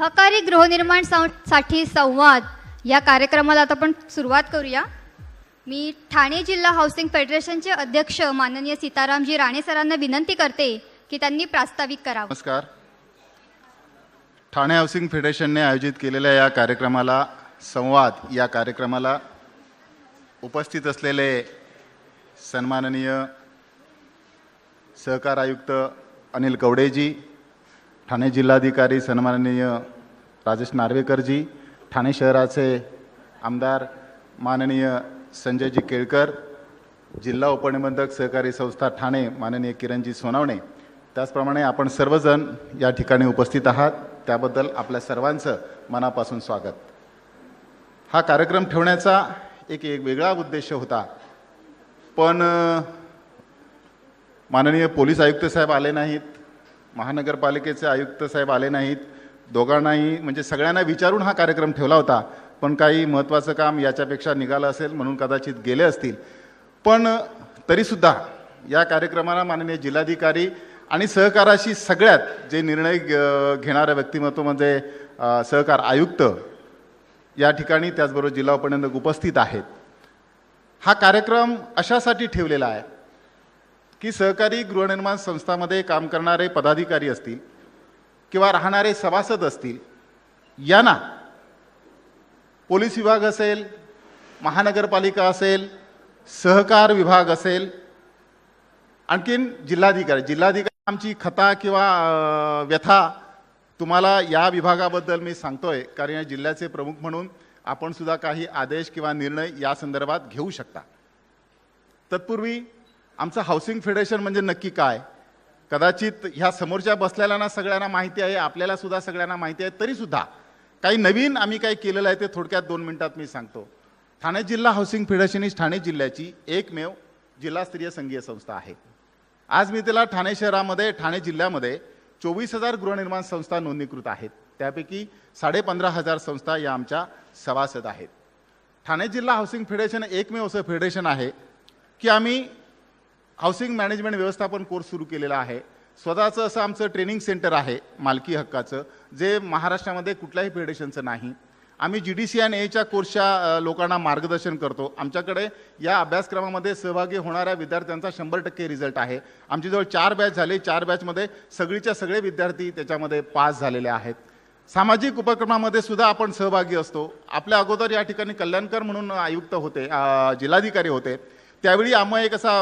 सहकारी गृहनिर्माण साठी संवाद या कार्यक्रमाला आता आपण सुरुवात करूया। मी ठाणे जिल्हा हाऊसिंग फेडरेशनचे अध्यक्ष माननीय सीतारामजी राणे सरांना विनंती करते की त्यांनी प्रास्ताविक करावं। नमस्कार। ठाणे हाऊसिंग फेडरेशनने आयोजित केलेल्या या कार्यक्रमाला संवाद या कार्यक्रमाला उपस्थित असलेले सन्माननीय सहकार आयुक्त अनिल कवडेजी, ठाणे जिल्हाधिकारी सन्माननीय राजेश नार्वेकरजी, ठाणे शहराचे आमदार माननीय संजयजी केळकर, जिल्हा उपनिबंधक सहकारी संस्था ठाणे माननीय किरणजी सोनावणे, त्याचप्रमाणे आपण सर्वजण या ठिकाणी उपस्थित आहात, त्याबद्दल आपल्या सर्वांचं मनापासून स्वागत। हा कार्यक्रम ठेवण्याचा एक वेगळा उद्देश होता, पण माननीय पोलीस आयुक्त साहेब आले नाहीत, महानगरपालिकेचे आयुक्त साहेब आले नाहीत, दोघांनाही म्हणजे सगळ्यांना विचारून हा कार्यक्रम ठेवला होता, पण काही महत्त्वाचं काम याच्यापेक्षा निघालं असेल म्हणून कदाचित गेले असतील। पण तरीसुद्धा या कार्यक्रमाला माननीय जिल्हाधिकारी आणि सहकाराशी सगळ्यात जे निर्णय घेणाऱ्या व्यक्तिमत्व म्हणजे सहकार आयुक्त या ठिकाणी, त्याचबरोबर जिल्हा उपनिबंधक उपस्थित आहेत। हा कार्यक्रम अशासाठी ठेवलेला आहे की सहकारी गृहनिर्माण संस्थांमध्ये काम करणारे पदाधिकारी असतील किंवा राहणारे सभासद असतील, यांना पोलीस विभाग असेल, महानगरपालिका असेल, सहकार विभाग असेल, आणखीन जिल्हाधिकारी आमची खता किंवा व्यथा तुम्हाला या विभागाबद्दल मी सांगतोय, कारण या जिल्ह्याचे प्रमुख म्हणून आपण सुद्धा काही आदेश किंवा निर्णय या संदर्भात घेऊ शकता। तत्पूर्वी आमचं हाऊसिंग फेडरेशन म्हणजे नक्की काय, कदाचित ह्या समोरच्या बसलेल्यांना सगळ्यांना माहिती आहे, आपल्याला सुद्धा सगळ्यांना माहिती आहे, तरीसुद्धा काही नवीन आम्ही काही केलेलं आहे ते थोडक्यात 2 मिनिटात मी सांगतो। ठाणे जिल्हा हाऊसिंग फेडरेशन ही ठाणे जिल्ह्याची एकमेव जिल्हास्तरीय संघीय संस्था आहे। आज मी त्याला ठाणे शहरामध्ये, ठाणे जिल्ह्यामध्ये 24,000 गृहनिर्माण संस्था नोंदणीकृत आहेत, त्यापैकी 15,500 संस्था या आमच्या सभासद आहेत। ठाणे जिल्हा हाऊसिंग फेडरेशन एकमेव असं फेडरेशन आहे की आम्ही हाऊसिंग मॅनेजमेंट व्यवस्थापन कोर्स सुरू केलेला आहे। स्वतःचं असं आमचं ट्रेनिंग सेंटर आहे मालकी हक्काचं, जे महाराष्ट्रामध्ये कुठल्याही फेडरेशनचं नाही। आम्ही GDCNA कोर्सच्या लोकांना मार्गदर्शन करतो। आमच्याकडे या अभ्यासक्रमामध्ये सहभागी होणाऱ्या विद्यार्थ्यांचा 100% रिझल्ट आहे। आमच्याजवळ 4 बॅच झाले, 4 बॅचमध्ये सगळीच्या सगळे विद्यार्थी त्याच्यामध्ये पास झालेले आहेत। सामाजिक उपक्रमामध्ये सुद्धा आपण सहभागी असतो। आपल्या अगोदर या ठिकाणी कल्याणकर म्हणून आयुक्त होते, जिल्हाधिकारी होते, त्यावेळी आम्ही एक असा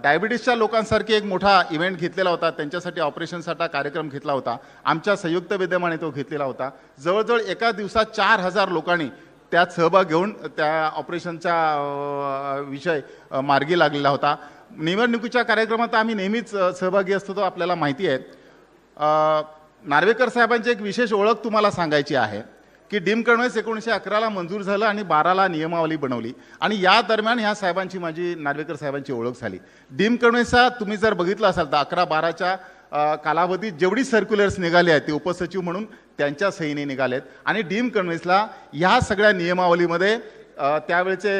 डायबिटीसच्या लोकांसारखी एक मोठा इव्हेंट घेतलेला होता, त्यांच्यासाठी ऑपरेशनसाठी कार्यक्रम घेतला होता, आमच्या संयुक्त विद्यमाने तो घेतलेला होता। जवळजवळ एका दिवसात 4,000 लोकांनी त्यात सहभाग घेऊन त्या ऑपरेशनचा विषय मार्गी लागलेला होता। निवडणुकीच्या कार्यक्रमात आम्ही नेहमीच सहभागी असतो, तो आपल्याला माहिती आहे। नार्वेकर साहेबांची एक विशेष ओळख तुम्हाला सांगायची आहे की डीम कन्व्हेन्स 1911ला मंजूर झालं आणि 12ला नियमावली बनवली, आणि या दरम्यान ह्या साहेबांची, माझी नार्वेकर साहेबांची ओळख झाली। डीम कन्व्हेन्सचा तुम्ही जर बघितलं असाल तर 11-12च्या कालावधीत जेवढी सर्क्युलर्स निघाले आहेत ते उपसचिव म्हणून त्यांच्या सहीने निघालेत, आणि डीम कन्व्हेन्सला ह्या सगळ्या नियमावलीमध्ये त्यावेळेचे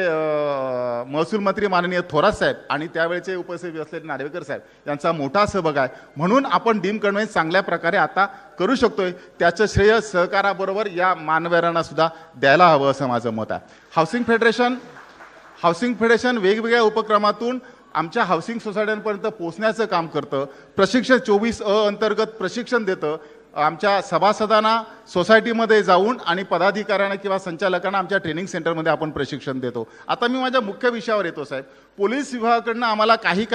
महसूल मंत्री माननीय थोरात साहेब आणि त्यावेळेचे उपसचिव असलेले नार्वेकर साहेब यांचा मोठा सहभाग आहे, म्हणून आपण डीम कन्व्हेन्स चांगल्या प्रकारे आता करू शकतोय। त्याचं श्रेय सहकाराबरोबर या मानवरांना सुद्धा द्यायला हवं असं माझं मत आहे। हाऊसिंग फेडरेशन वेगवेगळ्या उपक्रमातून आमच्या हाऊसिंग सोसायट्यांपर्यंत पोहोचण्याचं काम करतं। प्रशिक्षण 24A अंतर्गत प्रशिक्षण देतं। आमच्या सभासदांना सोसायटीमध्ये जाऊन आणि पदाधिकाऱ्यांना किंवा संचालकांना आमच्या ट्रेनिंग सेंटरमध्ये आपण प्रशिक्षण देतो। आता मी माझ्या मुख्य विषयावर येतो साहेब। पोलीस विभागाकडनं आम्हाला काही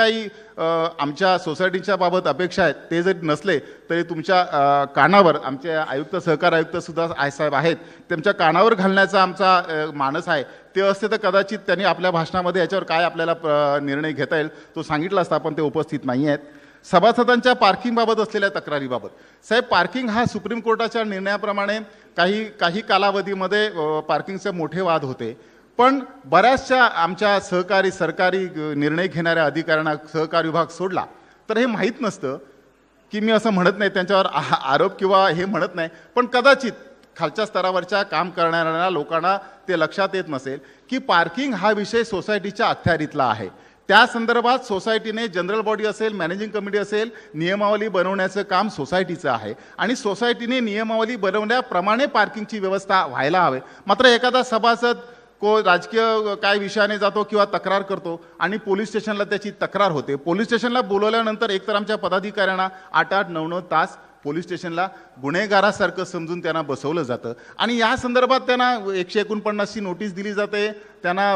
आमच्या सोसायटीच्या बाबत अपेक्षा आहेत, ते जरी नसले तरी तुमच्या कानावर, आमचे आयुक्त सहकार आयुक्त सुद्धा साहेब आहेत, त्यांच्या कानावर घालण्याचा आमचा मानस आहे। ते असते तर कदाचित त्यांनी आपल्या भाषणामध्ये याच्यावर काय आपल्याला निर्णय घेता येईल तो सांगितला असता, पण ते उपस्थित नाही आहेत। सभासदांच्या पार्किंगबाबत असलेल्या तक्रारीबाबत साहेब, पार्किंग हा सुप्रीम कोर्टाच्या निर्णयाप्रमाणे काही कालावधीमध्ये पार्किंगचे मोठे वाद होते, पण बऱ्याचशा आमच्या सरकारी निर्णय घेणाऱ्या अधिकाऱ्यांना सहकार विभाग सोडला तर हे माहीत नसतं की, मी असं म्हणत नाही त्यांच्यावर आरोप किंवा हे म्हणत नाही, पण कदाचित खालच्या स्तरावरच्या काम करणाऱ्या लोकांना ते लक्षात येत नसेल की पार्किंग हा विषय सोसायटीच्या अखत्यारीतला आहे। त्या संदर्भात सोसायटीने जनरल बॉडी असेल, मॅनेजिंग कमिटी असेल, नियमावली बनवण्याचं काम सोसायटीचं आहे आणि सोसायटीने नियमावली बनवण्याप्रमाणे पार्किंगची व्यवस्था व्हायला हवे. मात्र एखादा सभासद राजकीय काय विषयाने जातो किंवा तक्रार करतो आणि पोलीस स्टेशनला त्याची तक्रार होते. पोलीस स्टेशनला बोलवल्यानंतर एकतर आमच्या पदाधिकाऱ्यांना 8-8, 9-9 तास पोलीस स्टेशनला गुन्हेगारासारखं समजून त्यांना बसवलं जातं आणि या संदर्भात त्यांना 149ची नोटीस दिली जाते, त्यांना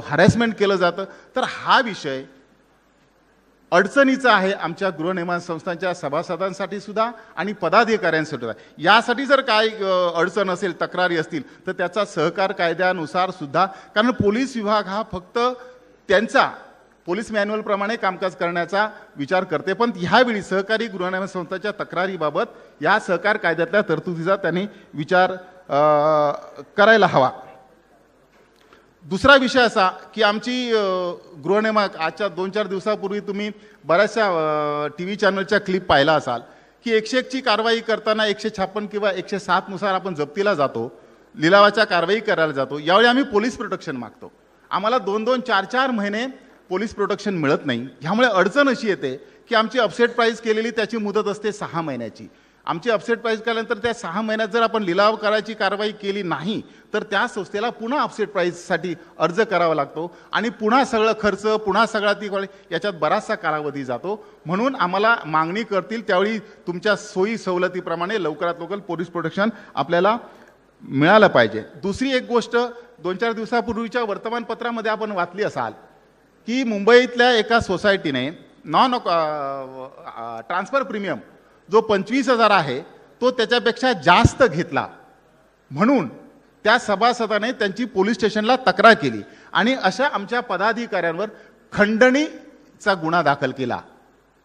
हॅरेसमेंट केलं जातं. तर हा विषय अडचणीचा आहे आमच्या गृहनिर्माण संस्थांच्या सभासदांसाठी सुद्धा आणि पदाधिकाऱ्यांसाठी सुद्धा. यासाठी जर काय अडचण असेल, तक्रारी असतील तर त्याचा सहकार कायद्यानुसार सुद्धा, कारण पोलीस विभाग हा फक्त त्यांचा पोलीस मॅन्युअलप्रमाणे कामकाज करण्याचा विचार करते, पण ह्यावेळी सहकारी गृहनिर्माण संस्थांच्या तक्रारीबाबत या सहकार कायद्यातल्या तरतुदीचा त्यांनी विचार करायला हवा. दुसरा विषय असा की आमची गृहनिर्माण आजच्या 2-4 दिवसापूर्वी तुम्ही बऱ्याचशा TV चॅनलच्या क्लिप पाहिला असाल की 101ची कारवाई करताना 156 किंवा 107 नुसार आपण जप्तीला जातो, लिलावाच्या कारवाई करायला जातो. यावेळी आम्ही पोलीस प्रोटेक्शन मागतो. आम्हाला 2-2, 4-4 महिने पोलीस प्रोटेक्शन मिळत नाही. ह्यामुळे अडचण अशी येते की आमची अपसेट प्राईस केलेली त्याची मुदत असते 6 महिन्याची. आमची अपसेट प्राईस केल्यानंतर त्या 6 महिन्यात जर आपण लिलाव करायची कारवाई केली नाही तर त्या संस्थेला पुन्हा अपसेट प्राईससाठी अर्ज करावा लागतो आणि पुन्हा सगळं खर्च, पुन्हा सगळा ती याच्यात बराचसा कालावधी जातो. म्हणून आम्हाला मागणी करतील त्यावेळी तुमच्या सोयी सवलतीप्रमाणे लवकरात लवकर पोलीस प्रोटेक्शन आपल्याला मिळालं पाहिजे. दुसरी एक गोष्ट 2-4 दिवसापूर्वीच्या वर्तमानपत्रामध्ये आपण वाचली असाल की मुंबईतल्या एका सोसायटीने नॉन ट्रान्सफर प्रीमियम जो 25,000 आहे तो त्याच्यापेक्षा जास्त घेतला म्हणून त्या सभासदाने त्यांची पोलीस स्टेशनला तक्रार केली आणि अशा आमच्या पदाधिकाऱ्यांवर खंडणीचा गुन्हा दाखल केला.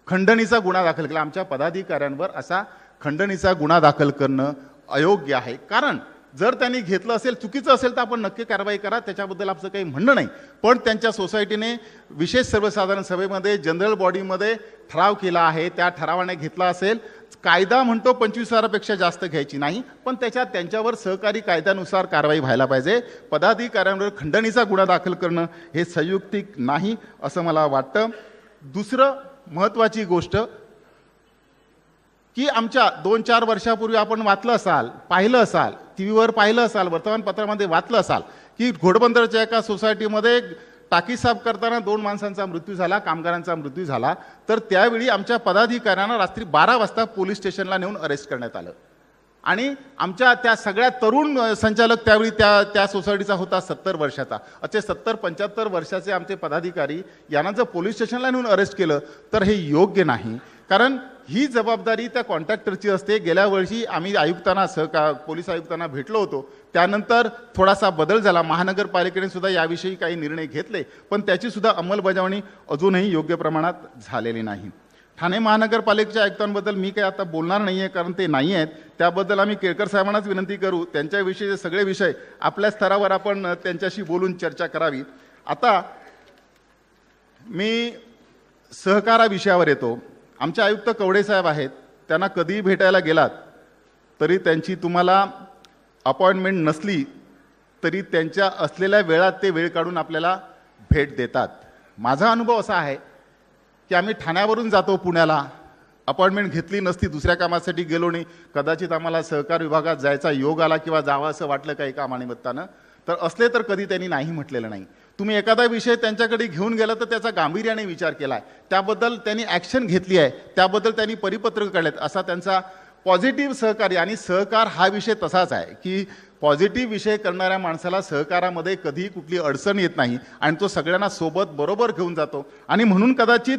खंडणीचा गुन्हा दाखल केला. आमच्या पदाधिकाऱ्यांवर असा खंडणीचा गुन्हा दाखल करणं अयोग्य आहे. कारण जर त्यांनी घेतलं असेल, चुकीचं असेल तर आपण नक्की कारवाई करा, त्याच्याबद्दल आमचं काही म्हणणं नाही. पण त्यांच्या सोसायटीने विशेष सर्वसाधारण सभेमध्ये जनरल बॉडीमध्ये ठराव केला आहे, त्या ठरावाने घेतला असेल. कायदा म्हणतो 25,000पेक्षा जास्त घ्यायची नाही, पण त्याच्यात त्यांच्यावर सहकारी कायद्यानुसार कारवाई व्हायला पाहिजे. पदाधिकाऱ्यांवर खंडणीचा गुन्हा दाखल करणं हे संयुक्तिक नाही असं मला वाटतं. दुसरं महत्त्वाची गोष्ट की आमच्या 2-4 वर्षापूर्वी आपण वाचलं असाल, पाहिलं असाल, TV वर पाहिलं असाल, वर्तमानपत्रामध्ये वाचलं असाल की घोडबंदरच्या एका सोसायटीमध्ये टाकी साफ करताना 2 माणसांचा मृत्यू झाला, कामगारांचा मृत्यू झाला. तर त्यावेळी आमच्या पदाधिकाऱ्यांना रात्री 12 वाजता पोलीस स्टेशनला नेऊन अरेस्ट करण्यात आलं आणि आमच्या त्या सगळ्या तरुण संचालक त्यावेळी त्या सोसायटीचा होता 70 वर्षाचा. असे 70-75 वर्षाचे आमचे पदाधिकारी यांना जर पोलीस स्टेशनला नेऊन अरेस्ट केलं तर हे योग्य नाही. कारण ही जबाबदारी त्या कॉन्ट्रॅक्टरची असते. गेल्या वर्षी आम्ही आयुक्तांना पोलीस आयुक्तांना भेटलो होतो, त्यानंतर थोडासा बदल झाला. महानगरपालिकेने सुद्धा याविषयी काही निर्णय घेतले, पण त्याची सुद्धा अंमलबजावणी अजूनही योग्य प्रमाणात झालेली नाही. ठाणे महानगरपालिकेच्या आयुक्तांबद्दल मी काही आता बोलणार नाही आहे, कारण ते नाही आहेत. त्याबद्दल आम्ही केळकर साहेबांनाच विनंती करू, त्यांच्याविषयीचे सगळे विषय आपल्या स्तरावर आपण त्यांच्याशी बोलून चर्चा करावी. आता मी सहकारा विषयावर येतो. आमचे आयुक्त कवडे साहेब आहेत, त्यांना कधीही भेटायला गेलात तरी त्यांची तुम्हाला अपॉइंटमेंट नसली तरी त्यांच्या असलेल्या वेळात ते वेळ काढून आपल्याला भेट देतात. माझा अनुभव असा आहे की आम्ही ठाण्यावरून जातो पुण्याला, अपॉइंटमेंट घेतली नसती, दुसऱ्या कामासाठी गेलो नाही, कदाचित आम्हाला सहकार विभागात जायचा योग आला किंवा जावं असं वाटलं काही कामानिमित्तानं, तर असले तर कधी त्यांनी नाही म्हटलेलं नाही. तुम्ही एखादा विषय त्यांच्याकडे घेऊन गेला तर त्याचा गांभीर्याने विचार केला आहे, त्याबद्दल त्यांनी ॲक्शन घेतली आहे, त्याबद्दल त्यांनी परिपत्रक काढलेत, असा त्यांचा पॉझिटिव्ह सहकार्य. आणि सहकार हा विषय तसाच आहे की पॉझिटिव्ह विषय करणाऱ्या माणसाला सहकारामध्ये कधीही कुठली अडचण येत नाही आणि तो सगळ्यांना सोबत बरोबर घेऊन जातो. आणि म्हणून कदाचित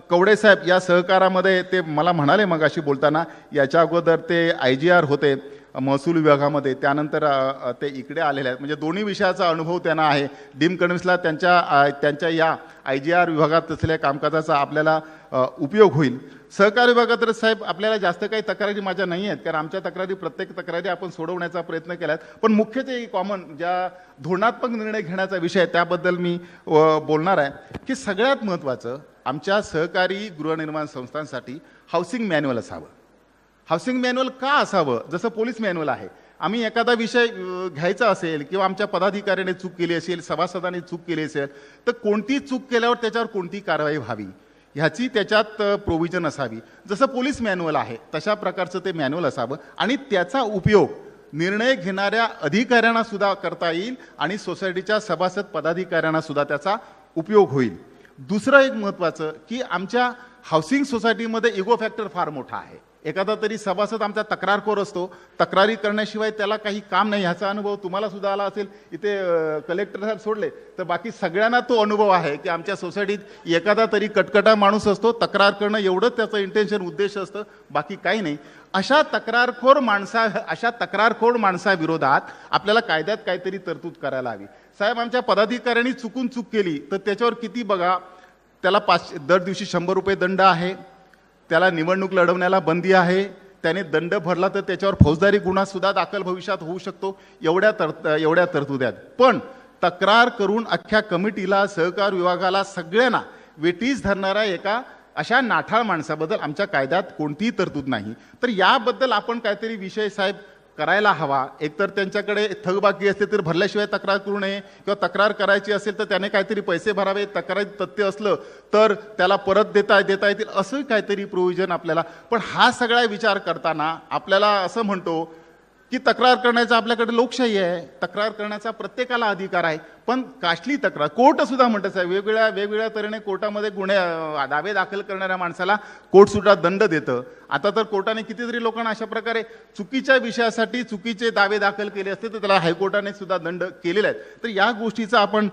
कवडे साहेब या सहकारामध्ये, ते मला म्हणाले मगाशी बोलताना, याच्या अगोदर ते IGR होते महसूल विभागामध्ये, त्यानंतर ते इकडे आलेले आहेत. म्हणजे दोन्ही विषयाचा अनुभव त्यांना आहे. डीम कन्व्हेन्सला त्यांच्या या IGR विभागात असलेल्या कामकाजाचा आपल्याला उपयोग होईल. सहकार विभागात तर साहेब आपल्याला जास्त काही तक्रारी माझ्या नाही आहेत, कारण आमच्या तक्रारी प्रत्येक तक्रारी आपण सोडवण्याचा प्रयत्न केला आहे. पण मुख्य जे कॉमन ज्या धोरणात्मक निर्णय घेण्याचा विषय आहे त्याबद्दल मी बोलणार आहे की सगळ्यात महत्त्वाचं आमच्या सहकारी गृहनिर्माण संस्थांसाठी हाऊसिंग मॅन्युअल असावं. हाऊसिंग मॅन्युअल का असावं? जसं पोलीस मॅन्युअल आहे, आम्ही एखादा विषय घ्यायचा असेल किंवा आमच्या पदाधिकाऱ्याने चूक केली असेल, सभासदांनी चूक केली असेल, तर कोणती चूक केल्यावर त्याच्यावर कोणती कारवाई व्हावी ह्याची त्याच्यात प्रोव्हिजन असावी. जसं पोलीस मॅन्युअल आहे तशा प्रकारचं ते मॅन्युअल असावं आणि त्याचा उपयोग निर्णय घेणाऱ्या अधिकाऱ्यांना सुद्धा करता येईल आणि सोसायटीच्या सभासद पदाधिकाऱ्यांना सुद्धा त्याचा उपयोग होईल. दुसरं एक महत्त्वाचं की आमच्या हाऊसिंग सोसायटीमध्ये इगो फॅक्टर फार मोठा आहे. एखादा तरी सभासद आमचा तक्रारखोर असतो, तक्रारी करण्याशिवाय त्याला काही काम नाही. ह्याचा अनुभव तुम्हाला सुद्धा आला असेल. इथे कलेक्टर साहेब सोडले तर बाकी सगळ्यांना तो अनुभव आहे की आमच्या सोसायटीत एखादा तरी कटकटा माणूस असतो, तक्रार करणं एवढंच त्याचं इंटेन्शन उद्देश असतं, बाकी काही नाही. अशा तक्रारखोर माणसाविरोधात आपल्याला कायद्यात काहीतरी तरतूद करायला हवी. साहेब, आमच्या पदाधिकाऱ्यांनी चूक केली तर त्याच्यावर किती बघा, त्याला दर दिवशी 100 रुपये दंड आहे, त्याला निवडणूक लढवण्याला बंदी आहे, त्याने दंड भरला तर त्याच्यावर फौजदारी गुन्हा सुद्धा दाखल भविष्यात होऊ शकतो. एवढ्या तरतुदी आहेत. पण तक्रार करून अख्ख्या कमिटीला, सहकार विभागाला, सगळ्यांना वेटीस धरणारा एका अशा नाठाळ माणसाबद्दल आमच्या कायद्यात कोणतीही तरतूद नाही. तर याबद्दल आपण काहीतरी विषय साहेब करायला हवा. एकतर त्यांच्याकडे थकबाकी असते तर भरल्याशिवाय तक्रार करू नये, किंवा तक्रार करायची असेल तर त्याने काहीतरी पैसे भरावे, तक्रारी तथ्य असलं तर त्याला परत देता येतील, असं काहीतरी प्रोव्हिजन आपल्याला. पण हा सगळा विचार करताना आपल्याला असं म्हणतो की तक्रार करण्याचा आपल्याकडे लोकशाही आहे, तक्रार करण्याचा प्रत्येकाला अधिकार आहे. पण कास्टली तक्रार कोर्ट सुद्धा म्हणतं आहे, वेगवेगळ्या तऱ्हेने कोर्टामध्ये दावे दाखल करणाऱ्या माणसाला कोर्ट सुद्धा दंड देतं. आता तर कोर्टाने कितीतरी लोकांना अशा प्रकारे चुकीच्या विषयासाठी चुकीचे दावे दाखल केले असते तर त्याला हायकोर्टाने सुद्धा दंड केलेले आहेत. तर या गोष्टीचा आपण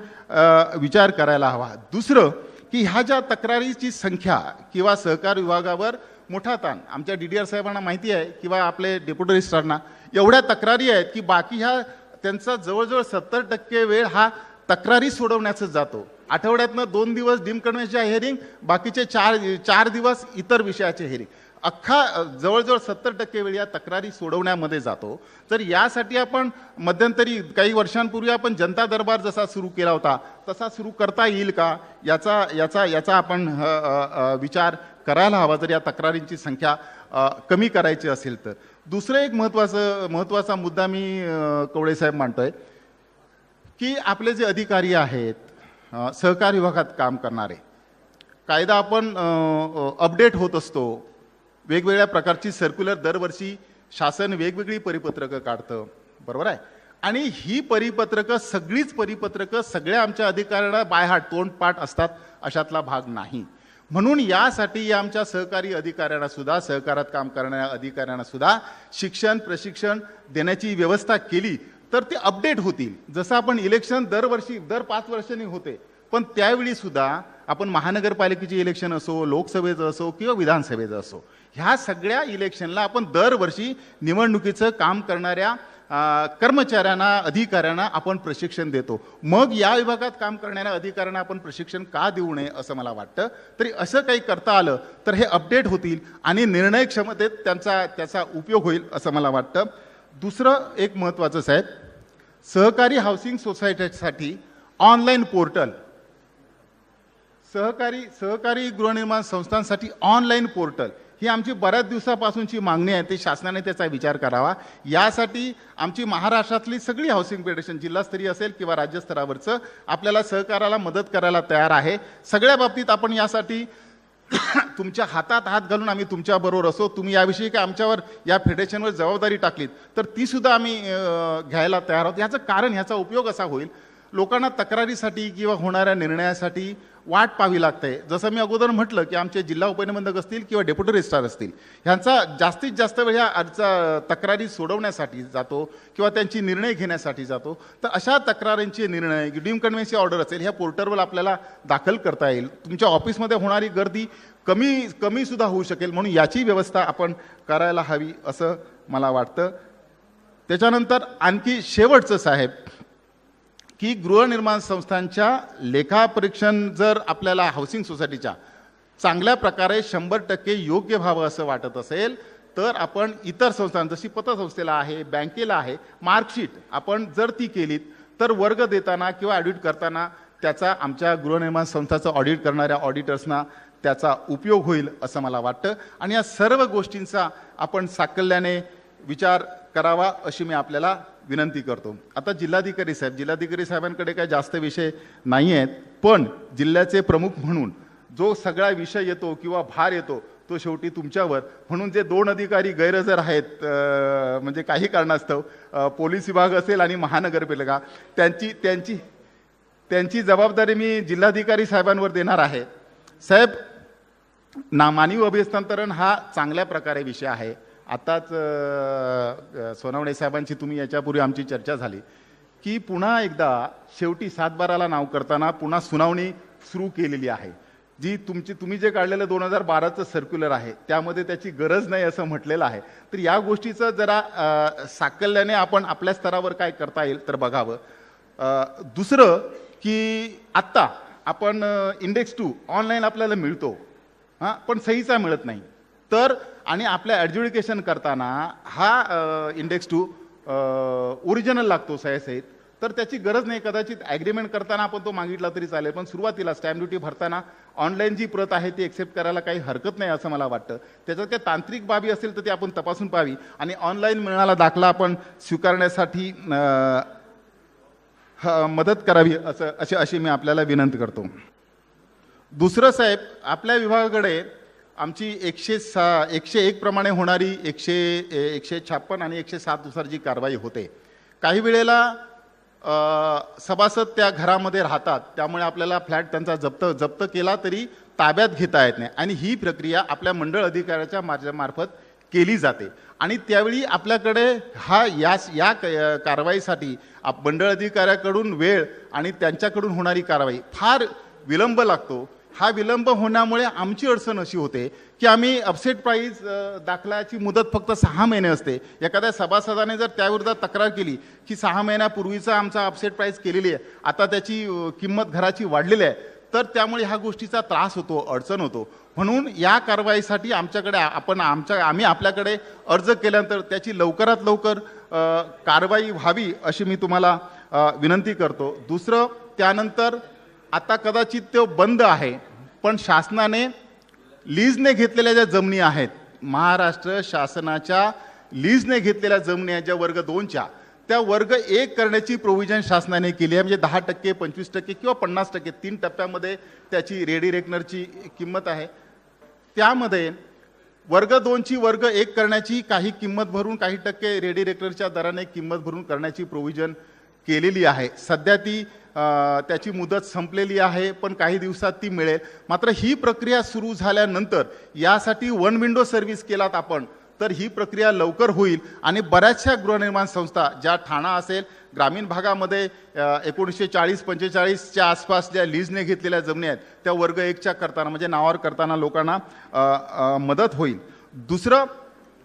विचार करायला हवा. दुसरं की ह्या ज्या तक्रारीची संख्या किंवा सहकार विभागावर मोठा ताण, आमच्या DDR साहेबांना माहिती आहे किंवा आपले डेप्युटी रजिस्ट्रारना, एवढ्या तक्रारी आहेत की बाकी ह्या त्यांचा जवळजवळ 70% वेळ हा तक्रारी सोडवण्याचाच जातो. आठवड्यातनं 2 दिवस डीम कन्व्हेन्सच्या हेअरिंग, बाकीचे 4 दिवस इतर विषयाचे हेअरिंग, अख्खा जवळजवळ 70% वेळ या तक्रारी सोडवण्यामध्ये जातो. तर यासाठी आपण मध्यंतरी काही वर्षांपूर्वी आपण जनता दरबार जसा सुरू केला होता तसा सुरू करता येईल का, याचा आपण विचार करायला हवा जर या तक्रारींची संख्या कमी करायची असेल तर. दुसरं एक महत्त्वाचा मुद्दा मी कवळे साहेब मांडतोय की आपले जे अधिकारी आहेत, सहकार विभागात काम करणारे, कायदा आपण अपडेट होत असतो. वेगवेगळ्या प्रकारची सर्क्युलर दरवर्षी शासन वेगवेगळी परिपत्रकं काढतं, बरोबर आहे. आणि ही सगळीच परिपत्रकं सगळ्या आमच्या अधिकाऱ्यांना बायहार्ट तोंडपाठ असतात अशातला भाग नाही. म्हणून यासाठी या आमच्या सहकारी अधिकाऱ्यांना सुद्धा, सहकारात काम करणाऱ्या अधिकाऱ्यांना सुद्धा शिक्षण प्रशिक्षण देण्याची व्यवस्था केली तर ते अपडेट होतील. जसं आपण इलेक्शन दर 5 वर्षांनी होते, पण त्यावेळी सुद्धा आपण महानगरपालिकेची इलेक्शन असो, लोकसभेचं असो किंवा विधानसभेचं असो, ह्या सगळ्या इलेक्शनला आपण दरवर्षी निवडणुकीचं काम करणाऱ्या कर्मचाऱ्यांना, अधिकाऱ्यांना आपण प्रशिक्षण देतो. मग या विभागात काम करणाऱ्या अधिकाऱ्यांना आपण प्रशिक्षण का देऊ नये असं मला वाटतं. तरी असं काही करता आलं तर हे अपडेट होतील आणि निर्णय क्षमतेत त्याचा उपयोग होईल असं मला वाटतं. दुसरं एक महत्त्वाचं साहेब, सहकारी हाऊसिंग सोसायटीसाठी ऑनलाईन पोर्टल, सहकारी गृहनिर्माण संस्थांसाठी ऑनलाईन पोर्टल ही आमची बऱ्याच दिवसापासूनची मागणी आहे. ते शासनाने त्याचा विचार करावा. यासाठी आमची महाराष्ट्रातली सगळी हाऊसिंग फेडरेशन, जिल्हास्तरीय असेल किंवा राज्यस्तरावरचं, आपल्याला सहकाराला मदत करायला तयार आहे. सगळ्या बाबतीत आपण यासाठी तुमच्या हातात हात घालून आम्ही तुमच्याबरोबर असो. तुम्ही याविषयी काय आमच्यावर, या फेडरेशनवर जबाबदारी टाकलीत तर ती सुद्धा आम्ही घ्यायला तयार आहोत. ह्याचं कारण, ह्याचा उपयोग असा होईल, लोकांना तक्रारीसाठी किंवा होणाऱ्या निर्णयासाठी वाट पाहावी लागते. जसं मी अगोदर म्हटलं की आमचे जिल्हा उपनिबंधक असतील किंवा डेप्युटी रजिस्ट्रार असतील, ह्यांचा जास्तीत जास्त वेळ ह्या तक्रारी सोडवण्यासाठी जातो किंवा त्यांची निर्णय घेण्यासाठी जातो. तर अशा तक्रारींचे निर्णय, डीम कन्व्हेन्सची ऑर्डर असेल, ह्या पोर्टलवर आपल्याला दाखल करता येईल. तुमच्या ऑफिसमध्ये होणारी गर्दी कमी सुद्धा होऊ शकेल. म्हणून याची व्यवस्था आपण करायला हवी असं मला वाटतं. त्याच्यानंतर आणखी शेवटचं साहेब की गृहनिर्माण संस्थांच्या लेखापरीक्षण जर आपल्याला हाऊसिंग सोसायटीच्या चांगल्या प्रकारे 100% योग्य व्हावं असं वाटत असेल तर आपण इतर संस्थांना, जशी पतसंस्थेला आहे, बँकेला आहे, मार्कशीट आपण जर ती केलीत तर वर्ग देताना किंवा ऑडिट करताना त्याचा आमच्या गृहनिर्माण संस्थाचं ऑडिट करणाऱ्या ऑडिटर्सना त्याचा उपयोग होईल असं मला वाटतं. आणि या सर्व गोष्टींचा आपण साकल्याने विचार करावा अशी मी आपल्याला विनंती करतो. आता जिल्हाधिकारी साहेबांकडे काही जास्त विषय नाही आहेत, पण जिल्ह्याचे प्रमुख म्हणून जो सगळा विषय येतो किंवा भार येतो तो शेवटी तुमच्यावर. म्हणून जे 2 अधिकारी गैरहजर आहेत म्हणजे काही कारणास्तव पोलीस विभाग असेल आणि महानगरपालिका, त्यांची जबाबदारी मी जिल्हाधिकारी साहेबांवर देणार आहे. साहेब, मानवी अभिहस्तांतरण हा चांगल्या प्रकारे विषय आहे. आताच सोनवणे साहेबांची तुम्ही याच्यापूर्वी आमची चर्चा झाली की पुन्हा एकदा शेवटी 7/12ला नाव करताना पुन्हा सुनावणी सुरू केलेली आहे. जी तुम्ही जे काढलेलं 2012चं सर्क्युलर आहे त्यामध्ये त्याची गरज नाही असं म्हटलेलं आहे. तर या गोष्टीचं जरा साकल्याने आपण आपल्या स्तरावर काय करता येईल तर बघावं. दुसरं की आत्ता आपण इंडेक्स 2 ऑनलाईन आपल्याला मिळतो, हां, पण सहीचा मिळत नाही. तर आणि आपल्या ॲडज्युडिकेशन करताना हा इंडेक्स 2 ओरिजिनल लागतो सहीत. तर त्याची गरज नाही. कदाचित ॲग्रीमेंट करताना आपण तो मागितला तरी चालेल, पण सुरुवातीला स्टॅम्प ड्युटी भरताना ऑनलाईन जी प्रत आहे ती एक्सेप्ट करायला काही हरकत नाही असं मला वाटतं. त्याच्यात काही तांत्रिक बाबी असेल तर ती आपण तपासून पाहावी आणि ऑनलाईन मिळणारा दाखला आपण स्वीकारण्यासाठी मदत करावी अशी मी आपल्याला विनंती करतो. दुसरं साहेब, आपल्या विभागाकडे आमची 101 प्रमाणे होणारी 156 आणि 107 नुसार जी कारवाई होते, काही वेळेला सभासद त्या घरामध्ये राहतात, त्यामुळे आपल्याला फ्लॅट त्यांचा जप्त केला तरी ताब्यात घेता येत नाही आणि ही प्रक्रिया आपल्या मंडळ अधिकाऱ्याच्या मार्फत केली जाते. आणि त्यावेळी आपल्याकडे या कारवाईसाठी मंडळ अधिकाऱ्याकडून वेळ आणि त्यांच्याकडून होणारी कारवाई फार विलंब लागतो. हा विलंब होण्यामुळे आमची अडचण अशी होते की आम्ही अपसेट प्राईज दाखल्याची मुदत फक्त 6 महिने असते. एखाद्या सभासदाने जर त्याविरुद्ध तक्रार केली की 6 महिन्यापूर्वीचा आमचा अपसेट प्राईज केलेली आहे, आता त्याची किंमत घराची वाढलेली आहे, तर त्यामुळे ह्या गोष्टीचा त्रास होतो, अडचण होतो. म्हणून या कारवाईसाठी आमच्याकडे आम्ही आपल्याकडे अर्ज केल्यानंतर त्याची लवकरात लवकर कारवाई व्हावी अशी मी तुम्हाला विनंती करतो. दुसरं, त्यानंतर आता कदाचित तो बंद आहे, पण शासनाने लीजने घेतलेल्या ज्या जमिनी आहेत, महाराष्ट्र शासनाच्या लीजने घेतलेल्या जमिनी आहेत ज्या वर्ग 2च्या, त्या वर्ग 1 करण्याची प्रोव्हिजन शासनाने केली आहे. म्हणजे 10%, 25% किंवा 50% 3 टप्प्यामध्ये त्याची रेडी रेकनरची किंमत आहे. त्यामध्ये वर्ग 2ची वर्ग 1 करण्याची काही किंमत भरून काही टक्के रेडी रेकनरच्या दराने किंमत भरून करण्याची प्रोव्हिजन केलेली आहे. सध्या ती त्याची मुदत संपलेली आहे, पण काही दिवसात ती मिळेल. मात्र ही प्रक्रिया सुरू झाल्यानंतर यासाठी 1 विंडो सर्व्हिस केलात आपण तर ही प्रक्रिया लवकर होईल आणि बऱ्याचशा गृहनिर्माण संस्था ज्या ठाणा असेल, ग्रामीण भागामध्ये 1940-45च्या आसपास ज्या लीजने घेतलेल्या जमिनी आहेत त्या वर्ग 1च्या करताना म्हणजे नावावर करताना लोकांना मदत होईल. दुसरं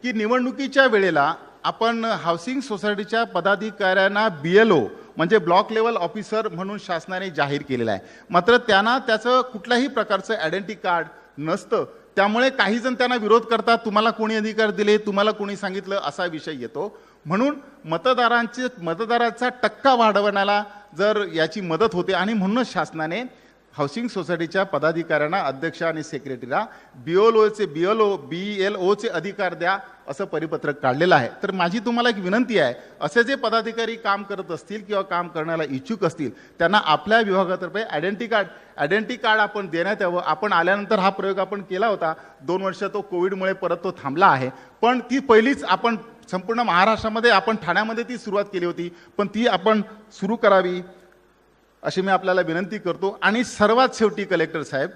की निवडणुकीच्या वेळेला आपण हाऊसिंग सोसायटीच्या पदाधिकाऱ्यांना BLO म्हणजे ब्लॉक लेवल ऑफिसर म्हणून शासनाने जाहीर केलेलं आहे. मात्र त्यांना त्याचं कुठल्याही प्रकारचं आयडेंटिटी कार्ड नसतं. त्यामुळे काही जण त्यांना विरोध करतात, तुम्हाला कोणी अधिकार दिले, तुम्हाला कोणी सांगितलं, असा विषय येतो. म्हणून मतदाराचा टक्का वाढवण्याला जर याची मदत होते आणि म्हणूनच शासनाने हाऊसिंग सोसायटीच्या पदाधिकाऱ्यांना, अध्यक्ष आणि सेक्रेटरीला BLOचे अधिकार द्या असं परिपत्रक काढलेलं आहे. तर माझी तुम्हाला एक विनंती आहे, असे जे पदाधिकारी काम करत असतील किंवा काम करण्याला इच्छुक असतील त्यांना आपल्या विभागातर्फे आयडेंटिटी कार्ड आपण देण्यात यावं. आपण आल्यानंतर हा प्रयोग आपण केला होता, 2 वर्ष तो कोविडमुळे परत तो थांबला आहे, पण ती पहिलीच आपण संपूर्ण महाराष्ट्रामध्ये, आपण ठाण्यामध्ये ती सुरुवात केली होती, पण ती आपण सुरू करावी अशी मी आपल्याला विनंती करतो. आणि सर्वात शेवटी कलेक्टर साहेब,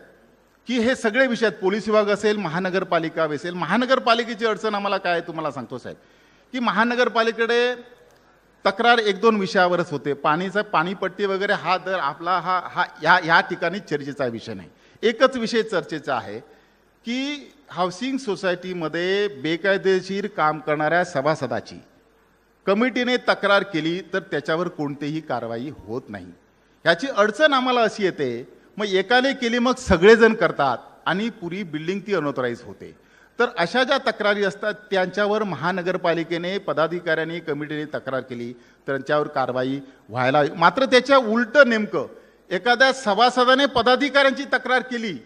की हे सगळे विषय पोलीस विभाग असेल, महानगरपालिका असेल, महानगरपालिकेची अडचण आम्हाला काय तुम्हाला सांगतो साहेब, की महानगरपालिकेकडे तक्रार 1-2 विषयावरच होते. पाणीपट्टी वगैरे हा दर आपला ह्या ठिकाणी चर्चेचा विषय नाही. एकच विषय चर्चेचा आहे की हाऊसिंग सोसायटीमध्ये बेकायदेशीर काम करणाऱ्या सभासदाची कमिटीने तक्रार केली तर त्याच्यावर कोणतीही कारवाई होत नाही. ह्याची अडचण आम्हाला अशी येते, मग एकाने केली मग सगळेजण करतात आणि पुरी बिल्डिंग ती अनऑथराईज होते. तर अशा ज्या तक्रारी असतात त्यांच्यावर महानगरपालिकेने, पदाधिकाऱ्यांनी, कमिटीने तक्रार केली तर त्यांच्यावर कारवाई व्हायला. मात्र त्याच्या उलट नेमकं एखाद्या सभासदाने पदाधिकाऱ्यांची तक्रार केली,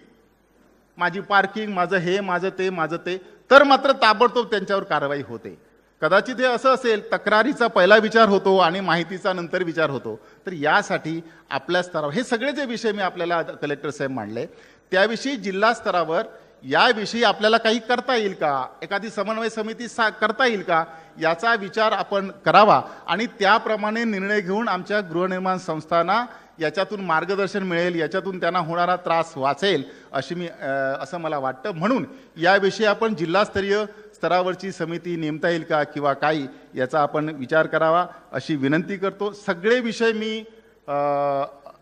माझी पार्किंग, माझं हे, माझं ते, तर मात्र ताबडतोब त्यांच्यावर कारवाई होते. कदाचित हे असं असेल, तक्रारीचा पहिला विचार होतो आणि माहितीचा नंतर विचार होतो. तर यासाठी आपल्या स्तरावर हे सगळे जे विषय मी आपल्याला कलेक्टर साहेब मांडले, त्याविषयी जिल्हा स्तरावर याविषयी आपल्याला काही करता येईल का, एखादी समन्वय समिती करता येईल का, याचा विचार आपण करावा आणि त्याप्रमाणे निर्णय घेऊन आमच्या गृहनिर्माण संस्थांना याच्यातून मार्गदर्शन मिळेल, याच्यातून त्यांना होणारा त्रास वाचेल असं मला वाटतं. म्हणून याविषयी आपण जिल्हास्तरीय स्तरावरची समिती नेमता येईल का किंवा काही याचा आपण विचार करावा अशी विनंती करतो. सगळे विषय मी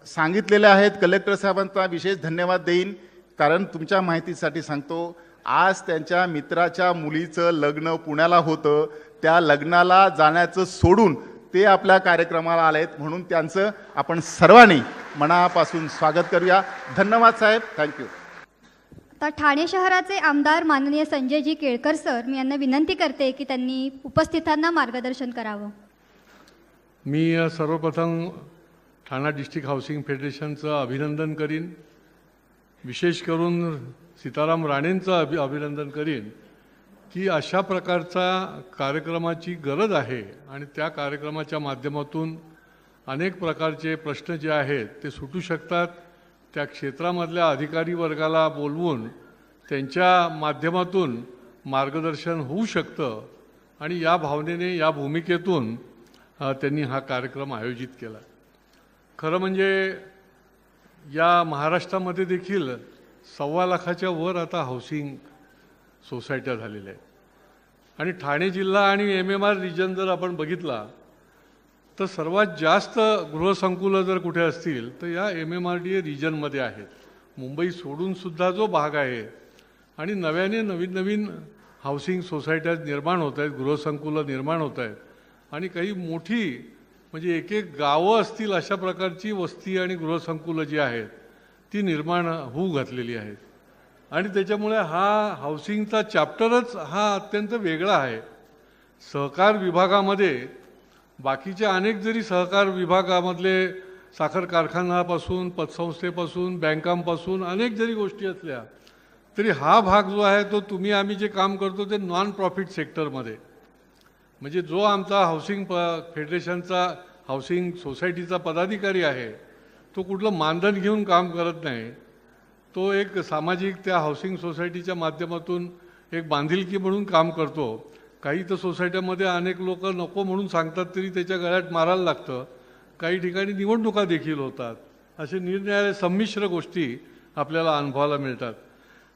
सांगितलेले आहेत. कलेक्टर साहेबांचा विशेष धन्यवाद देईन, कारण तुमच्या माहितीसाठी सांगतो, आज त्यांच्या मित्राच्या मुलीचं लग्न पुण्याला होतं. त्या लग्नाला जाण्याचं सोडून ते आपल्या कार्यक्रमाला आलेत, म्हणून त्यांचं आपण सर्वांनी मनापासून स्वागत करूया. धन्यवाद साहेब, थँक्यू. आता ठाणे शहराचे आमदार माननीय संजयजी केळकर सर, मी यांना विनंती करते की त्यांनी उपस्थितांना मार्गदर्शन करावं. मी सर्वप्रथम ठाणा डिस्ट्रिक्ट हाऊसिंग फेडरेशनचं अभिनंदन करीन. विशेष करून सीताराम राणेंचं अभिनंदन करीन की अशा प्रकारचा कार्यक्रमाची गरज आहे आणि त्या कार्यक्रमाच्या माध्यमातून अनेक प्रकारचे प्रश्न जे आहेत ते सुटू शकतात. त्या क्षेत्रामधल्या अधिकारी वर्गाला बोलवून त्यांच्या माध्यमातून मार्गदर्शन होऊ शकतं आणि या भावनेने, या भूमिकेतून त्यांनी हा कार्यक्रम आयोजित केला. खरं म्हणजे या महाराष्ट्रामध्ये देखील 1.25 लाखाच्या वर आता हाऊसिंग सोसायट्या झालेल्या आहेत आणि ठाणे जिल्हा आणि MMR रिजन जर आपण बघितला तर सर्वात जास्त गृहसंकुलं जर कुठे असतील तर या MMRDA रिजनमध्ये आहेत. मुंबई सोडून सुद्धा जो भाग आहे आणि नव्याने नवीन हाऊसिंग सोसायट्या निर्माण होत आहेत, गृहसंकुलं निर्माण होत आहेत आणि काही मोठी म्हणजे एक गावं असतील अशा प्रकारची वस्ती आणि गृहसंकुलं जी आहेत ती निर्माण होऊ घातलेली आहेत. आणि त्याच्यामुळे हा हाऊसिंगचा चॅप्टरच हा अत्यंत वेगळा आहे. सहकार विभागामध्ये बाकीच्या अनेक जरी सहकार विभागामधले साखर कारखान्यापासून, पतसंस्थेपासून, बँकांपासून अनेक जरी गोष्टी असल्या तरी हा भाग जो आहे तो आम्ही जे काम करतो ते नॉन प्रॉफिट सेक्टरमध्ये, म्हणजे जो आमचा हाऊसिंग फेडरेशनचा हाऊसिंग सोसायटीचा पदाधिकारी आहे तो कुठलं मानधन घेऊन काम करत नाही. तो एक सामाजिक त्या हाऊसिंग सोसायटीच्या माध्यमातून एक बांधिलकी म्हणून काम करतो. काही तर सोसायट्यामध्ये अनेक लोक नको म्हणून सांगतात तरी त्याच्या गळ्यात मारायला लागतं. काही ठिकाणी निवडणुका देखील होतात. असे निरनिराळे संमिश्र गोष्टी आपल्याला अनुभवायला मिळतात.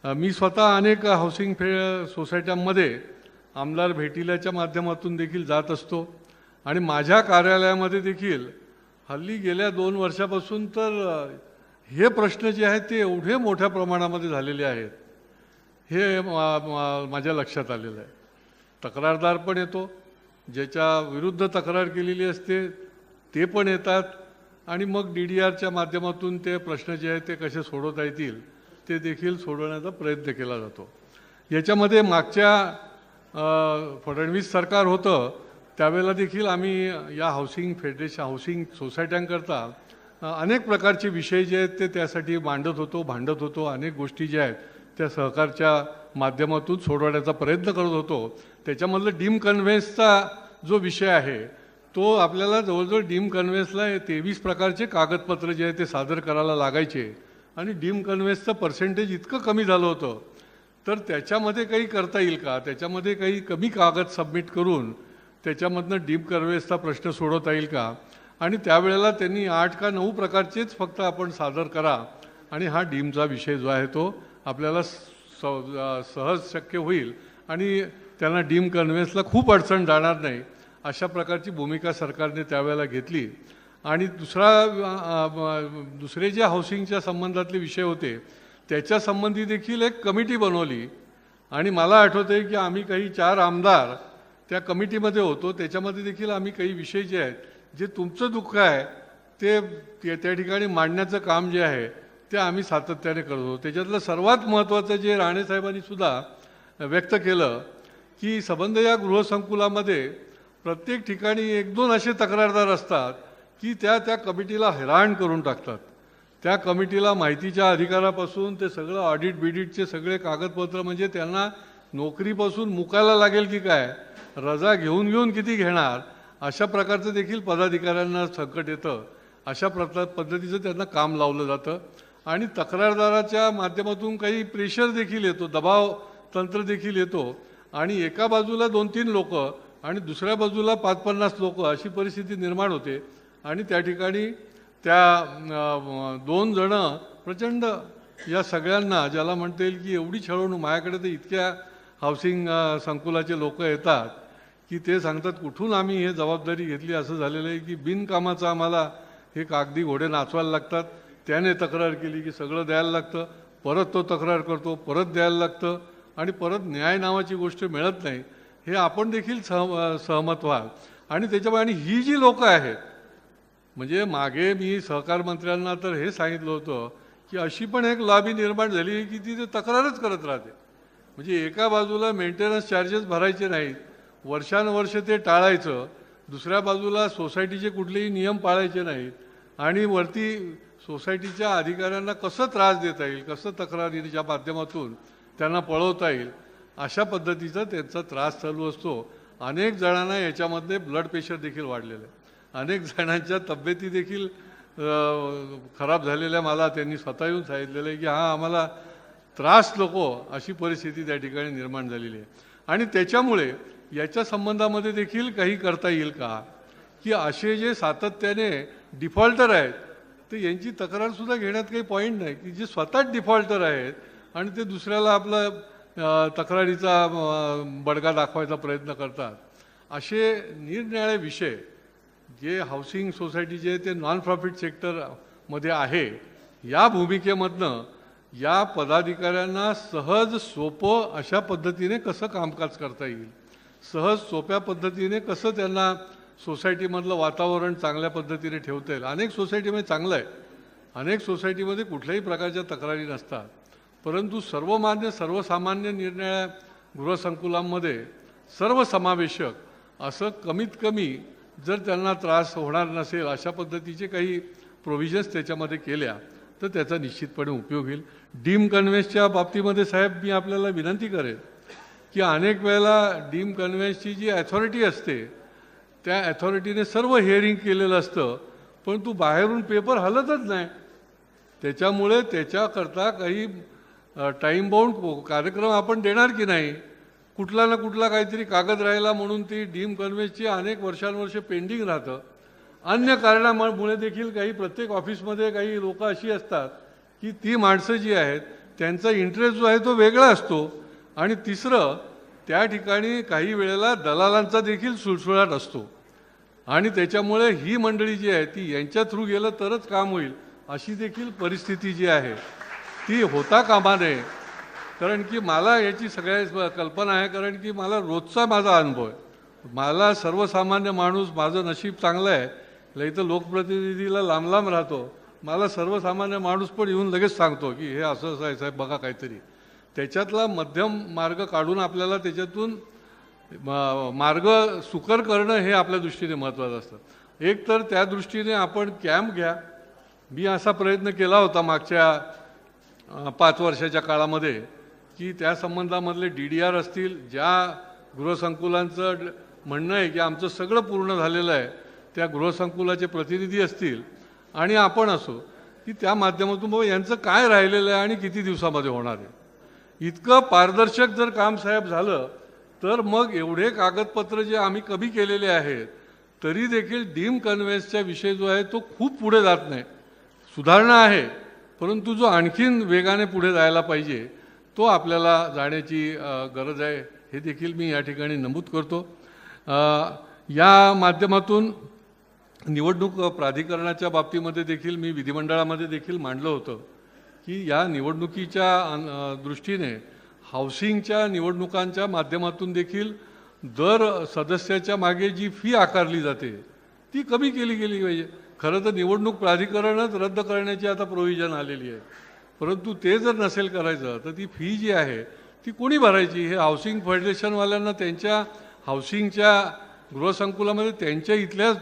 मी स्वतः अनेक हाऊसिंग सोसायट्यांमध्ये आमदार भेटील्याच्या माध्यमातून देखील जात असतो आणि माझ्या कार्यालयामध्ये देखील हल्ली गेल्या 2 वर्षापासून तर हे प्रश्न जे आहेत ते एवढे मोठ्या प्रमाणामध्ये झालेले आहेत हे माझ्या लक्षात आलेलं आहे. तक्रारदार पण येतो, ज्याच्या विरुद्ध तक्रार केलेली असते ते पण येतात आणि मग DDRच्या माध्यमातून ते प्रश्न जे आहेत ते कसे सोडवता येतील ते देखील सोडवण्याचा प्रयत्न केला जातो. याच्यामध्ये मागच्या फडणवीस सरकार होतं त्यावेळेला देखील आम्ही या हाऊसिंग सोसायट्यांकरता अनेक प्रकारचे विषय जे आहेत ते त्यासाठी भांडत होतो. अनेक गोष्टी ज्या आहेत त्या सहकारच्या माध्यमातून सोडवण्याचा प्रयत्न करत होतो. त्याच्यामधलं डीम कन्व्हेन्सचा जो विषय आहे तो आपल्याला जवळजवळ डीम कन्व्हेन्सला 23 प्रकारचे कागदपत्र जे आहे ते सादर करायला लागायचे आणि डीम कन्व्हेन्सचं पर्सेंटेज इतकं कमी झालं होतं तर त्याच्यामध्ये काही करता येईल का, त्याच्यामध्ये काही कमी कागद सबमिट करून त्याच्यामधनं डीम कन्व्हेन्सचा प्रश्न सोडवता येईल का. आणि त्यावेळेला त्यांनी 8 का 9 प्रकारचेच फक्त आपण सादर करा आणि हा डीमचा विषय जो आहे तो आपल्याला सहज शक्य होईल आणि त्यांना डीम कन्व्हेन्सला खूप अडचण जाणार नाही अशा प्रकारची भूमिका सरकारने त्यावेळेला घेतली. आणि दुसरे जे हाऊसिंगच्या संबंधातले विषय होते त्याच्या संबंधी देखील एक कमिटी बनवली आणि मला आठवतं आहे की आम्ही काही 4 आमदार त्या कमिटीमध्ये होतो. त्याच्यामध्ये देखील आम्ही काही विषय जे आहेत जे तुमचं दुःख आहे ते त्या ठिकाणी मांडण्याचं काम जे आहे ते आम्ही सातत्याने करतो. त्याच्यातलं सर्वात महत्त्वाचं जे राणेसाहेबांनी सुद्धा व्यक्त केलं की संबंध या गृहसंकुलामध्ये प्रत्येक ठिकाणी 1-2 असे तक्रारदार असतात की त्या कमिटीला हैराण करून टाकतात. त्या कमिटीला माहितीच्या अधिकारापासून ते सगळं ऑडिट बिडिटचे सगळे कागदपत्र म्हणजे त्यांना नोकरीपासून मुकायला लागेल की काय रजा घेऊन घेऊन किती घेणार अशा प्रकारचं देखील पदाधिकाऱ्यांना संकट येतं. अशा पद्धतीचं त्यांना काम लावलं जातं आणि तक्रारदाराच्या माध्यमातून काही प्रेशर देखील येतो, दबाव तंत्र देखील येतो आणि एका बाजूला 2-3 लोक आणि दुसऱ्या बाजूला 5-50 लोक अशी परिस्थिती निर्माण होते आणि त्या ठिकाणी त्या 2 जण प्रचंड या सगळ्यांना ज्याला म्हणता येईल की एवढी छळवणूक, माझ्याकडे तर इतक्या हाऊसिंग संकुलाचे लोक येतात की ते सांगतात कुठून आम्ही हे जबाबदारी घेतली. असं झालेलं आहे की बिनकामाचं आम्हाला हे कागदी घोडे नाचवायला लागतात. त्याने तक्रार केली की सगळं द्यायला लागतं, परत तो तक्रार करतो, परत द्यायला लागतं आणि परत न्याय नावाची गोष्ट मिळत नाही. हे आपण देखील सहमत व्हाल. आणि त्याच्यामुळे आणि ही जी लोकं आहेत, म्हणजे मागे मी सहकार मंत्र्यांना तर हे सांगितलं होतं की अशी पण एक लॉबी निर्माण झाली की ती तक्रारच करत राहते. म्हणजे एका बाजूला मेंटेनन्स चार्जेस भरायचे नाहीत, वर्षानुवर्ष ते टाळायचं, दुसऱ्या बाजूला सोसायटीचे कुठलेही नियम पाळायचे नाहीत आणि वरती सोसायटीच्या अधिकाऱ्यांना कसं त्रास देता येईल, कसं तक्रारीच्या माध्यमातून त्यांना पळवता येईल, अशा पद्धतीचा त्यांचा त्रास चालू असतो. अनेक जणांना याच्यामध्ये ब्लड प्रेशर देखील वाढलेलं आहे, अनेक जणांच्या तब्येती देखील खराब झालेल्या मला त्यांनी स्वतः येऊन सांगितलेलं आहे की हा आम्हाला त्रास नको, अशी परिस्थिती त्या ठिकाणी निर्माण झालेली आहे. आणि त्याच्यामुळे याच्या संबंधामध्ये देखील काही करता येईल का की असे जे सातत्याने डिफॉल्टर आहेत तर यांची तक्रारसुद्धा घेण्यात काही पॉईंट नाही, की जे स्वतःच डिफॉल्टर आहेत आणि ते दुसऱ्याला आपला तक्रारीचा बडगा दाखवायचा प्रयत्न करतात. असे निरनिराळे विषय जे हाऊसिंग सोसायटीचे ते नॉन प्रॉफिट सेक्टरमध्ये आहे, या भूमिकेमधनं या पदाधिकाऱ्यांना सहज सोपं अशा पद्धतीने कसं कामकाज करता येईल, सहज सोप्या पद्धतीने कसं त्यांना सोसायटीमधलं वातावरण चांगल्या पद्धतीने ठेवता येईल. अनेक सोसायटीमध्ये चांगलं आहे, अनेक सोसायटीमध्ये कुठल्याही प्रकारच्या तक्रारी नसतात, परंतु सर्वसामान्य निर्णया गृहसंकुलांमध्ये सर्वसमावेशक असं कमीत कमी जर त्यांना त्रास होणार नसेल अशा पद्धतीचे काही प्रोव्हिजन्स त्याच्यामध्ये केल्या तर त्याचा निश्चितपणे उपयोग होईल. डीम कन्व्हेन्सच्या बाबतीमध्ये साहेब मी आपल्याला विनंती करेन की अनेक वेळेला डीम कन्व्हेन्सची जी ॲथॉरिटी असते त्या ॲथॉरिटीने सर्व हिअरिंग केलेलं असतं, परंतु बाहेरून पेपर हलतच नाही. त्याच्यामुळे त्याच्याकरता काही टाईम बाउंड कार्यक्रम आपण देणार की नाही, कुठला ना कुठला काहीतरी कागद राहिला म्हणून ती डीम कन्व्हेन्सची अनेक वर्षानुवर्षे पेंडिंग राहतं. अन्य कारणामुळे देखील काही प्रत्येक ऑफिसमध्ये काही लोक अशी असतात की ती माणसं जी आहेत त्यांचा इंटरेस्ट जो आहे तो वेगळा असतो. आणि तिसरं, त्या ठिकाणी काही वेळेला दलालांचा देखील सुळसुळाट असतो आणि त्याच्यामुळे ही मंडळी जी आहे ती यांच्या थ्रू गेलं तरच काम होईल अशी देखील परिस्थिती जी आहे ती होता कामा नये. कारण की मला याची सगळ्या कल्पना आहे, कारण की मला रोजचा माझा अनुभव आहे. मला सर्वसामान्य माणूस, माझं नशीब चांगलं आहे, इथं लोकप्रतिनिधीला लांब लांब राहतो, मला सर्वसामान्य माणूस पण येऊन लगेच सांगतो की हे असं असं आहे साहेब बघा काहीतरी. त्याच्यातला मध्यम मार्ग काढून आपल्याला त्याच्यातून मार्ग सुकर करणं हे आपल्या दृष्टीने महत्त्वाचं असतं. एक तर त्या दृष्टीने आपण कॅम्प घ्या. मी असा प्रयत्न केला होता मागच्या 5 वर्षाच्या काळामध्ये की त्या संबंधामधले DDR असतील, ज्या गृहसंकुलांचं म्हणणं आहे की आमचं सगळं पूर्ण झालेलं आहे, त्या गृहसंकुलाचे प्रतिनिधी असतील आणि आपण असो, की त्या माध्यमातून बाबा यांचं काय राहिलेलं आहे आणि किती दिवसामध्ये होणार आहे. इतकं पारदर्शक जर काम साहेब झालं तर मग एवढे कागदपत्र जे आम्ही कमी केलेले आहेत तरी देखील डीम कन्व्हेन्सचा विषय जो आहे तो खूप पुढे जात नाही. सुधारणा आहे, परंतु जो आणखीन वेगाने पुढे जायला पाहिजे तो आपल्याला जाण्याची गरज आहे, हे देखील मी या ठिकाणी नमूद करतो. या माध्यमातून निवडणूक प्राधिकरणाच्या बाबतीमध्ये देखील मी विधिमंडळामध्ये देखील मांडलं होतं की या निवडणुकीच्या दृष्टीने हाऊसिंगच्या निवडणुकांच्या माध्यमातून देखील दर सदस्याच्या मागे जी फी आकारली जाते ती कमी केली गेली पाहिजे. खरं तर निवडणूक प्राधिकरणच रद्द करण्याची आता प्रोव्हिजन आलेली आहे, परंतु ते जर नसेल करायचं तर ती फी जी आहे ती कोणी भरायची. हे हाऊसिंग फेडरेशनवाल्यांना त्यांच्या हाऊसिंगच्या गृहसंकुलामध्ये त्यांच्या इथल्या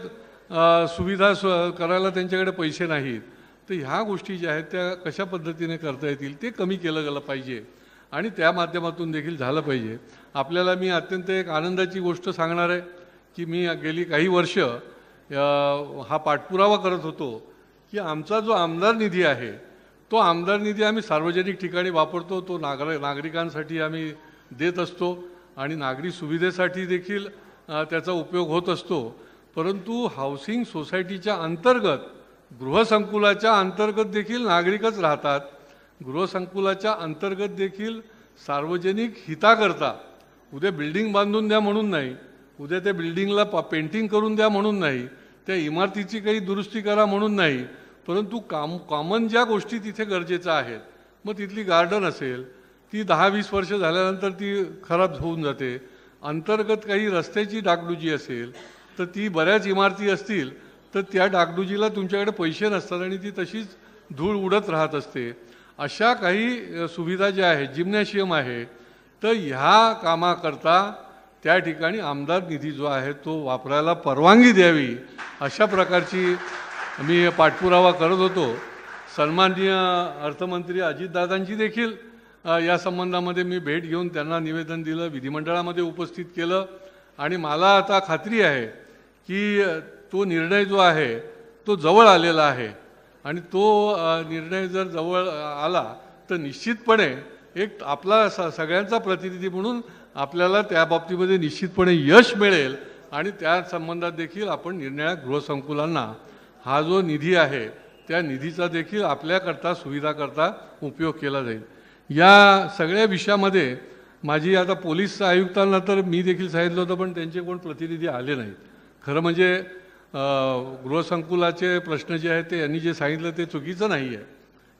सुविधा करायला त्यांच्याकडे पैसे नाहीत. तर ह्या गोष्टी ज्या आहेत त्या कशा पद्धतीने करता येतील ते कमी केलं गेलं पाहिजे आणि त्या माध्यमातून देखील झालं पाहिजे. आपल्याला मी अत्यंत एक आनंदाची गोष्ट सांगणार आहे की मी गेली काही वर्ष हा पाठपुरावा करत होतो की आमचा जो आमदार निधी आहे तो आमदार निधी आम्ही सार्वजनिक ठिकाणी वापरतो, तो नागरिकांसाठी आम्ही देत असतो आणि नागरी सुविधेसाठी देखील त्याचा उपयोग होत असतो. परंतु हाऊसिंग सोसायटीच्या अंतर्गत गृहसंकुलाच्या अंतर्गत देखील नागरिकच राहतात. गृहसंकुलाच्या अंतर्गत देखील सार्वजनिक हिताकरता, उद्या बिल्डिंग बांधून द्या म्हणून नाही, उद्या त्या बिल्डिंगला पेंटिंग करून द्या म्हणून नाही, त्या इमारतीची काही दुरुस्ती करा म्हणून नाही, परंतु कॉमन ज्या गोष्टी तिथे गरजेच्या आहेत, मग तिथली गार्डन असेल ती 10-20 वर्ष झाल्यानंतर ती खराब होऊन जाते. अंतर्गत काही रस्त्याची डागडुजी असेल तर ती बऱ्याच इमारती असतील तर त्या डागडुजीला तुमच्याकडे पैसे नसतात आणि ती तशीच धूळ उडत राहत असते. अशा काही सुविधा ज्या आहेत, जिम्नॅशियम आहे, तर ह्या कामाकरता त्या ठिकाणी आमदार निधी जो आहे तो वापरायला परवानगी द्यावी अशा प्रकारची मी पाठपुरावा करत होतो. सन्माननीय अर्थमंत्री अजितदादांची देखील या संबंधामध्ये मी भेट घेऊन त्यांना निवेदन दिलं, विधिमंडळामध्ये उपस्थित केलं आणि मला आता खात्री आहे की तो निर्णय जो आहे तो जवळ आलेला आहे आणि तो निर्णय जर जवळ आला तर निश्चितपणे एक आपला सगळ्यांचा प्रतिनिधी म्हणून आपल्याला त्या बाबतीमध्ये निश्चितपणे यश मिळेल आणि त्या संबंधात देखील आपण निरनिराळ्या गृहसंकुलांना हा जो निधी आहे त्या निधीचा देखील आपल्याकरता सुविधाकरता उपयोग केला जाईल. या सगळ्या विषयामध्ये माझी आता पोलीस आयुक्तांना तर मी देखील सांगितलं होतं पण त्यांचे कोण प्रतिनिधी आले नाहीत. खरं म्हणजे गृहसंकुलाचे प्रश्न जे आहेत ते यांनी जे सांगितलं ते चुकीचं नाही आहे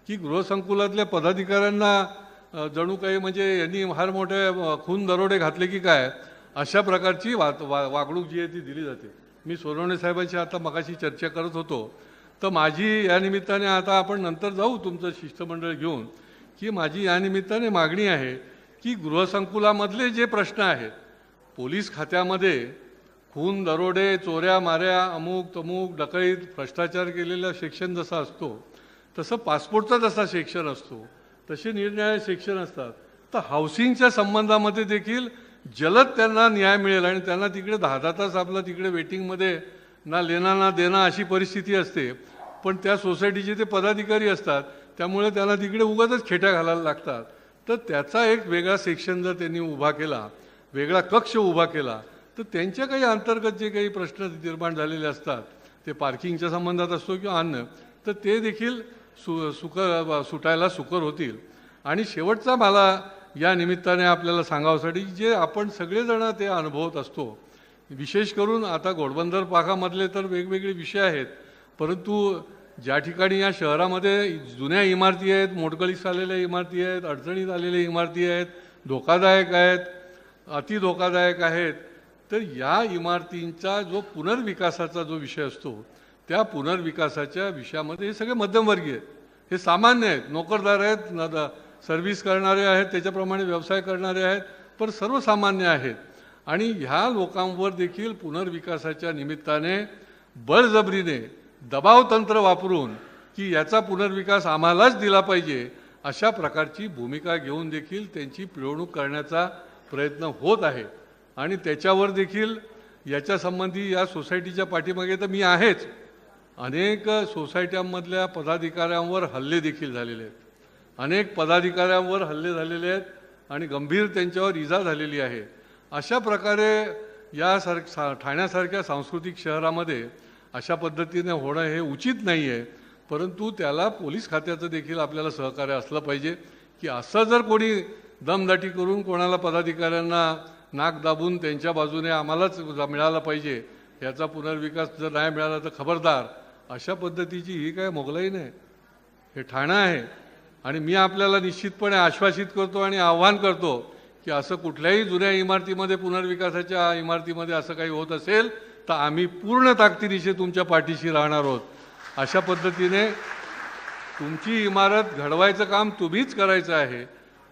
की गृहसंकुलातल्या पदाधिकाऱ्यांना जणू काही म्हणजे यांनी फार मोठे खून दरोडे घातले की काय अशा प्रकारची वागणूक जी आहे ती दिली जाते. मी सोनवणे साहेबांशी आता मगाशी चर्चा करत होतो तर माझी या निमित्ताने, आता आपण नंतर जाऊ तुमचं शिष्टमंडळ घेऊन, की माझी या निमित्ताने मागणी आहे की गृहसंकुलामधले जे प्रश्न आहेत, पोलीस खात्यामध्ये खून दरोडे, चोऱ्या माऱ्या, अमुक तमुक, डकैत, भ्रष्टाचार केलेला सेक्शन जसा असतो तसं पासपोर्टचा जसा सेक्शन असतो तसे निरनिराळे सेक्शन असतात. तर हाऊसिंगच्या संबंधामध्ये देखील जलद त्यांना न्याय मिळेल आणि त्यांना तिकडे 10 तास आपला तिकडे वेटिंगमध्ये ना लेना ना देना अशी परिस्थिती असते. पण त्या सोसायटीचे ते पदाधिकारी असतात त्यामुळे त्यांना तिकडे उगाचच खेट्या घालायला लागतात. तर त्याचा एक वेगळा सेक्शन जर त्यांनी उभा केला, वेगळा कक्ष उभा केला तर त्यांच्या काही अंतर्गत जे काही प्रश्न निर्माण झालेले असतात ते पार्किंगच्या संबंधात असतो किंवा अन्य, तर ते देखील सुटायला सुकर होतील. आणि शेवटचा मला या निमित्ताने आपल्याला सांगावसाठी जे आपण सगळेजण ते अनुभवत असतो, विशेष करून आता घोडबंदर पाखामधले तर वेगवेगळे विषय आहेत, परंतु ज्या ठिकाणी या शहरामध्ये जुन्या इमारती आहेत, मोडकळीस आलेल्या इमारती आहेत, अडचणीत आलेल्या इमारती आहेत, धोकादायक आहेत, अति धोकादायक आहेत, तर या इमारतींचा जो पुनर्विकासाचा जो विषय असतो त्या पुनर्विकासाच्या विषयामध्ये हे सगळे मध्यमवर्गीय आहेत, हे सामान्य आहेत, नोकरदार आहेत, सर्व्हिस करणारे आहेत, त्याच्याप्रमाणे व्यवसाय करणारे आहेत, पण सर्वसामान्य आहेत. आणि ह्या लोकांवर देखील पुनर्विकासाच्या निमित्ताने बळजबरीने दबाव तंत्र वापरून की याचा पुनर्विकास आम्हालाच दिला पाहिजे अशा प्रकारची भूमिका घेऊन देखील त्यांची पिळवणूक करण्याचा प्रयत्न होत आहे. आणि त्याच्यावर देखील याच्यासंबंधी या सोसायटीच्या पाठीमागे तर मी आहेच, अनेक सोसायट्यांमधल्या पदाधिकाऱ्यांवर हल्ले देखील झालेले आहेत, अनेक पदाधिकाऱ्यांवर हल्ले झालेले आहेत आणि गंभीर त्यांच्यावर इजा झालेली आहे. अशा प्रकारे या ठाण्यासारख्या सांस्कृतिक शहरामध्ये अशा पद्धतीने होणं हे उचित नाही आहे. परंतु त्याला पोलीस खात्याचं देखील आपल्याला सहकार्य असलं पाहिजे की असं जर कोणी दमदाटी करून कोणाला पदाधिकाऱ्यांना नाक दाबून त्यांच्या बाजूने आम्हालाच मिळाला पाहिजे, याचा पुनर्विकास जर नाही मिळाला तर खबरदार, अशा पद्धतीची ही काय मोगलाई नाही, हे ठाणं आहे. आणि मी आपल्याला निश्चितपणे आश्वासित करतो आणि आव्हान करतो की असं कुठल्याही जुन्या इमारतीमध्ये, पुनर्विकासाच्या इमारतीमध्ये असं काही होत असेल तर आम्ही पूर्ण ताकदीनिशी तुमच्या पाठीशी राहणार आहोत. अशा पद्धतीने तुमची इमारत घडवायचं काम तुम्हीच करायचं आहे.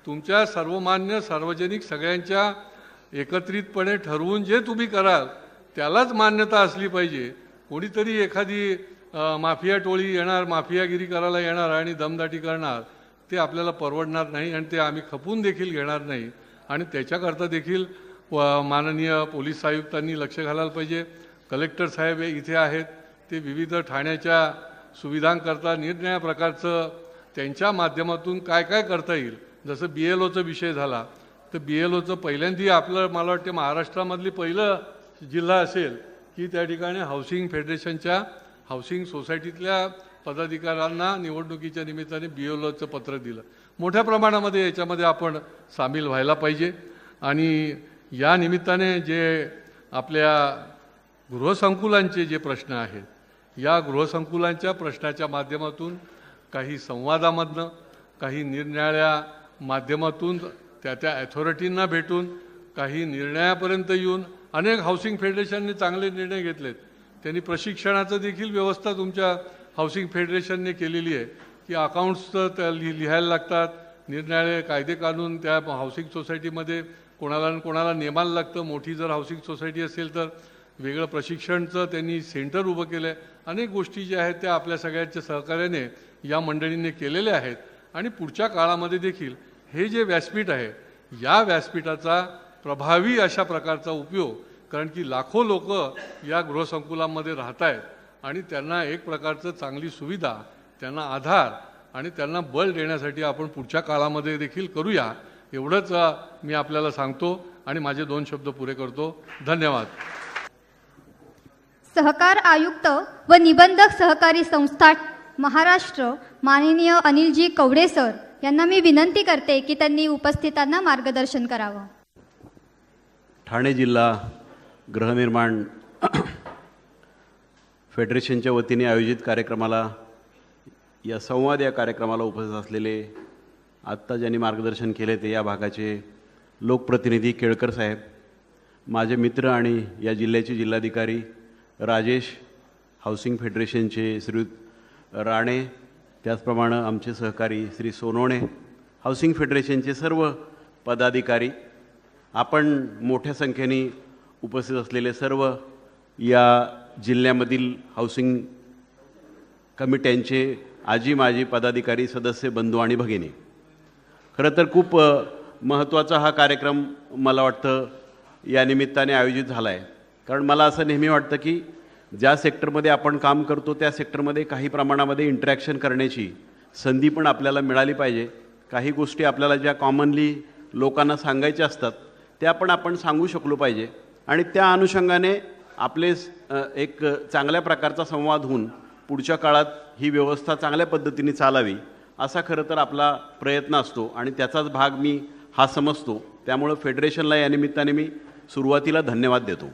तुमच्या सर्वमान्य सार्वजनिक सगळ्यांच्या एकत्रितपणे ठरवून जे तुम्ही कराल त्यालाच मान्यता असली पाहिजे. कोणीतरी एखादी माफिया टोळी येणार, माफियागिरी करायला येणार आणि दमदाटी करणार, ते आपल्याला परवडणार नाही आणि ते आम्ही खपून देखील घेणार नाही आणि त्याच्याकरता देखील माननीय पोलीस आयुक्तांनी लक्ष घालायला पाहिजे. कलेक्टर साहेब इथे आहेत, ते विविध ठाण्याच्या सुविधांकरता निरनिराळ्या प्रकारचं त्यांच्या माध्यमातून काय काय करता येईल. जसं BLOचा विषय झाला तर BLOचं पहिल्यांदा आपलं मला वाटते महाराष्ट्रामधली पहिलं जिल्हा असेल की त्या ठिकाणी हाऊसिंग फेडरेशनच्या हाऊसिंग सोसायटीतल्या पदाधिकाऱ्यांना निवडणुकीच्या निमित्ताने BLOचं पत्र दिलं. मोठ्या प्रमाणामध्ये याच्यामध्ये आपण सामील व्हायला पाहिजे आणि या निमित्ताने जे आपल्या गृहसंकुलांचे जे प्रश्न आहेत, या गृहसंकुलांच्या प्रश्नाच्या माध्यमातून काही संवादामधनं, काही निरनिराळ्या माध्यमातून त्या ॲथॉरिटींना भेटून, काही निर्णयापर्यंत येऊन अनेक हाऊसिंग फेडरेशनने चांगले निर्णय घेतलेत. त्यांनी प्रशिक्षणाचं देखील व्यवस्था तुमच्या हाऊसिंग फेडरेशनने केलेली आहे की अकाउंट्स लिहायला लागतात, निरनिराळे कायदे कानून त्या हाऊसिंग सोसायटीमध्ये कोणाला नेमायला लागतं. मोठी जर हाऊसिंग सोसायटी असेल तर वेगळं प्रशिक्षणचं त्यांनी सेंटर उभं केलं आहे. अनेक गोष्टी ज्या आहेत त्या आपल्या सगळ्यांच्या सहकार्याने या मंडळींनी केलेल्या आहेत आणि पुढच्या काळामध्ये देखील हे जे व्यासपीठ आहे या व्यासपीठाचा प्रभावी अशा प्रकारचा उपयोग, कारण की लाखो लोक या गृहसंकुलांमध्ये राहत आहेत आणि त्यांना एक प्रकारचं चांगली सुविधा, त्यांना आधार आणि त्यांना बळ देण्यासाठी आपण पुढच्या काळामध्ये देखील करूया, एवढंच मी आपल्याला सांगतो आणि माझे 2 शब्द पुरे करतो. धन्यवाद. सहकार आयुक्त व निबंधक सहकारी संस्था महाराष्ट्र माननीय अनिलजी कवडे सर यांना मी विनंती करते की त्यांनी उपस्थितांना मार्गदर्शन करावं. ठाणे जिल्हा गृहनिर्माण फेडरेशनच्या वतीने आयोजित कार्यक्रमाला संवाद या कार्यक्रमाला उपस्थित असलेले आत्ता ज्यांनी मार्गदर्शन केले ते या भागाचे लोकप्रतिनिधी केळकर साहेब, माझे मित्र आणि या जिल्ह्याचे जिल्हाधिकारी राजेश, हाऊसिंग फेडरेशनचे श्री राणे, त्याचप्रमाणे आमचे सहकारी श्री सोनवणे, हाऊसिंग फेडरेशनचे सर्व पदाधिकारी, आपण मोठ्या संख्येने उपस्थित असलेले सर्व या जिल्ह्यामधील हाऊसिंग कमिट्यांचे आजी माजी पदाधिकारी, सदस्य, बंधू आणि भगिनी, खरं तर खूप महत्त्वाचा हा कार्यक्रम मला वाटतं या निमित्ताने आयोजित झाला आहे. कारण मला असं नेहमी वाटतं की ज्या सेक्टरमध्ये आपण काम करतो त्या सेक्टरमध्ये काही प्रमाणामध्ये इंटरॅक्शन करण्याची संधी पण आपल्याला मिळाली पाहिजे. काही गोष्टी आपल्याला ज्या कॉमनली लोकांना सांगायच्या असतात त्या पण आपण सांगू शकलो पाहिजे आणि त्या अनुषंगाने आपले एक चांगल्या प्रकारचा संवाद होऊन पुढच्या काळात ही व्यवस्था चांगल्या पद्धतीने चालावी असा खरं तर आपला प्रयत्न असतो आणि त्याचाच भाग मी हा समजतो. त्यामुळं फेडरेशनला या निमित्ताने मी सुरुवातीला धन्यवाद देतो.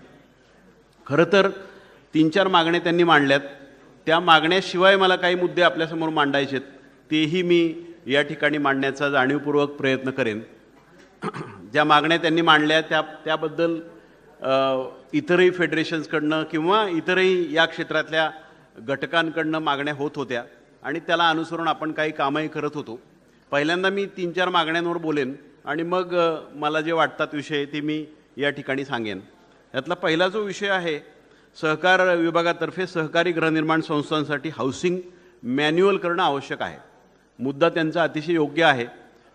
खरं तर 3-4 मागण्या त्यांनी मांडल्यात. त्या मागण्याशिवाय मला काही मुद्दे आपल्यासमोर मांडायचे आहेत, तेही मी या ठिकाणी मांडण्याचा जाणीवपूर्वक प्रयत्न करेन. ज्या मागण्या त्यांनी मांडल्या त्याबद्दल इतरही फेडरेशन्सकडनं किंवा इतरही या क्षेत्रातल्या घटकांकडनं मागण्या होत होत्या आणि त्याला अनुसरून आपण काही कामही करत होतो. पहिल्यांदा मी 3-4 मागण्यांवर बोलेन आणि मग मला जे वाटतात विषय ते मी या ठिकाणी सांगेन. यातला पहिला जो विषय आहे, सहकार विभागातर्फे सहकारी गृहनिर्माण संस्थांसाठी हाऊसिंग मॅन्युअल करणं आवश्यक आहे. मुद्दा त्यांचा अतिशय योग्य आहे,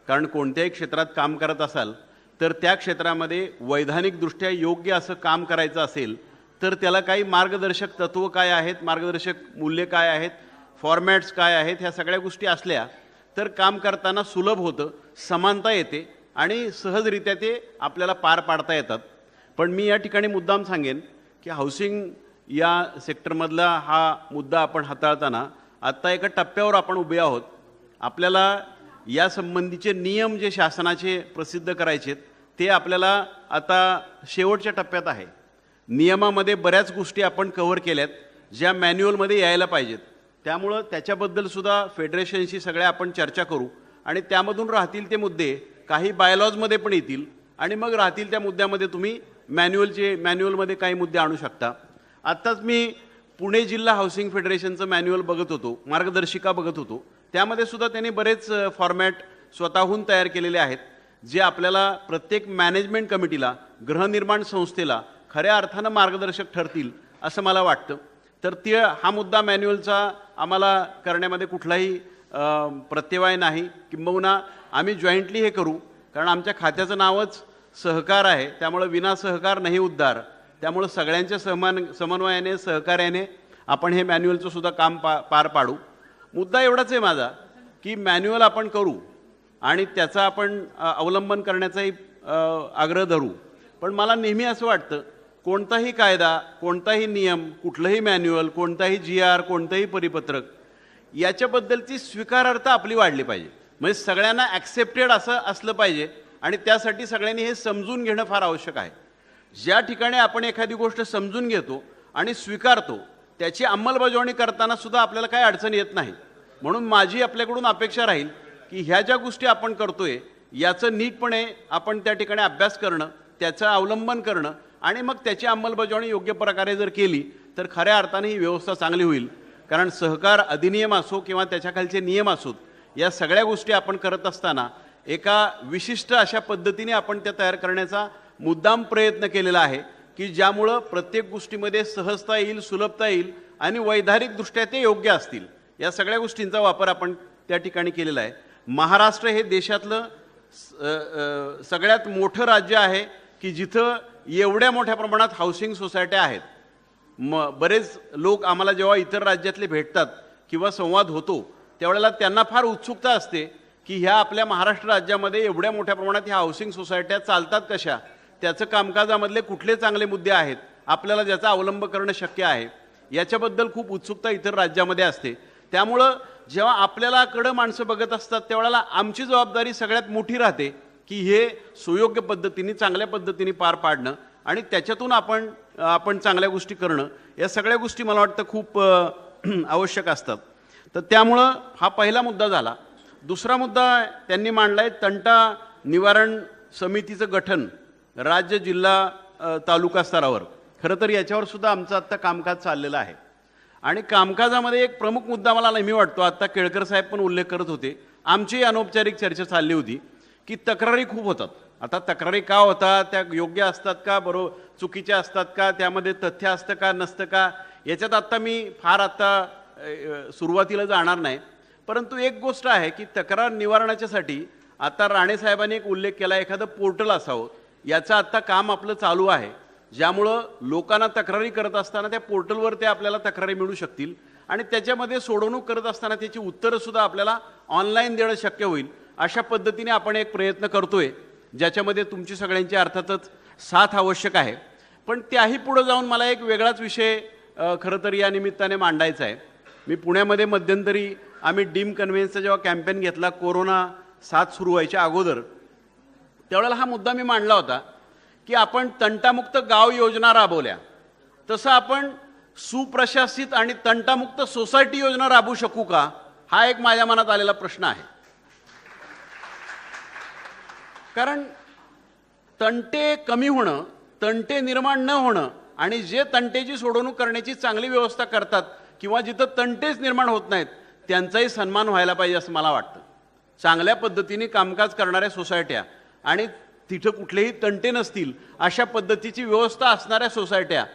कारण कोणत्याही क्षेत्रात काम करत असाल तर त्या क्षेत्रामध्ये वैधानिकदृष्ट्या योग्य असं काम करायचं असेल तर त्याला काही मार्गदर्शक तत्त्व काय आहेत, मार्गदर्शक मूल्य काय आहेत, फॉर्मॅट्स काय आहेत, ह्या सगळ्या गोष्टी असल्या तर काम करताना सुलभ होतं, समानता येते आणि सहजरित्या ते आपल्याला पार पाडता येतात. पण मी या ठिकाणी मुद्दाम सांगेन की हाऊसिंग या सेक्टरमधला हा मुद्दा आपण हाताळताना आत्ता एका टप्प्यावर आपण उभे आहोत. आपल्याला या संबंधीचे नियम जे शासनाचे प्रसिद्ध करायचे ते आपल्याला आता शेवटच्या टप्प्यात आहे. नियमामध्ये बऱ्याच गोष्टी आपण कव्हर केल्यात ज्या मॅन्युअलमध्ये यायला पाहिजेत. त्यामुळं त्याच्याबद्दलसुद्धा फेडरेशनशी सगळ्या आपण चर्चा करू आणि त्यामधून राहतील ते मुद्दे काही बायलॉजमध्ये पण येतील आणि मग राहतील त्या मुद्द्यामध्ये तुम्ही मॅन्युअलमध्ये काही मुद्दे आणू शकता. आत्ताच मी पुणे जिल्हा हाऊसिंग फेडरेशनचं मॅन्युअल बघत होतो, मार्गदर्शिका बघत होतो. त्यामध्ये सुद्धा त्यांनी बरेच फॉर्मॅट स्वतःहून तयार केलेले आहेत जे आपल्याला प्रत्येक मॅनेजमेंट कमिटीला, गृहनिर्माण संस्थेला खऱ्या अर्थानं मार्गदर्शक ठरतील असं मला वाटतं. तर हा मुद्दा मॅन्युअलचा आम्हाला करण्यामध्ये कुठलाही प्रत्यवाय नाही, किंबहुना आम्ही जॉईंटली हे करू, कारण आमच्या खात्याचं नावच सहकार आहे. त्यामुळं विना सहकार नाही उद्धार. त्यामुळं सगळ्यांच्या समन्वयाने सहकार्याने आपण हे मॅन्युअलचं सुद्धा काम पार पाडू. मुद्दा एवढाच आहे माझा की मॅन्युअल आपण करू आणि त्याचा आपण अवलंबन करण्याचाही आग्रह धरू. पण मला नेहमी असं वाटतं कोणताही कायदा, कोणताही नियम, कुठलंही मॅन्युअल, कोणताही GR, कोणतंही परिपत्रक याच्याबद्दलची स्वीकारार्हता आपली वाढली पाहिजे. म्हणजे सगळ्यांना ॲक्सेप्टेड असं असलं पाहिजे आणि त्यासाठी सगळ्यांनी हे समजून घेणं फार आवश्यक आहे. ज्या ठिकाणी आपण एखादी गोष्ट समजून घेतो आणि स्वीकारतो त्याची अंमलबजावणी करताना सुद्धा आपल्याला काही अडचण येत नाही. म्हणून माझी आपल्याकडून अपेक्षा राहील की ह्या ज्या गोष्टी आपण करतोय याचं नीटपणे आपण त्या ठिकाणी अभ्यास करणं, त्याचं अवलंबन करणं आणि मग त्याची अंमलबजावणी योग्य प्रकारे जर केली तर खऱ्या अर्थाने ही व्यवस्था चांगली होईल. कारण सहकार अधिनियम असो किंवा त्याच्याखालचे नियम असोत, या सगळ्या गोष्टी आपण करत असताना एका विशिष्ट अशा पद्धतीने आपण त्या तयार करण्याचा मुद्दाम प्रयत्न केलेला आहे की ज्यामुळं प्रत्येक गोष्टीमध्ये सहजता येईल, सुलभता येईल आणि वैधानिकदृष्ट्या ते योग्य असतील. या सगळ्या गोष्टींचा वापर आपण त्या ठिकाणी केलेला आहे. महाराष्ट्र हे देशातलं सगळ्यात मोठं राज्य आहे की जिथं एवढ्या मोठ्या प्रमाणात हाऊसिंग सोसायट्या आहेत. बरेच लोक आम्हाला जेव्हा इतर राज्यातले भेटतात किंवा संवाद होतो त्यावेळेला त्यांना फार उत्सुकता असते की ह्या आपल्या महाराष्ट्र राज्यामध्ये एवढ्या मोठ्या प्रमाणात ह्या हाऊसिंग सोसायट्या चालतात कशा, त्याचं कामकाजामधले कुठले चांगले मुद्दे आहेत, आपल्याला ज्याचा अवलंब करणं शक्य आहे, याच्याबद्दल खूप उत्सुकता इतर राज्यामध्ये असते. त्यामुळं जेव्हा आपल्याला कडं माणसं बघत असतात त्यावेळेला आमची जबाबदारी सगळ्यात मोठी राहते की हे सुयोग्य पद्धतीने, चांगल्या पद्धतीने पार पाडणं आणि त्याच्यातून आपण चांगल्या गोष्टी करणं. या सगळ्या गोष्टी मला वाटतं खूप आवश्यक असतात. तर त्यामुळं हा पहिला मुद्दा झाला. दुसरा मुद्दा त्यांनी मांडला आहे तंटा निवारण समितीचं गठन राज्य, जिल्हा, तालुका स्तरावर. खरं तर याच्यावर सुद्धा आमचं आत्ता कामकाज चाललेलं आहे आणि कामकाजामध्ये एक प्रमुख मुद्दा मला नेहमी वाटतो, आत्ता केळकर साहेब पण उल्लेख करत होते, आमची अनौपचारिक चर्चा चालली होती की तक्रारी खूप होतात. आता तक्रारी का होतात, त्या योग्य असतात का, बरोबर चुकीच्या असतात का, त्यामध्ये तथ्य असतं का नसतं का, याच्यात आत्ता मी फार आत्ता सुरुवातीला जाणार नाही. परंतु एक गोष्ट आहे की तक्रार निवारणाच्यासाठी आता राणे साहेबांनी एक उल्लेख केला, एखादं पोर्टल असावं. याचं आत्ता काम आपलं चालू आहे, ज्यामुळं लोकांना तक्रारी करत असताना त्या पोर्टलवर ते आपल्याला तक्रारी मिळू शकतील आणि त्याच्यामध्ये सोडवणूक करत असताना त्याची उत्तरंसुद्धा आपल्याला ऑनलाईन देणं शक्य होईल. अशा पद्धतीने आपण एक प्रयत्न करतोय ज्याच्यामध्ये तुमची सगळ्यांची अर्थातच साथ आवश्यक आहे. पण त्याही पुढे जाऊन मला एक वेगळाच विषय खरं तर या निमित्ताने मांडायचा आहे. मी पुण्यामध्ये मध्यंतरी आम्ही डीम कन्व्हेन्सचा जेव्हा कॅम्पेन घेतला कोरोना साथ सुरू व्हायच्या अगोदर, त्यावेळेला हा मुद्दा मी मांडला होता की आपण तंटामुक्त गाव योजना राबवल्या, तसं आपण सुप्रशासित आणि तंटामुक्त सोसायटी योजना राबवू शकू का, हा एक माझ्या मनात आलेला प्रश्न आहे. कारण तंटे कमी होणं, तंटे निर्माण न होणं आणि जे तंटेची सोडवणूक करण्याची चांगली व्यवस्था करतात किंवा जिथं तंटेच निर्माण होत नाहीत त्यांचाही सन्मान व्हायला पाहिजे असं मला वाटतं. चांगल्या पद्धतीने कामकाज करणाऱ्या सोसायट्या आणि तिथं कुठलेही तंटे नसतील अशा पद्धतीची व्यवस्था असणाऱ्या सोसायट्या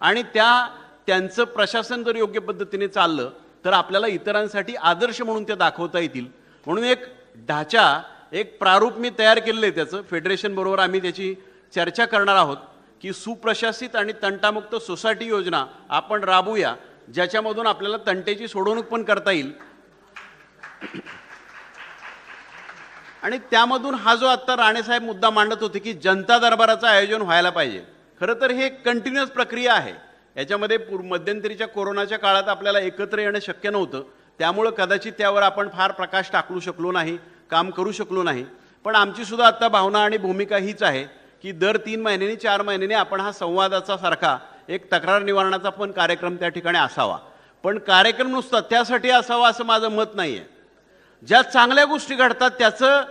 आणि त्यांचं प्रशासन जर योग्य पद्धतीने चाललं तर आपल्याला इतरांसाठी आदर्श म्हणून ते दाखवता येतील. म्हणून एक ढाचा, एक प्रारूप मी तयार केलेलं आहे. त्याचं फेडरेशन बरोबर आम्ही त्याची चर्चा करणार आहोत की सुप्रशासित आणि तंटामुक्त सोसायटी योजना आपण राबवूया, ज्याच्यामधून आपल्याला तंटेची सोडवणूक पण करता येईल आणि त्यामधून हा जो आत्ता राणेसाहेब मुद्दा मांडत होते की जनता दरबाराचं आयोजन व्हायला पाहिजे. खरं तर हे कंटिन्युअस प्रक्रिया आहे. याच्यामध्ये मध्यंतरीच्या कोरोनाच्या काळात आपल्याला एकत्र येणं शक्य नव्हतं, त्यामुळं कदाचित त्यावर आपण फार प्रकाश टाकू शकलो नाही, काम करू शकलो नाही. पण आमची सुद्धा आत्ता भावना आणि भूमिका हीच आहे की दर 3 महिन्यांनी 4 महिन्यांनी आपण हा संवादाचा सारखा एक तक्रार निवारणाचा पण कार्यक्रम त्या ठिकाणी असावा. पण कार्यक्रम नुसता त्यासाठी असावा असं माझं मत नाही आहे. ज्या चांगल्या गोष्टी घडतात त्याचं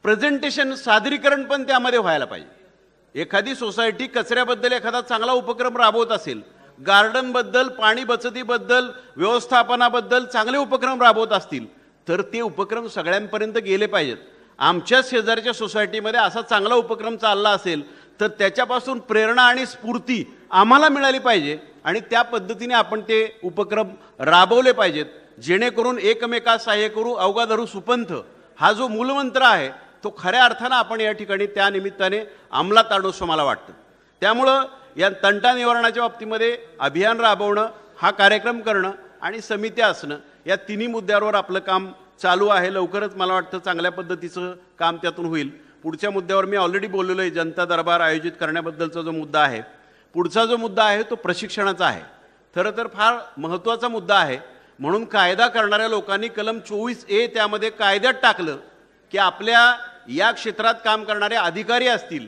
प्रेझेंटेशन, सादरीकरण पण त्यामध्ये व्हायला पाहिजे. एखादी सोसायटी कचऱ्याबद्दल एखादा चांगला उपक्रम राबवत असेल, गार्डनबद्दल, पाणी बचतीबद्दल, व्यवस्थापनाबद्दल चांगले उपक्रम राबवत असतील तर ते उपक्रम सगळ्यांपर्यंत गेले पाहिजेत. आमच्या शेजारच्या सोसायटीमध्ये असा चांगला उपक्रम चालला असेल तर त्याच्यापासून प्रेरणा आणि स्फूर्ती आम्हाला मिळाली पाहिजे आणि त्या पद्धतीने आपण ते उपक्रम राबवले पाहिजेत. जेणेकरून एकमेका सहाय्य करू अवघा धरू सुपंथ हा जो मूलमंत्र आहे तो खऱ्या अर्थानं आपण या ठिकाणी त्या निमित्ताने अंमलात आणू असं मला वाटतं. त्यामुळं या तंटा निवारणाच्या बाबतीमध्ये अभियान राबवणं, हा कार्यक्रम करणं आणि समित्या असणं, या तिन्ही मुद्द्यावर आपलं काम चालू आहे. लवकरच मला वाटतं चांगल्या पद्धतीचं काम त्यातून होईल. पुढच्या मुद्द्यावर मी ऑलरेडी बोललेलो आहे, जनता दरबार आयोजित करण्याबद्दलचा जो मुद्दा आहे. पुढचा जो मुद्दा आहे तो प्रशिक्षणाचा आहे. खरं तर फार महत्त्वाचा मुद्दा आहे. म्हणून कायदा करणाऱ्या लोकांनी कलम 24A त्यामध्ये कायद्यात टाकलं की आपल्या या क्षेत्रात काम करणारे अधिकारी असतील,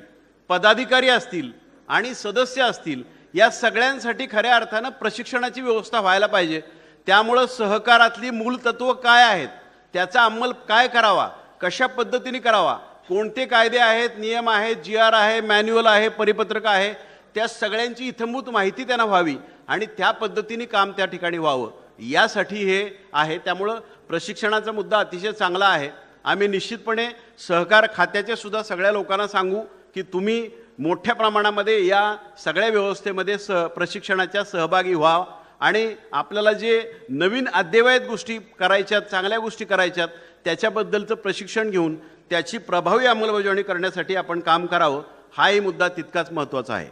पदाधिकारी असतील आणि सदस्य असतील, या सगळ्यांसाठी खऱ्या अर्थानं प्रशिक्षणाची व्यवस्था व्हायला पाहिजे. त्यामुळं सहकारातली मूलतत्व काय आहेत, त्याचा अंमल काय करावा, कशा पद्धतीने करावा, कोणते कायदे आहेत, नियम आहेत, GR आहे, मॅन्युअल आहे, परिपत्रक आहे, त्या सगळ्यांची इत्थंभूत माहिती त्यांना व्हावी आणि त्या पद्धतीने काम त्या ठिकाणी व्हावं, यासाठी हे आहे. त्यामुळं प्रशिक्षणाचा मुद्दा अतिशय चांगला आहे. आम्ही निश्चितपणे सहकार खात्याच्या सुद्धा सगळ्या लोकांना सांगू की तुम्ही मोठ्या प्रमाणामध्ये या सगळ्या व्यवस्थेमध्ये प्रशिक्षणाच्या सहभागी व्हा आणि आपल्याला जे नवीन अद्ययावत गोष्टी करायच्यात, चांगल्या गोष्टी करायच्यात, त्याच्याबद्दलचं प्रशिक्षण घेऊन त्याची प्रभावी अंमलबजावणी करण्यासाठी आपण काम करावं. हाही मुद्दा तितकाच महत्त्वाचा आहे.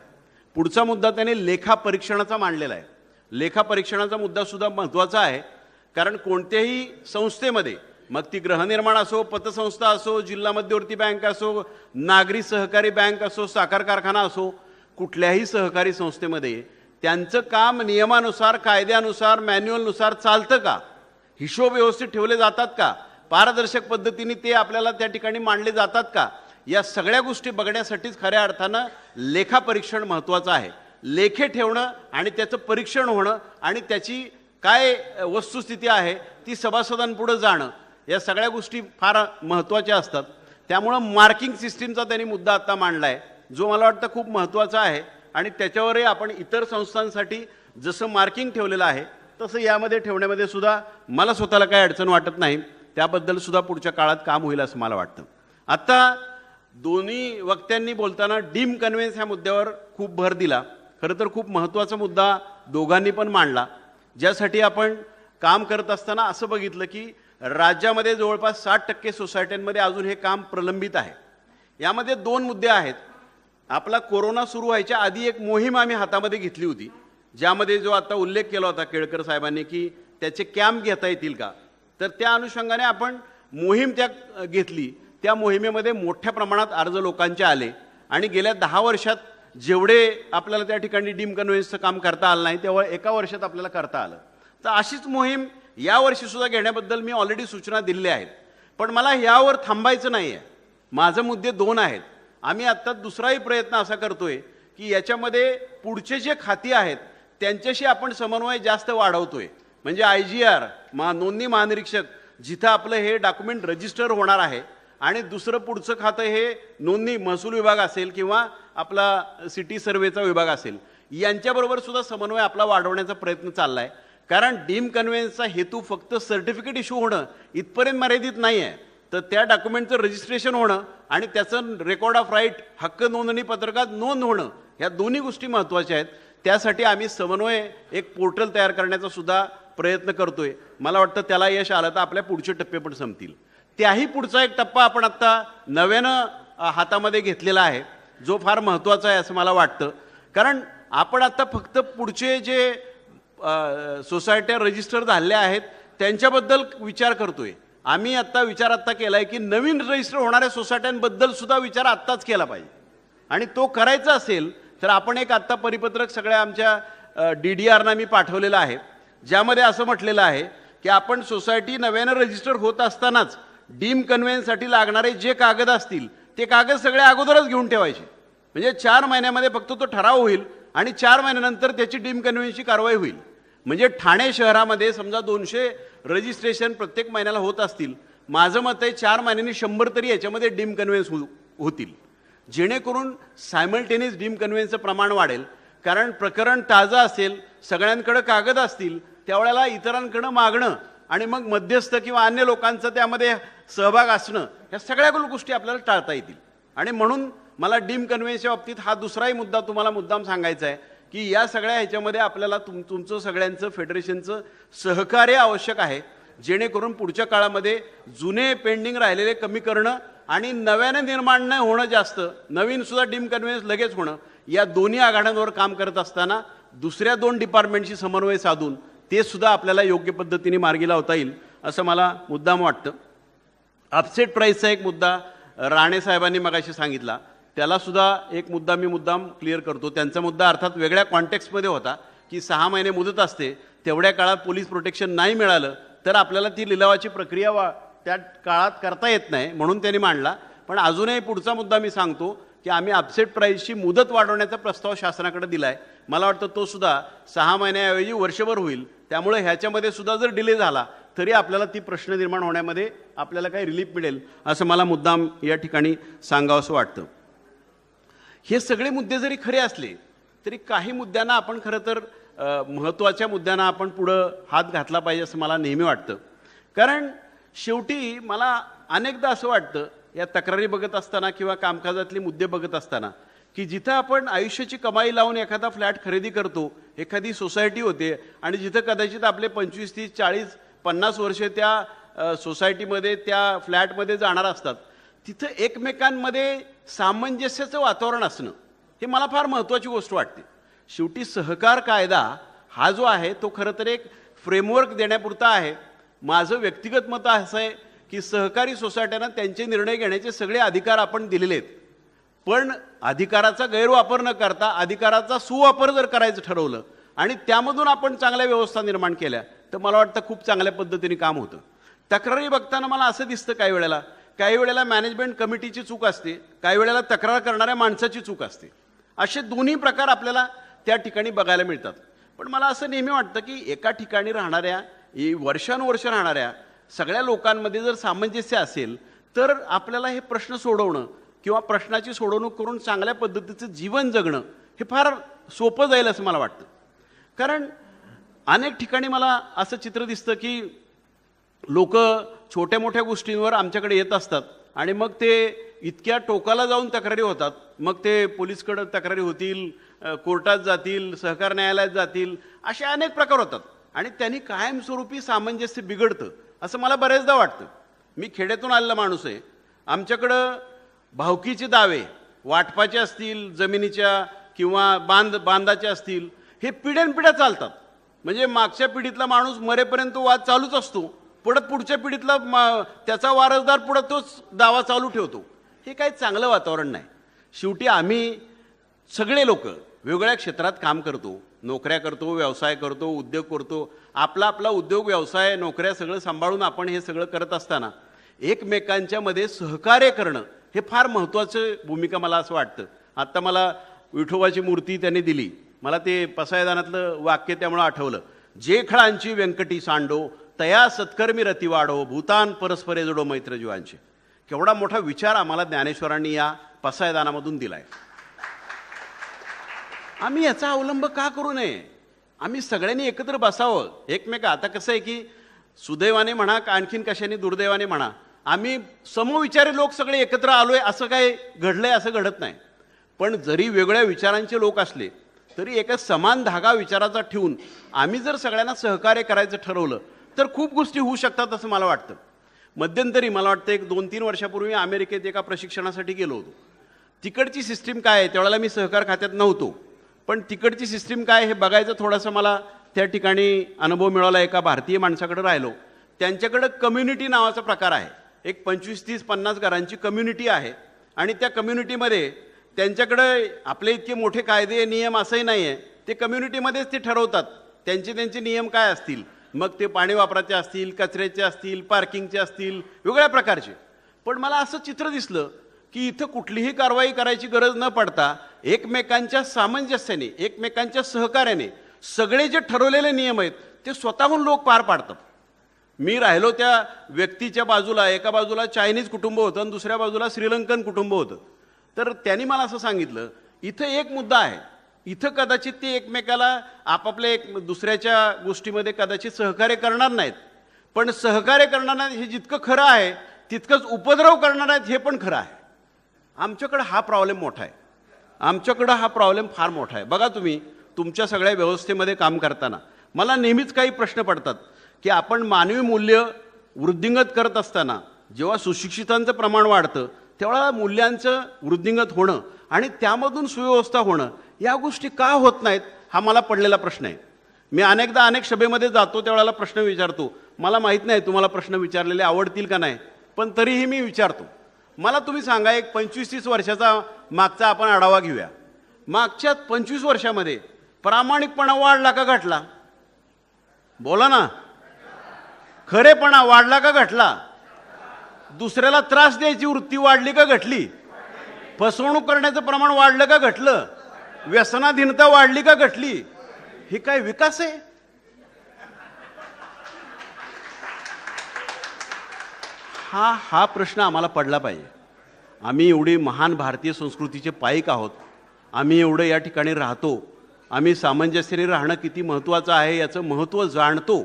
पुढचा मुद्दा त्याने लेखा परीक्षणाचा मांडलेला आहे. लेखा परीक्षणाचा मुद्दासुद्धा महत्त्वाचा आहे. कारण कोणत्याही संस्थेमध्ये, मग ती गृहनिर्माण असो, पतसंस्था असो, जिल्हा मध्यवर्ती बँक असो, नागरी सहकारी बँक असो, साखर कारखाना असो, कुठल्याही सहकारी संस्थेमध्ये त्यांचं काम नियमानुसार, कायद्यानुसार, मॅन्युअलनुसार चालतं का, हिशोब व्यवस्थित ठेवले जातात का, पारदर्शक पद्धतीने ते आपल्याला त्या ठिकाणी मांडले जातात का, या सगळ्या गोष्टी बघण्यासाठीच खऱ्या अर्थानं लेखा परीक्षण महत्त्वाचं आहे. लेखे ठेवणं आणि त्याचं परीक्षण होणं आणि त्याची काय वस्तुस्थिती आहे ती सभासदांपुढं जाणं, या सगळ्या गोष्टी फार महत्त्वाच्या असतात. त्यामुळं मार्किंग सिस्टीमचा त्यांनी मुद्दा आत्ता मांडला आहे, जो मला वाटतं खूप महत्त्वाचा आहे आणि त्याच्यावरही आपण इतर संस्थांसाठी जसं मार्किंग ठेवलेलं आहे तसं यामध्ये ठेवण्यामध्ये सुद्धा मला स्वतःला काही अडचण वाटत नाही. त्याबद्दल सुद्धा पुढच्या काळात काम होईल असं मला वाटतं. आत्ता दोन्ही वक्त्यांनी बोलताना डीम कन्व्हेन्स ह्या मुद्द्यावर खूप भर दिला. खरं तर खूप महत्त्वाचा मुद्दा दोघांनी पण मांडला, ज्यासाठी आपण काम करत असताना असं बघितलं की राज्यामध्ये जवळपास 60% सोसायट्यांमध्ये अजून हे काम प्रलंबित आहे. यामध्ये दोन मुद्दे आहेत. आपला कोरोना सुरू व्हायच्या आधी एक मोहीम आम्ही हातामध्ये घेतली होती, ज्यामध्ये जो आता उल्लेख केला होता केळकर साहेबांनी की त्याचे कॅम्प घेता येतील का, तर त्या अनुषंगाने आपण मोहीम घेतली. त्या मोहिमेमध्ये मोठ्या प्रमाणात अर्ज लोकांचे आले आणि गेल्या 10 वर्षात जेवढे आपल्याला त्या ठिकाणी डीम कन्व्हेन्सचं काम करता आलं नाही तेव्हा एका वर्षात आपल्याला करता आलं. तर अशीच मोहीम यावर्षीसुद्धा घेण्याबद्दल मी ऑलरेडी सूचना दिलेल्या आहेत. पण मला यावर थांबायचं नाही आहे. माझे मुद्दे दोन आहेत. आम्ही आत्ता दुसराही प्रयत्न असा करतोय की याच्यामध्ये पुढचे जे खाती आहेत त्यांच्याशी आपण समन्वय जास्त वाढवतोय. म्हणजे IGR नोंदणी महानिरीक्षक, जिथं आपलं हे डॉक्युमेंट रजिस्टर होणार आहे, आणि दुसरं पुढचं खातं हे नोंदणी महसूल विभाग असेल किंवा आपला सिटी सर्वेचा विभाग असेल, यांच्याबरोबर सुद्धा समन्वय आपला वाढवण्याचा प्रयत्न चालला आहे. कारण डीम कन्व्हेन्सचा हेतू फक्त सर्टिफिकेट इश्यू होणं इथपर्यंत मर्यादित नाही आहे, तर त्या डॉक्युमेंटचं रजिस्ट्रेशन होणं आणि त्याचं रेकॉर्ड ऑफ राईट, हक्क नोंदणी पत्रकात नोंद होणं, ह्या दोन्ही गोष्टी महत्त्वाच्या आहेत. त्यासाठी आम्ही समन्वय एक पोर्टल तयार करण्याचा सुद्धा प्रयत्न करतोय. मला वाटतं त्याला यश आलं तर आपल्या पुढचे टप्पे पण संपतील. त्याही पुढचा एक टप्पा आपण आत्ता नव्यानं हातामध्ये घेतलेला आहे, जो फार महत्त्वाचा आहे असं मला वाटतं. कारण आपण आत्ता फक्त पुढचे जे सोसायट्या रजिस्टर झालेल्या आहेत त्यांच्याबद्दल विचार करतोय. आम्ही आत्ता विचार केला आहे की नवीन रजिस्टर होणाऱ्या सोसायट्यांबद्दल सुद्धा विचार आत्ताच केला पाहिजे. आणि तो करायचा असेल तर आपण एक आत्ता परिपत्रक सगळ्या आमच्या DDRना मी पाठवलेलं आहे, ज्यामध्ये असं म्हटलेलं आहे की आपण सोसायटी नव्यानं रजिस्टर होत असतानाच डीम कन्व्हेन्ससाठी लागणारे जे कागद असतील ते कागद सगळे अगोदरच घेऊन ठेवायचे. म्हणजे 4 महिन्यामध्ये फक्त तो ठराव होईल आणि 4 महिन्यानंतर त्याची डीम कन्व्हेन्सची कारवाई होईल. म्हणजे ठाणे शहरामध्ये समजा 200 रजिस्ट्रेशन प्रत्येक महिन्याला होत असतील, माझं मत आहे 4 महिन्यांनी 100 तरी याच्यामध्ये डीम कन्व्हेन्स होतील, जेणेकरून सायमल्टेनियस डीम कन्व्हेन्सचं प्रमाण वाढेल. कारण प्रकरण ताजं असेल, सगळ्यांकडे कागद असतील, त्यावेळेला इतरांकडं मागणं आणि मग मध्यस्थ किंवा अन्य लोकांचं त्यामध्ये सहभाग असणं, या सगळ्या गोष्टी आपल्याला टाळता येतील. आणि म्हणून मला डीम कन्व्हेन्सच्या बाबतीत हा दुसराही मुद्दा तुम्हाला मुद्दाम सांगायचा आहे की या सगळ्या ह्याच्यामध्ये आपल्याला तुमचं सगळ्यांचं फेडरेशनचं सहकार्य आवश्यक आहे, जेणेकरून पुढच्या काळामध्ये जुने पेंडिंग राहिलेले कमी करणं आणि नव्याने निर्माण न होणं जास्त, नवीन सुद्धा डीम कन्व्हेन्स लगेच होणं, या दोन्ही आघाड्यांवर काम करत असताना दुसऱ्या 2 डिपार्टमेंटशी समन्वय साधून ते सुद्धा आपल्याला योग्य पद्धतीने मार्गी लावता येईल असं मला मुद्दाम वाटतं. अपसेट प्राईसचा एक मुद्दा राणे साहेबांनी मगाशी सांगितला, त्याला सुद्धा एक मुद्दा मी मुद्दाम क्लिअर करतो. त्यांचा मुद्दा अर्थात वेगळ्या कॉन्टेक्स्टमध्ये होता की 6 महिने मुदत असते, तेवढ्या काळात पोलीस प्रोटेक्शन नाही मिळालं तर आपल्याला ती लिलावाची प्रक्रिया त्या काळात करता येत नाही म्हणून त्यांनी मांडला. पण अजूनही पुढचा मुद्दा मी सांगतो की आम्ही अपसेट प्राईसची मुदत वाढवण्याचा प्रस्ताव शासनाकडे दिला आहे. मला वाटतं तो सुद्धा 6 महिन्याऐवजी वर्षभर होईल. त्यामुळे ह्याच्यामध्ये सुद्धा जर डिले झाला तरी आपल्याला ती प्रश्न निर्माण होण्यामध्ये आपल्याला काही रिलीफ मिळेल असं मला मुद्दाम या ठिकाणी सांगावंसं वाटतं. हे सगळे मुद्दे जरी खरे असले तरी काही मुद्द्यांना आपण खरं तर महत्त्वाच्या मुद्द्यांना आपण पुढं हात घातला पाहिजे असं मला नेहमी वाटतं. कारण शेवटी मला अनेकदा असं वाटतं या तक्रारी बघत असताना किंवा कामकाजातले मुद्दे बघत असताना की जिथं आपण आयुष्याची कमाई लावून एखादा फ्लॅट खरेदी करतो, एखादी सोसायटी होते आणि जिथं कदाचित आपले 25, 30, 40, 50 वर्ष त्या सोसायटीमध्ये त्या फ्लॅटमध्ये जाणार असतात, तिथं एकमेकांमध्ये सामंजस्याचं वातावरण असणं हे मला फार महत्त्वाची गोष्ट वाटते. शेवटी सहकार कायदा हा जो आहे तो खरं तर एक फ्रेमवर्क देण्यापुरता आहे. माझं व्यक्तिगत मत असं आहे की सहकारी सोसायट्यांना त्यांचे निर्णय घेण्याचे सगळे अधिकार आपण दिलेले आहेत, पण अधिकाराचा गैरवापर न करता अधिकाराचा सुवापर जर करायचं ठरवलं आणि त्यामधून आपण चांगल्या व्यवस्था निर्माण केल्या तर मला वाटतं खूप चांगल्या पद्धतीने काम होतं. तक्रारी बघताना मला असं दिसतं काही वेळेला मॅनेजमेंट कमिटीची चूक असते, काही वेळेला तक्रार करणाऱ्या माणसाची चूक असते. असे दोन्ही प्रकार आपल्याला त्या ठिकाणी बघायला मिळतात. पण मला असं नेहमी वाटतं की एका ठिकाणी राहणाऱ्या वर्षानुवर्ष राहणाऱ्या सगळ्या लोकांमध्ये जर सामंजस्य असेल तर आपल्याला हे प्रश्न सोडवणं किंवा प्रश्नाची सोडवणूक करून चांगल्या पद्धतीचं जीवन जगणं हे फार सोपं जाईल असं मला वाटतं. कारण अनेक ठिकाणी मला असं चित्र दिसतं की लोक छोट्या मोठ्या गोष्टींवर आमच्याकडे येत असतात आणि मग ते इतक्या टोकाला जाऊन तक्रारी होतात, मग ते पोलीसकडे तक्रारी होतील, कोर्टात जातील, सहकार न्यायालयात जातील, असे अनेक प्रकार होतात आणि त्यांनी कायमस्वरूपी सामंजस्य बिघडतं असं मला बरेचदा वाटतं. मी खेड्यातून आलेला माणूस आहे. आमच्याकडं भावकीचे दावे वाटपाचे असतील, जमिनीच्या किंवा बांधाचे असतील, हे पिढ्यानपिढ्या चालतात. म्हणजे मागच्या पिढीतला माणूस मरेपर्यंत वाद चालूच असतो, पुढच्या पिढीतला त्याचा वारसदार पुढे तोच दावा चालू ठेवतो. हे काही चांगलं वातावरण नाही. शेवटी आम्ही सगळे लोक वेगवेगळ्या क्षेत्रात काम करतो, नोकऱ्या करतो, व्यवसाय करतो, उद्योग करतो. आपला उद्योग, व्यवसाय, नोकऱ्या सगळं सांभाळून आपण हे सगळं करत असताना एकमेकांच्या मध्ये सहकार्य करणं हे फार महत्त्वाचं भूमिका मला असं वाटतं. आत्ता मला विठोबाची मूर्ती त्यांनी दिली, मला ते पसायदानातलं वाक्य त्यामुळं आठवलं, जे खळांची व्यंकटी सांडो तया सत्कर्मी रती वाढो भूतान परस्परे जोडो मैत्र जीवांचे. केवढा मोठा विचार आम्हाला ज्ञानेश्वरांनी या पसायदानामधून दिलाय. आम्ही याचा अवलंब का करू नये? आम्ही सगळ्यांनी एकत्र बसावं एकमेका. आता कसं आहे की सुदैवाने म्हणा का आणखीन कशाने दुर्दैवाने म्हणा, आम्ही समविचारी लोक सगळे एकत्र आलोय असं काय घडलंय असं घडत नाही. पण जरी वेगळ्या विचारांचे लोक असले तरी एका समान धागा विचाराचा ठेवून आम्ही जर सगळ्यांना सहकार्य करायचं ठरवलं तर खूप गोष्टी होऊ शकतात असं मला वाटतं. मध्यंतरी मला वाटतं 1-2-3 वर्षापूर्वी अमेरिकेत एका प्रशिक्षणासाठी गेलो होतो. तिकडची सिस्टीम काय आहे, त्यावेळेला मी सहकार खात्यात नव्हतो, पण तिकडची सिस्टीम काय हे बघायचं थोडंसं मला त्या ठिकाणी अनुभव मिळाला. एका भारतीय माणसाकडे राहिलो. त्यांच्याकडं कम्युनिटी नावाचा प्रकार आहे. एक 25-30-50 घरांची कम्युनिटी आहे आणि त्या कम्युनिटीमध्ये त्यांच्याकडे आपले इतके मोठे कायदे नियम असंही नाही आहे. ते कम्युनिटीमध्येच ते ठरवतात त्यांचे नियम काय असतील. मग ते पाणी वापराचे असतील, कचऱ्याचे असतील, पार्किंगचे असतील, वेगळ्या प्रकारचे. पण मला असं चित्र दिसलं की इथं कुठलीही कारवाई करायची गरज न पडता एकमेकांच्या सामंजस्याने, एकमेकांच्या सहकार्याने सगळे जे ठरवलेले नियम आहेत ते स्वतःहून लोक पार पाडतात. मी राहिलो त्या व्यक्तीच्या बाजूला, एका बाजूला चायनीज कुटुंब होतं आणि दुसऱ्या बाजूला श्रीलंकन कुटुंब होतं. तर त्यांनी मला असं सांगितलं, इथं एक मुद्दा आहे, इथं कदाचित ते एकमेकाला आपापल्या एक दुसऱ्याच्या गोष्टीमध्ये कदाचित सहकार्य करणार नाहीत, पण सहकार्य करणार नाहीत हे जितकं खरं आहे तितकंच उपद्रव करणार नाहीत हे पण खरं आहे. आमच्याकडं हा प्रॉब्लेम मोठा आहे. आमच्याकडं हा प्रॉब्लेम फार मोठा आहे. बघा तुम्ही तुमच्या सगळ्या व्यवस्थेमध्ये काम करताना मला नेहमीच काही प्रश्न पडतात की आपण मानवी मूल्य वृद्धिंगत करत असताना जेव्हा सुशिक्षितांचं प्रमाण वाढतं तेव्हा मूल्यांचं वृद्धिंगत होणं आणि त्यामधून सुव्यवस्था होणं या गोष्टी का होत नाहीत हा मला पडलेला प्रश्न आहे. मी अनेकदा अनेक सभेमध्ये जातो त्यावेळेला प्रश्न विचारतो. मला माहीत नाही तुम्हाला प्रश्न विचारलेले आवडतील का नाही, पण तरीही मी विचारतो. मला तुम्ही सांगा, एक 25-30 वर्षाचा मागचा आपण आढावा घेऊया. मागच्या 25 वर्षामध्ये प्रामाणिकपणा वाढला का घटला? बोला ना. खरेपणा वाढला का घटला? दुसऱ्याला त्रास द्यायची वृत्ती वाढली का घटली? फसवणूक करण्याचं प्रमाण वाढलं का घटलं? व्यसनाधीनता वाढली का घटली? हे काय विकास आहे? हा प्रश्न आम्हाला पडला पाहिजे. आम्ही एवढी महान भारतीय संस्कृतीचे पाईक आहोत, आम्ही एवढं या ठिकाणी राहतो, आम्ही सामंजस्याने राहणं किती महत्त्वाचं आहे याचं महत्त्व जाणतो,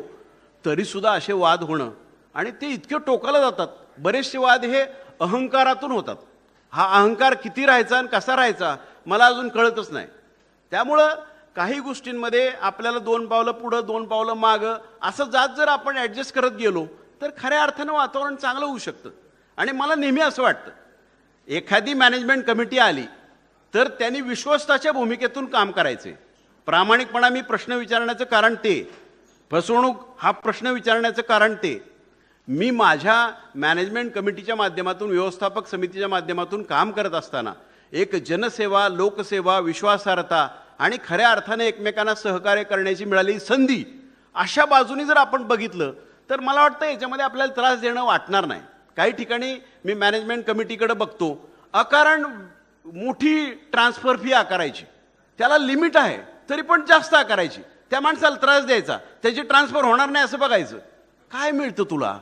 तरीसुद्धा असे वाद होणं आणि ते इतके टोकाला जातात. बरेचसे वाद हे अहंकारातून होतात. हा अहंकार किती राहायचा आणि कसा राहायचा मला अजून कळतच नाही. त्यामुळं काही गोष्टींमध्ये आपल्याला 2 पावलं पुढं 2 पावलं मागं असं जात जर आपण ॲडजस्ट करत गेलो तर खऱ्या अर्थानं वातावरण चांगलं होऊ शकतं. आणि मला नेहमी असं वाटतं, एखादी मॅनेजमेंट कमिटी आली तर त्यांनी विश्वस्ताच्या भूमिकेतून काम करायचे. प्रामाणिकपणा मी प्रश्न विचारण्याचं कारण ते, फसवणूक हा प्रश्न विचारण्याचं कारण ते. मी माझ्या मॅनेजमेंट कमिटीच्या माध्यमातून व्यवस्थापक समितीच्या माध्यमातून काम करत असताना एक जनसेवा, लोकसेवा, विश्वासार्हता आणि खऱ्या अर्थाने एकमेकांना सहकार्य करण्याची मिळालेली संधी अशा बाजूनी जर आपण बघितलं तर मला वाटतं याच्यामध्ये आपल्याला त्रास देणं वाटणार नाही. काही ठिकाणी मी मॅनेजमेंट कमिटीकडे बघतो, अकारण मोठी ट्रान्सफर फी आकारायची, त्याला लिमिट आहे तरी पण जास्त आकारायची, त्या माणसाला त्रास द्यायचा, त्याची ट्रान्सफर होणार नाही असं बघायचं. काय मिळतं तुला?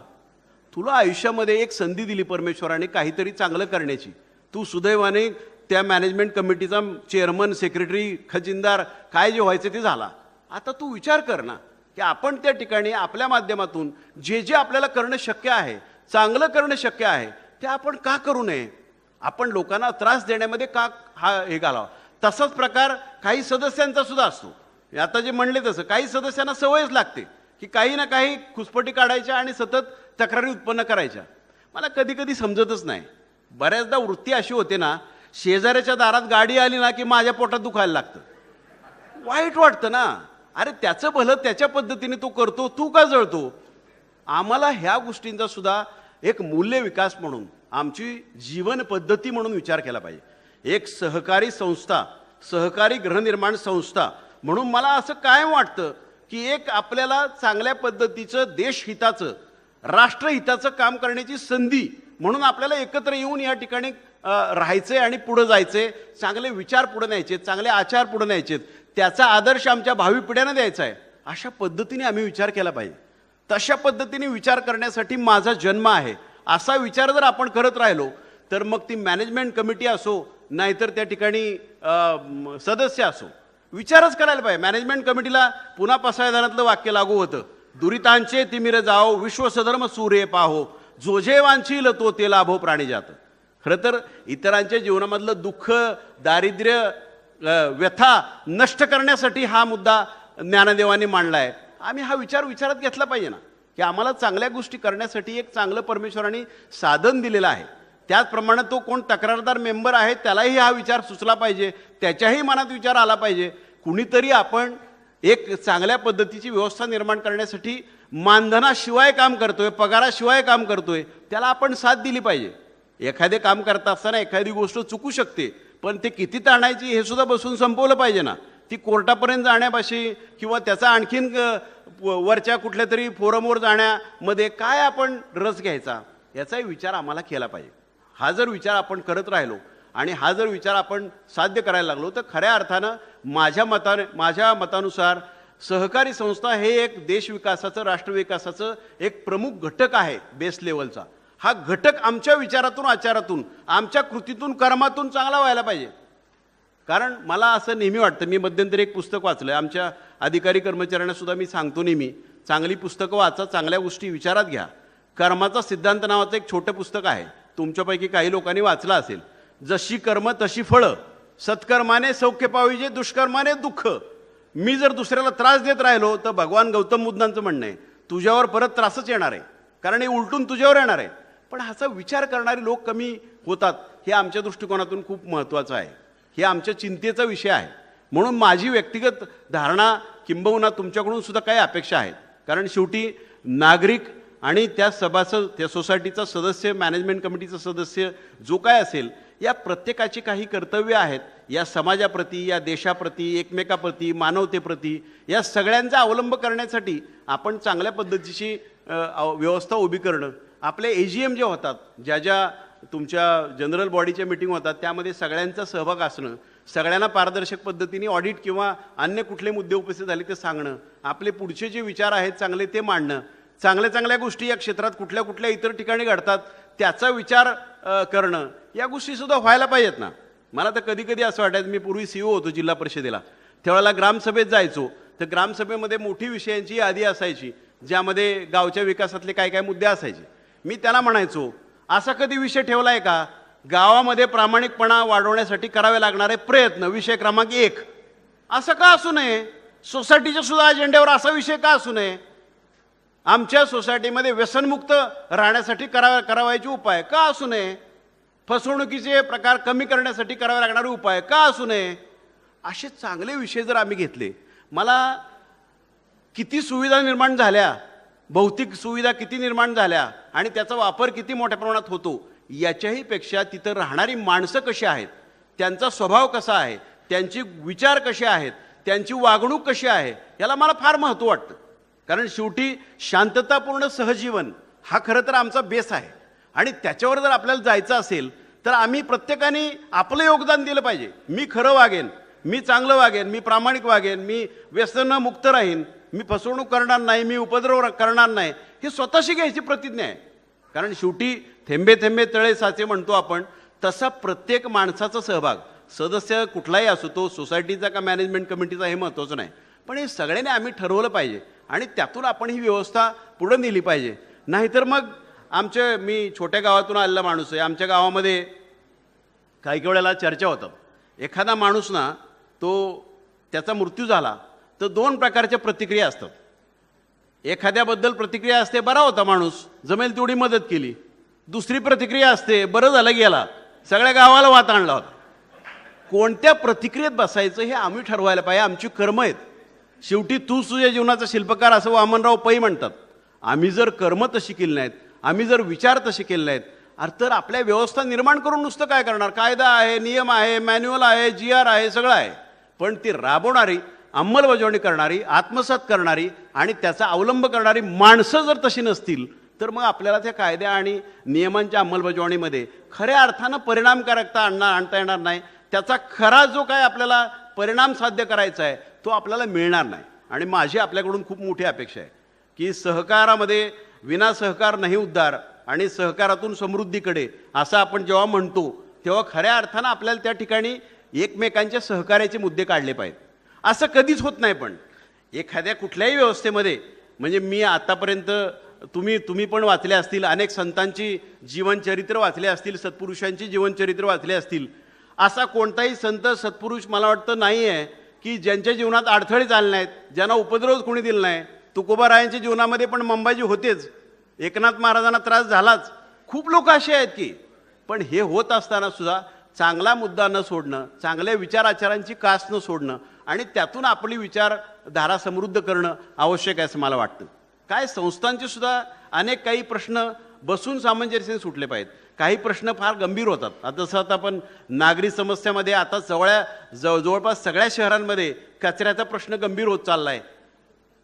तुला आयुष्यामध्ये एक संधी दिली परमेश्वराने काहीतरी चांगलं करण्याची. तू सुदैवाने त्या मॅनेजमेंट कमिटीचा चेअरमन, सेक्रेटरी, खजिनदार काय जे व्हायचं ते झाला. आता तू विचार कर ना की आपण त्या ठिकाणी आपल्या माध्यमातून जे जे आपल्याला करणं शक्य आहे, चांगलं करणं शक्य आहे, ते आपण का करू नये? आपण लोकांना त्रास देण्यामध्ये का हे घालावा? तसाच प्रकार काही सदस्यांचा सुद्धा असतो. आता जे म्हणले तसं काही सदस्यांना सवयच लागते की काही ना काही खुसपटी काढायच्या आणि सतत तक्रारी उत्पन्न करायच्या. मला कधी कधी समजतच नाही. बऱ्याचदा वृत्ती अशी होते ना, शेजाऱ्याच्या दारात गाडी आली ना की माझ्या पोटात दुखायला लागतं. वाईट वाटतं ना. अरे त्याचं भलं त्याच्या पद्धतीने तो करतो, तू का जळतो? आम्हाला ह्या गोष्टींचा सुद्धा एक मूल्य विकास म्हणून, आमची जीवन पद्धती म्हणून विचार केला पाहिजे. एक सहकारी संस्था, सहकारी गृहनिर्माण संस्था म्हणून मला असं कायम वाटतं की एक आपल्याला चांगल्या पद्धतीचं देशहिताचं, राष्ट्रहिताचं काम करण्याची संधी म्हणून आपल्याला एकत्र येऊन या ठिकाणी राहायचे आणि पुढे जायचे, चांगले विचार पुढे न्यायचे, चांगले आचार पुढे न्यायचे, त्याचा आदर्श आमच्या भावी पिढ्यांना द्यायचा आहे. अशा पद्धतीने आम्ही विचार केला पाहिजे. तशा पद्धतीने विचार करण्यासाठी माझा जन्म आहे असा विचार जर आपण करत राहिलो तर मग ती मॅनेजमेंट कमिटी असो नाहीतर त्या ठिकाणी सदस्य असो, विचारच करायला पाहिजे. मॅनेजमेंट कमिटीला पुन्हा 5,000 वाक्य लागू होतं, दुरितांचे तिमिर जाओ, विश्वसधर्म सूर्य पाहो, जो जे वांछील तो ते लाभो प्राणी जात. खरं तर इतरांच्या जीवनामधलं दुःख, दारिद्र्य, व्यथा नष्ट करण्यासाठी हा मुद्दा ज्ञानदेवांनी मांडला आहे. आम्ही हा विचार विचारात घेतला पाहिजे ना की आम्हाला चांगल्या गोष्टी करण्यासाठी एक चांगलं परमेश्वराने साधन दिलेलं आहे. त्याचप्रमाणे तो कोण तक्रारदार मेंबर आहे त्यालाही हा विचार सुचला पाहिजे, त्याच्याही मनात विचार आला पाहिजे. कुणीतरी आपण एक चांगल्या पद्धतीची व्यवस्था निर्माण करण्यासाठी मानधनाशिवाय काम करतोय, पगाराशिवाय काम करतोय, त्याला आपण साथ दिली पाहिजे. एखादे काम करता असताना एखादी गोष्ट चुकू शकते, पण ते किती ताणायची हे सुद्धा बसून संपवलं पाहिजे ना. ती कोर्टापर्यंत जाण्यापाशी किंवा त्याचा आणखीन वरच्या कुठल्या तरी फोरमवर जाण्यामध्ये काय आपण रस घ्यायचा याचाही विचार आम्हाला केला पाहिजे. हा जर विचार आपण करत राहिलो आणि हा जर विचार आपण साध्य करायला लागलो तर खऱ्या अर्थानं माझ्या मतानुसार सहकारी संस्था हे एक देश विकासाचं, राष्ट्र विकासाचं एक प्रमुख घटक आहे बेस लेवलचा. हा घटक आमच्या विचारातून, आचारातून, आमच्या कृतीतून, कर्मातून चांगला व्हायला पाहिजे. कारण मला असं नेहमी वाटतं, मी मध्यंतरी एक पुस्तक वाचलं आहे, आमच्या अधिकारी कर्मचाऱ्यांना सुद्धा मी सांगतो नेहमी, चांगली पुस्तकं वाचा, चांगल्या गोष्टी विचारात घ्या. कर्माचा सिद्धांत नावाचं एक छोटं पुस्तक आहे, तुमच्यापैकी काही लोकांनी वाचलं असेल. जशी कर्म तशी फळं, सत्कर्माने सौख्य पाविजे, दुष्कर्माने दुःख. मी जर दुसऱ्याला त्रास देत राहिलो तर भगवान गौतम बुद्धांचं म्हणणं आहे तुझ्यावर परत त्रासच येणार आहे, कारण हे उलटून तुझ्यावर येणार आहे. पण ह्याचा विचार करणारे लोक कमी होतात हे आमच्या दृष्टिकोनातून खूप महत्त्वाचं आहे. हे आमच्या चिंतेचा विषय आहे. म्हणून माझी व्यक्तिगत धारणा किंबहुना तुमच्याकडून सुद्धा काही अपेक्षा आहेत. कारण शेवटी नागरिक आणि त्या सभासद, त्या सोसायटीचा सदस्य, मॅनेजमेंट कमिटीचा सदस्य जो काय असेल, या प्रत्येकाची काही कर्तव्य आहेत या समाजाप्रती, या देशाप्रती, एकमेकाप्रती, मानवतेप्रती. या सगळ्यांचा अवलंब करण्यासाठी आपण चांगल्या पद्धतीची व्यवस्था उभी करणं. आपले AGM जे होतात, ज्या तुमच्या जनरल बॉडीच्या मीटिंग होतात, त्यामध्ये सगळ्यांचा सहभाग असणं, सगळ्यांना पारदर्शक पद्धतीने ऑडिट किंवा अन्य कुठले मुद्दे उपस्थित झाले ते सांगणं, आपले पुढचे जे विचार आहेत चांगले ते मांडणं, चांगल्या गोष्टी या क्षेत्रात कुठल्या कुठल्या इतर ठिकाणी घडतात त्याचा विचार करणं, या गोष्टीसुद्धा व्हायला पाहिजेत ना. मला तर कधी कधी असं वाटायचं, मी पूर्वी CEO होतो जिल्हा परिषदेला, त्यावेळेला ग्रामसभेत जायचो तर ग्रामसभेमध्ये मोठी विषयांची यादी असायची ज्यामध्ये गावच्या विकासातले काय काय मुद्दे असायचे. मी त्याला म्हणायचो, असा कधी विषय ठेवला आहे का गावामध्ये प्रामाणिकपणा वाढवण्यासाठी करावे लागणारे प्रयत्न, विषय क्रमांक 1 असं का असू नये? सोसायटीच्या सुद्धा अजेंड्यावर असा विषय का असू नये? आमच्या सोसायटीमध्ये व्यसनमुक्त राहण्यासाठी करावायचे उपाय का असू नये? फसवणुकीचे प्रकार कमी करण्यासाठी करावे लागणारे उपाय का असू नये? असे चांगले विषय जर आम्ही घेतले, मला किती सुविधा निर्माण झाल्या, भौतिक सुविधा किती निर्माण झाल्या आणि त्याचा वापर किती मोठ्या प्रमाणात होतो, याच्याही पेक्षा तिथं राहणारी माणसं कशी आहेत, त्यांचा स्वभाव कसा आहे, त्यांचे विचार कसे आहेत, त्यांची वागणूक कशी आहे, याला मला फार महत्त्व वाटतं. कारण शेवटी शांततापूर्ण सहजीवन हा खरं तर आमचा बेस आहे आणि त्याच्यावर जर आपल्याला जायचं असेल तर आम्ही प्रत्येकाने आपलं योगदान दिलं पाहिजे. मी खरं वागेन, मी चांगलं वागेन, मी प्रामाणिक वागेन, मी व्यसनमुक्त राहीन, मी फसवणूक करणार नाही, मी उपद्रव करणार नाही, ही स्वतःशी घ्यायची प्रतिज्ञा आहे. कारण शेवटी थेंबे थेंबे तळे साचे म्हणतो आपण, तसा प्रत्येक माणसाचा सहभाग, सदस्य कुठलाही असो, तो सोसायटीचा का मॅनेजमेंट कमिटीचा हे महत्त्वाचं नाही, पण हे सगळ्यांनी आम्ही ठरवलं पाहिजे आणि त्यातून आपण ही व्यवस्था पुढे नेली पाहिजे. नाहीतर मग मी छोट्या गावातून आलेला माणूस आहे. आमच्या गावामध्ये काही वेळेला चर्चा होतात, एखादा माणूस ना त्याचा मृत्यू झाला तर 2 प्रकारच्या प्रतिक्रिया असतात. एखाद्याबद्दल प्रतिक्रिया असते, बरा होता माणूस, जमेल तेवढी मदत केली. दुसरी प्रतिक्रिया असते, बरं झालं गेला, सगळ्या गावाला वात आणला होता. कोणत्या प्रतिक्रियेत बसायचं हे आम्ही ठरवायला पाहिजे. आमची कर्म आहेत. शेवटी तू तुझ्या जीवनाचा शिल्पकार असं वामनराव पै म्हणतात. आम्ही जर कर्म तशी केली नाहीत, आम्ही जर विचार तसे केले नाहीत, तर आपल्या व्यवस्था निर्माण करून नुसतं काय करणार? कायदा आहे, नियम आहे, मॅन्युअल आहे, GR आहे, सगळं आहे, पण ती राबवणारी, अंमलबजावणी करणारी, आत्मसात करणारी आणि त्याचा अवलंब करणारी माणसं जर तशी नसतील तर मग आपल्याला त्या कायद्या आणि नियमांच्या अंमलबजावणीमध्ये खऱ्या अर्थानं परिणामकारकता आणता येणार नाही. त्याचा खरा जो काय आपल्याला परिणाम साध्य करायचा आहे तो आपल्याला मिळणार नाही. आणि माझी आपल्याकडून खूप मोठी अपेक्षा आहे की सहकारामध्ये विना सहकार नाही उद्धार आणि सहकारातून समृद्धीकडे असं आपण जेव्हा म्हणतो तेव्हा खऱ्या अर्थानं आपल्याला त्या ठिकाणी एकमेकांच्या सहकार्याचे मुद्दे काढले पाहिजेत. असं कधीच होत नाही. पण एखाद्या कुठल्याही व्यवस्थेमध्ये, म्हणजे मी आतापर्यंत तुम्ही पण वाचले असतील, अनेक संतांची जीवनचरित्र वाचले असतील, सत्पुरुषांची जीवनचरित्र वाचले असतील, असा कोणताही संत सत्पुरुष मला वाटतं नाही आहे की ज्यांच्या जीवनात अडथळेच आले नाहीत, ज्यांना उपद्रवच कोणी दिला नाही. तुकोबारायांच्या जीवनामध्ये पण मंबाजी होतेच, एकनाथ महाराजांना त्रास झालाच, खूप लोक असे आहेत की, पण हे होत असताना सुद्धा चांगला मुद्दा न सोडणं, चांगल्या विचाराचारांची कास न सोडणं आणि त्यातून आपली विचारधारा समृद्ध करणं आवश्यक आहे असं मला वाटतं. काय संस्थांचे सुद्धा अनेक काही प्रश्न बसून सामंजस्याने सुटले पाहिजेत. काही प्रश्न फार गंभीर होतात. आता जसं आपण नागरी समस्यामध्ये आता जवळपास सगळ्या शहरांमध्ये कचऱ्याचा प्रश्न गंभीर होत चालला आहे.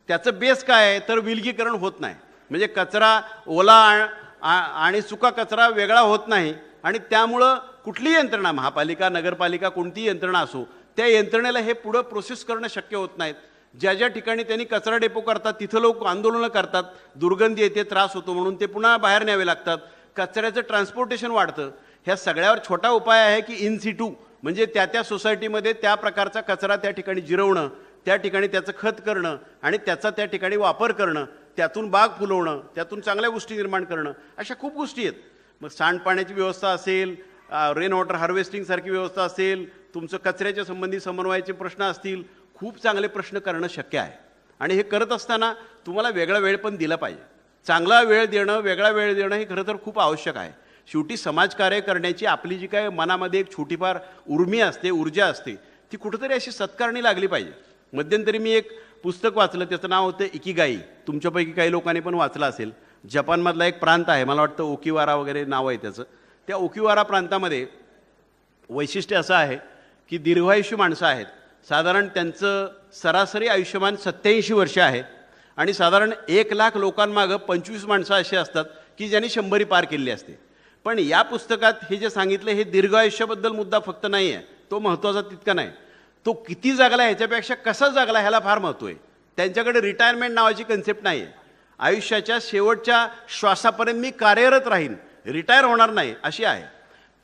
त्याचं बेस काय आहे तर विलगीकरण होत नाही. म्हणजे कचरा ओला आणि सुका कचरा वेगळा होत नाही आणि त्यामुळं कुठलीही यंत्रणा, महापालिका, नगरपालिका, कोणतीही यंत्रणा असो, त्या यंत्रणेला हे पुढं प्रोसेस करणं शक्य होत नाहीत. ज्या ठिकाणी त्यांनी कचरा डेपो करतात तिथं लोक आंदोलनं करतात, दुर्गंधी येते, त्रास होतो म्हणून ते पुन्हा बाहेर न्यावे लागतात, कचऱ्याचं ट्रान्सपोर्टेशन वाढतं. ह्या सगळ्यावर छोटा उपाय आहे की इन सिटू, म्हणजे त्या सोसायटीमध्ये त्या प्रकारचा कचरा त्या ठिकाणी जिरवणं, त्या ठिकाणी त्याचं खत करणं आणि त्याचा त्या ठिकाणी वापर करणं, त्यातून बाग फुलवणं, त्यातून चांगल्या गोष्टी निर्माण करणं, अशा खूप गोष्टी आहेत. मग सांडपाण्याची व्यवस्था असेल, रेन वॉटर हार्वेस्टिंग सारखी व्यवस्था असेल, तुमचं कचऱ्याच्या संबंधी समन्वयाचे प्रश्न असतील, खूप चांगले प्रश्न करणं शक्य आहे आणि हे करत असताना तुम्हाला वेगळा वेळ पण दिला पाहिजे. चांगला वेळ देणं, वेगळा वेळ देणं हे खरं तर खूप आवश्यक आहे. शेवटी समाजकार्य करण्याची आपली जी काय मनामध्ये एक छोटीफार उर्मी असते, ऊर्जा असते, ती कुठंतरी अशी सत्कारणी लागली पाहिजे. मध्यंतरी मी एक पुस्तक वाचलं, त्याचं नाव होतं इकिगाई. तुमच्यापैकी काही लोकांनी पण वाचलं असेल. जपानमधला एक प्रांत आहे, मला वाटतं ओकिवारा वगैरे नाव आहे त्याचं. त्या ओकिवारा प्रांतामध्ये वैशिष्ट्य असं आहे की दीर्घायुष्य माणसं आहेत. साधारण त्यांचं सरासरी आयुष्यमान 87 वर्ष आहे आणि साधारण 1 लाख लोकांमागं 25 माणसं अशी असतात की ज्यांनी 100 पार केलेली असते. पण या पुस्तकात हे जे सांगितलं हे दीर्घायुष्याबद्दल मुद्दा फक्त नाही आहे, तो महत्त्वाचा तितका नाही. तो किती जगला ह्याच्यापेक्षा कसा जगला ह्याला फार महत्त्व आहे. त्यांच्याकडे रिटायरमेंट नावाची कन्सेप्ट नाही आहे. आयुष्याच्या शेवटच्या श्वासापर्यंत मी कार्यरत राहीन, रिटायर होणार नाही अशी आहे.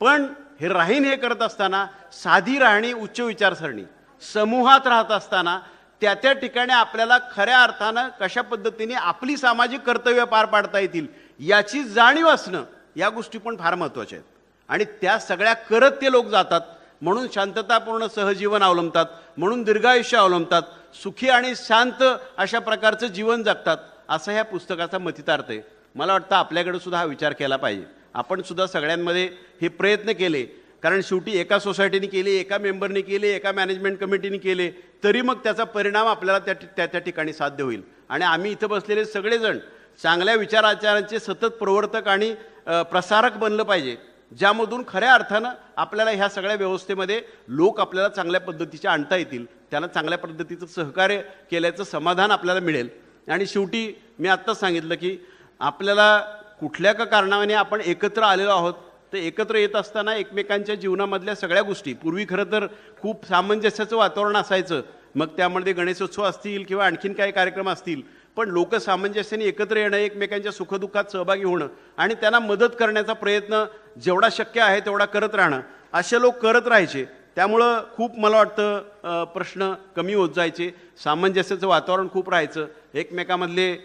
पण हे राहीन हे करत असताना साधी राहणी, उच्च विचारसरणी, समूहात राहत असताना त्या त्या ठिकाणी आपल्याला खऱ्या अर्थानं कशा पद्धतीने आपली सामाजिक कर्तव्य पार पाडता येतील याची जाणीव असणं, या गोष्टी पण फार महत्त्वाच्या आहेत. आणि त्या सगळ्या करत ते लोक जातात. म्हणून शांततापूर्ण सहजीवन अवलंबतात, म्हणून दीर्घायुष्य अवलंबतात, सुखी आणि शांत अशा प्रकारचं जीवन जगतात, असं ह्या पुस्तकाचा मतितार्थ आहे. मला वाटतं आपल्याकडे सुद्धा हा विचार केला पाहिजे. आपण सुद्धा सगळ्यांमध्ये हे प्रयत्न केले, कारण शेवटी एका सोसायटीने केले, एका मेंबरने केले, एका मॅनेजमेंट कमिटीने केले, तरी मग त्याचा परिणाम आपल्याला त्या ठिकाणी साध्य होईल. आणि आम्ही इथं बसलेले सगळेजण चांगल्या विचारांचे सतत प्रवर्तक आणि प्रसारक बनलं पाहिजे, ज्यामधून खऱ्या अर्थानं आपल्याला ह्या सगळ्या व्यवस्थेमध्ये लोक आपल्याला चांगल्या पद्धतीचे आणता येतील, त्यांना चांगल्या पद्धतीचं सहकार्य केल्याचं समाधान आपल्याला मिळेल. आणि शेवटी मी आत्ताच सांगितलं की आपल्याला कुठल्या का कारणाने आपण एकत्र आलेलो आहोत, तर एकत्र येत असताना एकमेकांच्या जीवनामधल्या सगळ्या गोष्टी, पूर्वी खरं तर खूप सामंजस्याचं वातावरण असायचं, मग त्यामध्ये गणेशोत्सव असतील किंवा आणखीन काही कार्यक्रम असतील, पण लोक सामंजस्याने एकत्र येणं, एकमेकांच्या सुखदुःखात सहभागी होणं आणि त्यांना मदत करण्याचा प्रयत्न जेवढा शक्य आहे तेवढा करत राहणं, असे लोक करत राहायचे. त्यामुळं खूप मला वाटतं प्रश्न कमी होत जायचे, सामंजस्याचं वातावरण खूप राहायचं, एकमेकांमधले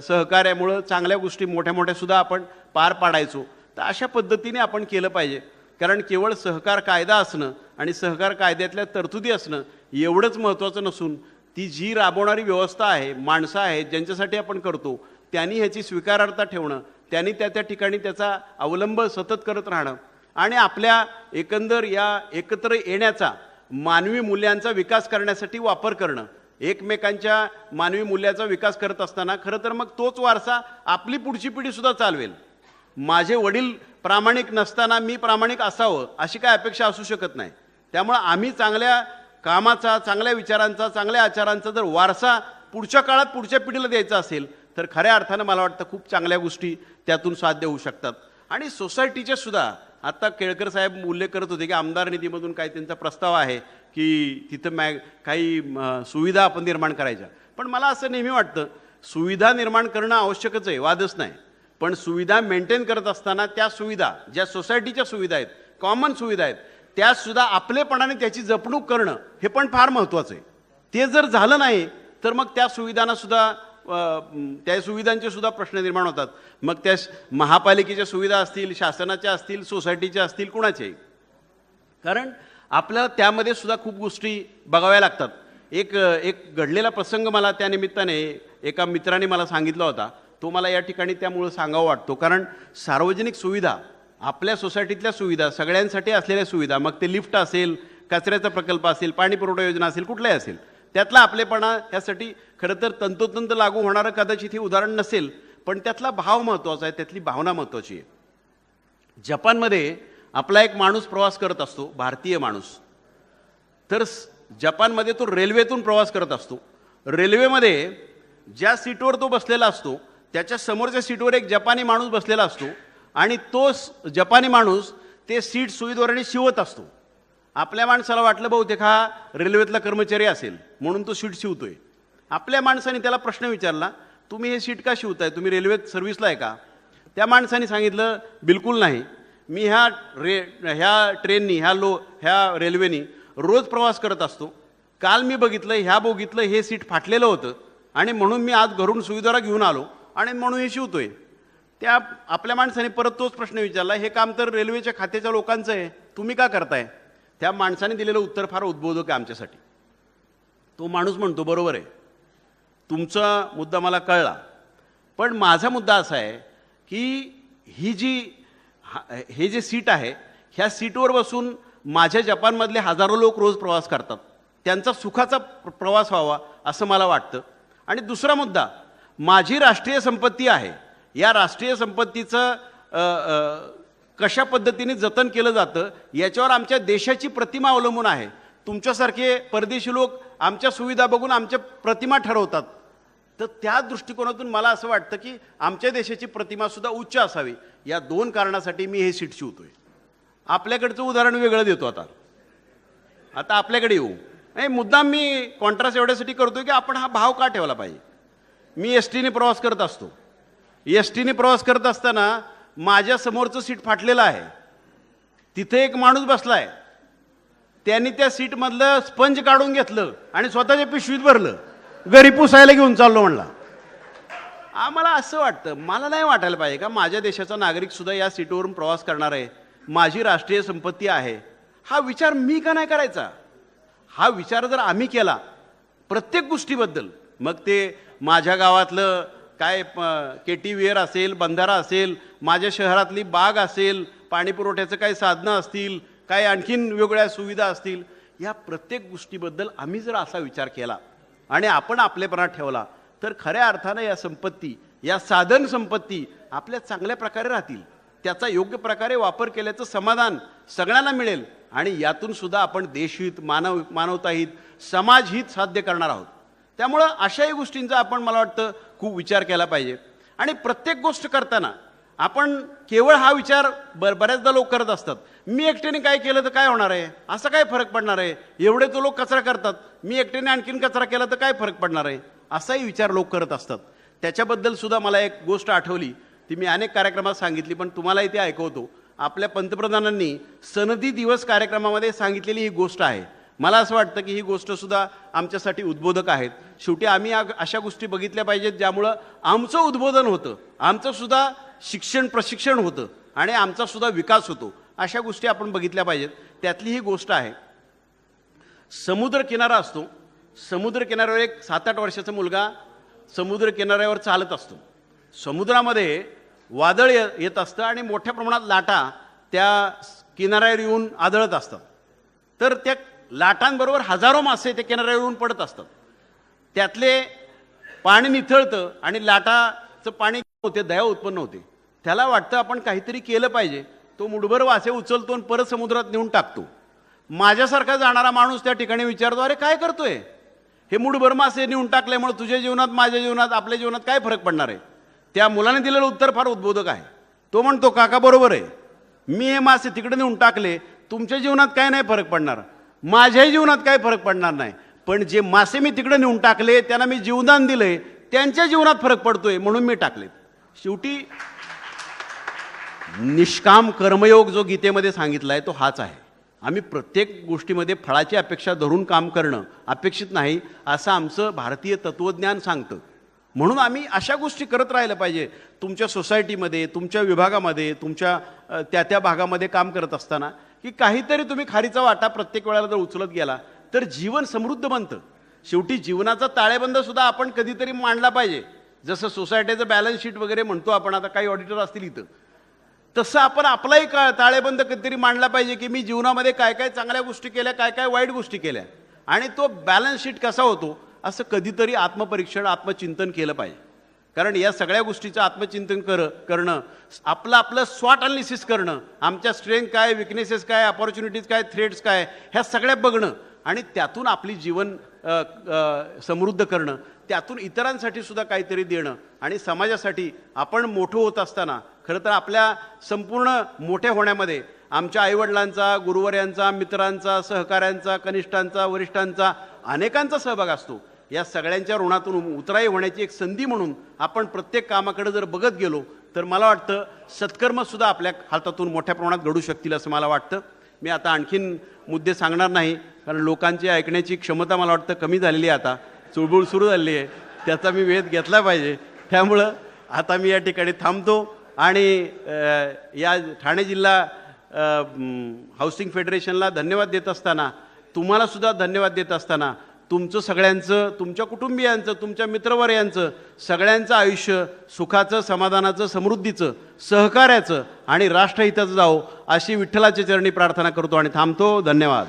सहकार्यामुळं चांगल्या गोष्टी मोठ्या मोठ्या सुद्धा आपण पार पाडायचो. तर अशा पद्धतीने आपण केलं पाहिजे. कारण केवळ सहकार कायदा असणं आणि सहकार कायद्यातल्या तरतुदी असणं एवढंच महत्त्वाचं नसून ती जी राबवणारी व्यवस्था आहे, माणसं आहेत ज्यांच्यासाठी आपण करतो, त्यांनी ह्याची स्वीकारार्हता ठेवणं, त्यांनी त्या त्या ठिकाणी त्याचा अवलंब सतत करत राहणं आणि आपल्या एकंदर या एकत्र येण्याचा मानवी मूल्यांचा विकास करण्यासाठी वापर करणं, एकमेकांच्या मानवी मूल्याचा विकास करत असताना खरं तर मग तोच वारसा आपली पुढची पिढीसुद्धा चालवेल. माझे वडील प्रामाणिक नसताना मी प्रामाणिक असावं अशी काय अपेक्षा असू शकत नाही. त्यामुळं आम्ही चांगल्या कामाचा, चांगल्या विचारांचा, चांगल्या आचारांचा जर वारसा पुढच्या काळात पुढच्या पिढीला द्यायचा असेल तर खऱ्या अर्थानं मला वाटतं खूप चांगल्या गोष्टी त्यातून साध्य होऊ शकतात. आणि सोसायटीचे सुद्धा आता केळकर साहेब उल्लेख करत होते की आमदार निधीमधून काही त्यांचा प्रस्ताव आहे की तिथं काही सुविधा आपण निर्माण करायच्या. पण मला असं नेहमी वाटतं सुविधा निर्माण करणं आवश्यकच आहे, वादच नाही. पण सुविधा मेंटेन करत असताना त्या सुविधा ज्या सोसायटीच्या सुविधा आहेत, कॉमन सुविधा आहेत, त्यासुद्धा आपलेपणाने त्याची जपणूक करणं हे पण फार महत्त्वाचं आहे. ते जर झालं नाही तर मग त्या सुविधांना सुद्धा त्या सुविधांचे सुद्धा प्रश्न निर्माण होतात. मग त्या महापालिकेच्या सुविधा असतील, शासनाच्या असतील, सोसायटीच्या असतील, कुणाच्याही. कारण आपल्याला त्यामध्ये सुद्धा खूप गोष्टी बघाव्या लागतात. एक घडलेला प्रसंग मला त्या निमित्ताने एका मित्राने मला सांगितला होता, तो मला या ठिकाणी त्यामुळं सांगावा वाटतो. कारण सार्वजनिक सुविधा, आपल्या सोसायटीतल्या सुविधा, सगळ्यांसाठी असलेल्या सुविधा, मग ते लिफ्ट असेल, कचऱ्याचा प्रकल्प असेल, पाणी पुरवठा योजना असेल, कुठलाही असेल, त्यातला आपलेपणा ह्यासाठी खरं तर तंतोतंत लागू होणारं कदाचित हे उदाहरण नसेल, पण त्यातला भाव महत्त्वाचा आहे, त्यातली भावना महत्त्वाची आहे. जपानमध्ये आपला एक माणूस प्रवास करत असतो, भारतीय माणूस. तर जपानमध्ये तो रेल्वेतून प्रवास करत असतो. रेल्वेमध्ये ज्या सीटवर तो बसलेला असतो त्याच्या समोरच्या सीटवर एक जपानी माणूस बसलेला असतो आणि तो जपानी माणूस ते सीट सुईद्वाराने शिवत असतो. आपल्या माणसाला वाटलं बहुतेक हा रेल्वेतला कर्मचारी असेल म्हणून तो सीट शिवतोय. आपल्या माणसाने त्याला प्रश्न विचारला, तुम्ही हे सीट का शिवताय, तुम्ही रेल्वेत सर्व्हिसला आहे का? त्या माणसाने सांगितलं, बिलकुल नाही, मी ह्या ट्रेननी ह्या रेल्वेनी रोज प्रवास करत असतो. काल मी बघितलं ह्या बोगीतलं हे सीट फाटलेलं होतं आणि म्हणून मी आज घरून सुविधारा घेऊन आलो आणि म्हणून हे शिवतोय. त्या आपल्या माणसाने परत तोच प्रश्न विचारला, हे काम तर रेल्वेच्या खात्याच्या लोकांचं आहे, तुम्ही का करताय? त्या माणसाने दिलेलं उत्तर फार उद्बोधक आहे आमच्यासाठी. तो माणूस म्हणतो बरोबर आहे, तुमचा मुद्दा मला कळला, पण माझा मुद्दा असा आहे की हे जे सीट आहे, ह्या सीटवर बसून माझ्या जपानमधले हजारो लोक रोज प्रवास करतात, त्यांचा सुखाचा प्रवास व्हावा असं मला वाटतं. आणि दुसरा मुद्दा, माझी राष्ट्रीय संपत्ती आहे, या राष्ट्रीय संपत्तीचं कशा पद्धतीने जतन केलं जातं याच्यावर आमच्या देशाची प्रतिमा अवलंबून आहे. तुमच्यासारखे परदेशी लोक आमच्या सुविधा बघून आमच्या प्रतिमा ठरवतात, तर त्या दृष्टिकोनातून मला असं वाटतं की आमच्या देशाची प्रतिमासुद्धा उच्च असावी. या 2 कारणासाठी मी हे सीट शिवतोय. आपल्याकडचं उदाहरण वेगळं देतो. आता आपल्याकडे येऊ. नाही, मुद्दाम मी कॉन्ट्रास्ट एवढ्यासाठी करतोय की आपण हा भाव का ठेवला पाहिजे. मी एस टीने प्रवास करत असतो. एस टीने प्रवास करत असताना माझ्या समोरचं सीट फाटलेलं आहे, तिथे एक माणूस बसला आहे, त्यांनी त्या सीटमधलं स्पंज काढून घेतलं आणि स्वतःच्या पिशवीत भरलं, घरी पुसायला घेऊन चाललो म्हणला. आम्हाला असं वाटतं, मला नाही वाटायला पाहिजे का माझ्या देशाचा नागरिकसुद्धा या सीटवरून प्रवास करणार आहे, माझी राष्ट्रीय संपत्ती आहे, हा विचार मी का नाही करायचा. हा विचार जर आम्ही केला प्रत्येक गोष्टीबद्दल, मग ते माझ्या गावातलं काय केटीवेअर असेल, बंधारा असेल, माझ्या शहरातली बाग असेल, पाणी पुरवठ्याचं काही साधनं असतील, काही आणखीन वेगळ्या सुविधा असतील, या प्रत्येक गोष्टीबद्दल आम्ही जर असा विचार केला आणि आपण आपलेपणा ठेवला तर खऱ्या अर्थानं या संपत्ती, या साधन संपत्ती आपल्या चांगल्या प्रकारे राहतील, त्याचा योग्य प्रकारे वापर केल्याचं समाधान सगळ्यांना मिळेल आणि यातून सुद्धा आपण देशहित, मानवताहित, समाजहित साध्य करणार आहोत. त्यामुळं अशाही गोष्टींचा आपण, मला वाटतं, खूप विचार केला पाहिजे. आणि प्रत्येक गोष्ट करताना आपण केवळ हा विचार बऱ्याचदा लोक करत असतात, मी एकट्याने काय केलं तर काय होणार आहे, असा काय फरक पडणार आहे, एवढे तो लोक कचरा करतात, मी एकट्याने आणखीन कचरा केला तर काय फरक पडणार आहे, असाही विचार लोक करत असतात. त्याच्याबद्दल सुद्धा मला एक गोष्ट आठवली, ती मी अनेक कार्यक्रमात सांगितली, पण तुम्हालाही ते ऐकवतो. आपल्या पंतप्रधानांनी सनदी दिवस कार्यक्रमामध्ये सांगितलेली ही गोष्ट आहे. मला असं वाटतं की ही गोष्टसुद्धा आमच्यासाठी उद्बोधक आहेत. शेवटी आम्ही अशा गोष्टी बघितल्या पाहिजेत ज्यामुळं आमचं उद्बोधन होतं, आमचंसुद्धा शिक्षण प्रशिक्षण होतं आणि आमचासुद्धा विकास होतो. अशा गोष्टी आपण बघितल्या पाहिजेत. त्यातली ही गोष्ट आहे, समुद्रकिनारा असतो, समुद्रकिनाऱ्यावर एक 7-8 वर्षाचा मुलगा समुद्रकिनाऱ्यावर चालत असतो. समुद्रामध्ये वादळ येत असतं आणि मोठ्या प्रमाणात लाटा त्या किनाऱ्यावर येऊन आदळत असतात. तर त्या लाटांबरोबर हजारो मासे त्या किनाऱ्यावर येऊन पडत असतात. त्यातले पाणी निथळतं आणि लाटाचं पाणी होते, दया उत्पन्न होते. त्याला वाटतं आपण काहीतरी केलं पाहिजे. तो मुठभर वासे उचलतो आणि परत समुद्रात नेऊन टाकतो. माझ्यासारखा जाणारा माणूस त्या ठिकाणी विचारतो, अरे काय करतोय, हे मुठभर मासे नेऊन टाकल्यामुळे तुझ्या जीवनात, माझ्या जीवनात, आपल्या जीवनात काय फरक पडणार आहे. त्या मुलाने दिलेलं उत्तर फार उद्बोधक आहे. तो म्हणतो, काका बरोबर आहे, मी हे मासे तिकडे नेऊन टाकले, तुमच्या जीवनात काय नाही फरक पडणार, माझ्याही जीवनात काय फरक पडणार नाही, पण जे मासे मी तिकडे नेऊन टाकले, त्यांना मी जीवदान दिलंय, त्यांच्या जीवनात फरक पडतोय म्हणून मी टाकले. शेवटी निष्काम कर्मयोग जो गीतेमध्ये सांगितला आहे तो हाच आहे. आम्ही प्रत्येक गोष्टीमध्ये फळाची अपेक्षा धरून काम करणं अपेक्षित नाही, असं आमचं भारतीय तत्त्वज्ञान सांगतं. म्हणून आम्ही अशा गोष्टी करत राहिलं पाहिजे. तुमच्या सोसायटीमध्ये, तुमच्या विभागामध्ये, तुमच्या त्या भागामध्ये काम करत असताना की काहीतरी तुम्ही खारीचा वाटा प्रत्येक वेळेला जर उचलत गेला तर जीवन समृद्ध बनतं. शेवटी जीवनाचा ताळेबंद सुद्धा आपण कधीतरी मांडला पाहिजे. जसं सोसायटीचं बॅलन्स शीट वगैरे म्हणतो आपण, आता काही ऑडिटर असतील इथं, तसं आपण आपलाही ताळेबंद कधीतरी मांडला पाहिजे की मी जीवनामध्ये काय काय चांगल्या गोष्टी केल्या, काय काय वाईट गोष्टी केल्या, आणि तो बॅलन्स शीट कसा होतो असं कधीतरी आत्मपरीक्षण, आत्मचिंतन केलं पाहिजे. कारण या सगळ्या गोष्टीचं आत्मचिंतन करणं, आपलं स्वॉट अनालिसिस करणं, आमच्या स्ट्रेंथ काय, विकनेसेस काय, अपॉर्च्युनिटीज काय, थ्रेट्स काय, ह्या सगळ्या बघणं आणि त्यातून आपली जीवन समृद्ध करणं, त्यातून इतरांसाठी सुद्धा काहीतरी देणं आणि समाजासाठी आपण मोठं होत असताना खरं तर आपल्या संपूर्ण मोठ्या होण्यामध्ये आमच्या आईवडिलांचा, गुरुवर्यांचा, मित्रांचा, सहकाऱ्यांचा, कनिष्ठांचा, वरिष्ठांचा, अनेकांचा सहभाग असतो. या सगळ्यांच्या ऋणातून उतराई होण्याची एक संधी म्हणून आपण प्रत्येक कामाकडे जर बघत गेलो तर मला वाटतं सत्कर्मसुद्धा आपल्या हातातून मोठ्या प्रमाणात घडू शकतील असं मला वाटतं. मी आता आणखीन मुद्दे सांगणार नाही, कारण लोकांची ऐकण्याची क्षमता मला वाटतं कमी झालेली आहे. आता चुळबुळ सुरू झाली आहे, त्याचा मी वेध घेतला पाहिजे. त्यामुळं आता मी या ठिकाणी थांबतो आणि या ठाणे जिल्हा हाऊसिंग फेडरेशनला धन्यवाद देत असताना, तुम्हालासुद्धा धन्यवाद देत असताना, तुमचं सगळ्यांचं, तुमच्या कुटुंबियांचं, तुमच्या मित्रवर्यांचं, सगळ्यांचं आयुष्य सुखाचं, समाधानाचं, समृद्धीचं, सहकार्याचं आणि राष्ट्रहिताचं जावो अशी विठ्ठलाच्या चरणी प्रार्थना करतो आणि थांबतो. धन्यवाद.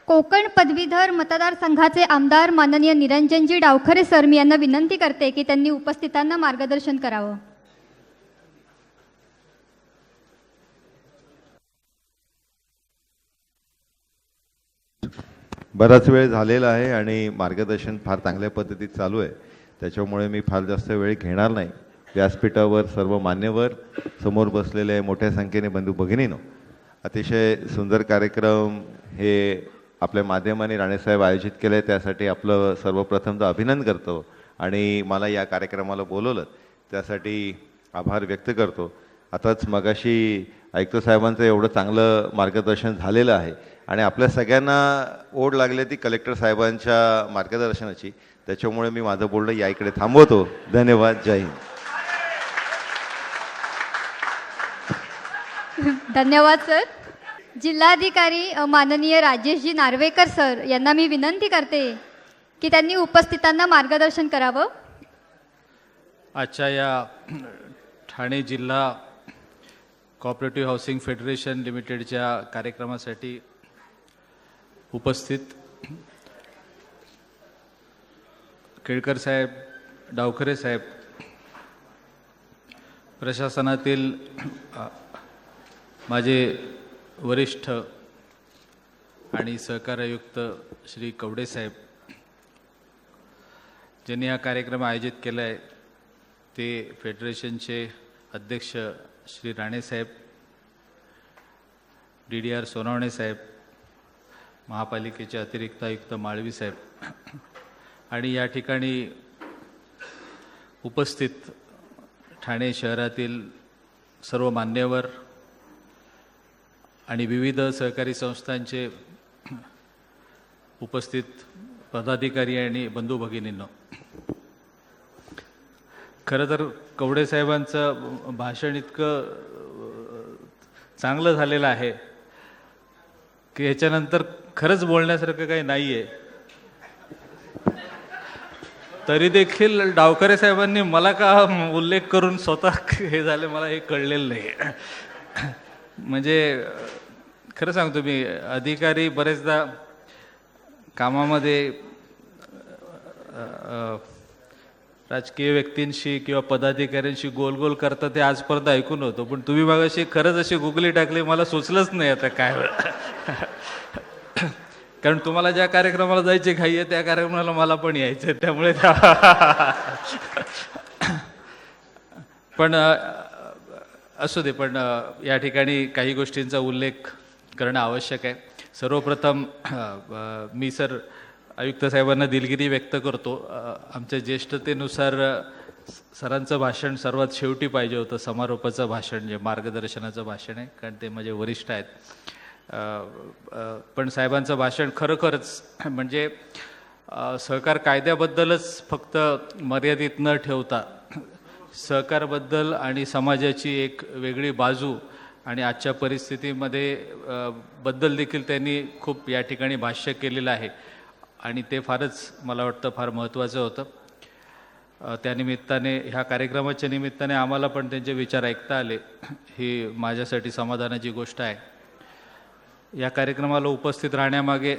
कोकण पदवीधर मतदारसंघाचे आमदार माननीय निरंजनजी डावखरे सर, मी यांना विनंती करते की त्यांनी उपस्थितांना मार्गदर्शन करावं. बराच वेळ झालेला आहे आणि मार्गदर्शन फार चांगल्या पद्धतीत चालू आहे, त्याच्यामुळे मी फार जास्त वेळ घेणार नाही. व्यासपीठावर सर्व मान्यवर, समोर बसलेले मोठ्या संख्येने बंधू भगिनीनो, अतिशय सुंदर कार्यक्रम हे आपल्या माध्यमाने राणेसाहेब आयोजित केलं आहे, त्यासाठी आपलं सर्वप्रथम तर अभिनंदन करतो आणि मला या कार्यक्रमाला बोलवलं त्यासाठी आभार व्यक्त करतो. आताच मगाशी आयुक्त साहेबांचं एवढं चांगलं मार्गदर्शन झालेलं आहे आणि आपल्या सगळ्यांना ओढ लागली ती कलेक्टर साहेबांच्या मार्गदर्शनाची, त्याच्यामुळे मी माझं बोलणं या इकडे थांबवतो. धन्यवाद. जय हिंद. धन्यवाद सर. जिल्हाधिकारी माननीय राजेशजी नार्वेकर सर यांना मी विनंती करते की त्यांनी उपस्थितांना मार्गदर्शन करावं. आजच्या या ठाणे जिल्हा कॉपरेटिव्ह हाऊसिंग फेडरेशन लिमिटेडच्या कार्यक्रमासाठी उपस्थित केळकर साहेब, डावखरे साहेब, प्रशासनातील माझे वरिष्ठ आणि सहकार आयुक्त श्री कवडे साहेब, ज्यांनी हा कार्यक्रम आयोजित केला आहे, ते फेडरेशनचे अध्यक्ष श्री राणे साहेब, DDR सोनवणे साहेब, महापालिकेचे अतिरिक्त आयुक्त माळवी साहेब आणि या ठिकाणी उपस्थित ठाणे शहरातील सर्व मान्यवर आणि विविध सहकारी संस्थांचे उपस्थित पदाधिकारी आणि बंधू भगिनींनो, खरं तर कवडे साहेबांचं भाषण इतकं चांगलं झालेलं आहे की ह्याच्यानंतर खरंच बोलण्यासारखं काही नाही आहे. तरी देखील डावखरे साहेबांनी मला का उल्लेख करून स्वतः हे झाले मला हे कळलेलं नाही. म्हणजे खरं सांगतो मी, अधिकारी बरेचदा कामामध्ये राजकीय व्यक्तींशी किंवा पदाधिकाऱ्यांशी गोल गोल करता ते आजपर्यंत ऐकून होतो, पण तुम्ही मागाशी खरंच अशी गुगली टाकली, मला सुचलंच नाही आता काय. कारण तुम्हाला ज्या कार्यक्रमाला जायचे घाई आहे त्या कार्यक्रमाला मला पण यायचं, त्यामुळे पण असू दे. पण या ठिकाणी काही गोष्टींचा उल्लेख करणं आवश्यक आहे. सर्वप्रथम मी सर आयुक्त साहेबांना दिलगिरी व्यक्त करतो. आमच्या ज्येष्ठतेनुसार सरांचं भाषण सर्वात शेवटी पाहिजे होतं, समारोपाचं भाषण, जे मार्गदर्शनाचं भाषण आहे, कारण ते माझे वरिष्ठ आहेत. पण साहेबांचं भाषण खरोखरच म्हणजे सहकार कायद्याबद्दलच फक्त मर्यादित न ठेवता सहकारबद्दल आणि समाजाची एक वेगळी बाजू आणि आजच्या परिस्थितीमध्ये बद्दल देखील त्यांनी खूप या ठिकाणी भाष्य केलेलं आहे आणि ते फारच मला वाटतं फार महत्त्वाचं होतं. त्यानिमित्ताने ह्या कार्यक्रमाच्या निमित्ताने आम्हाला पण त्यांचे विचार ऐकता आले, ही माझ्यासाठी समाधानाची गोष्ट आहे. या कार्यक्रमाला उपस्थित राहण्यामागे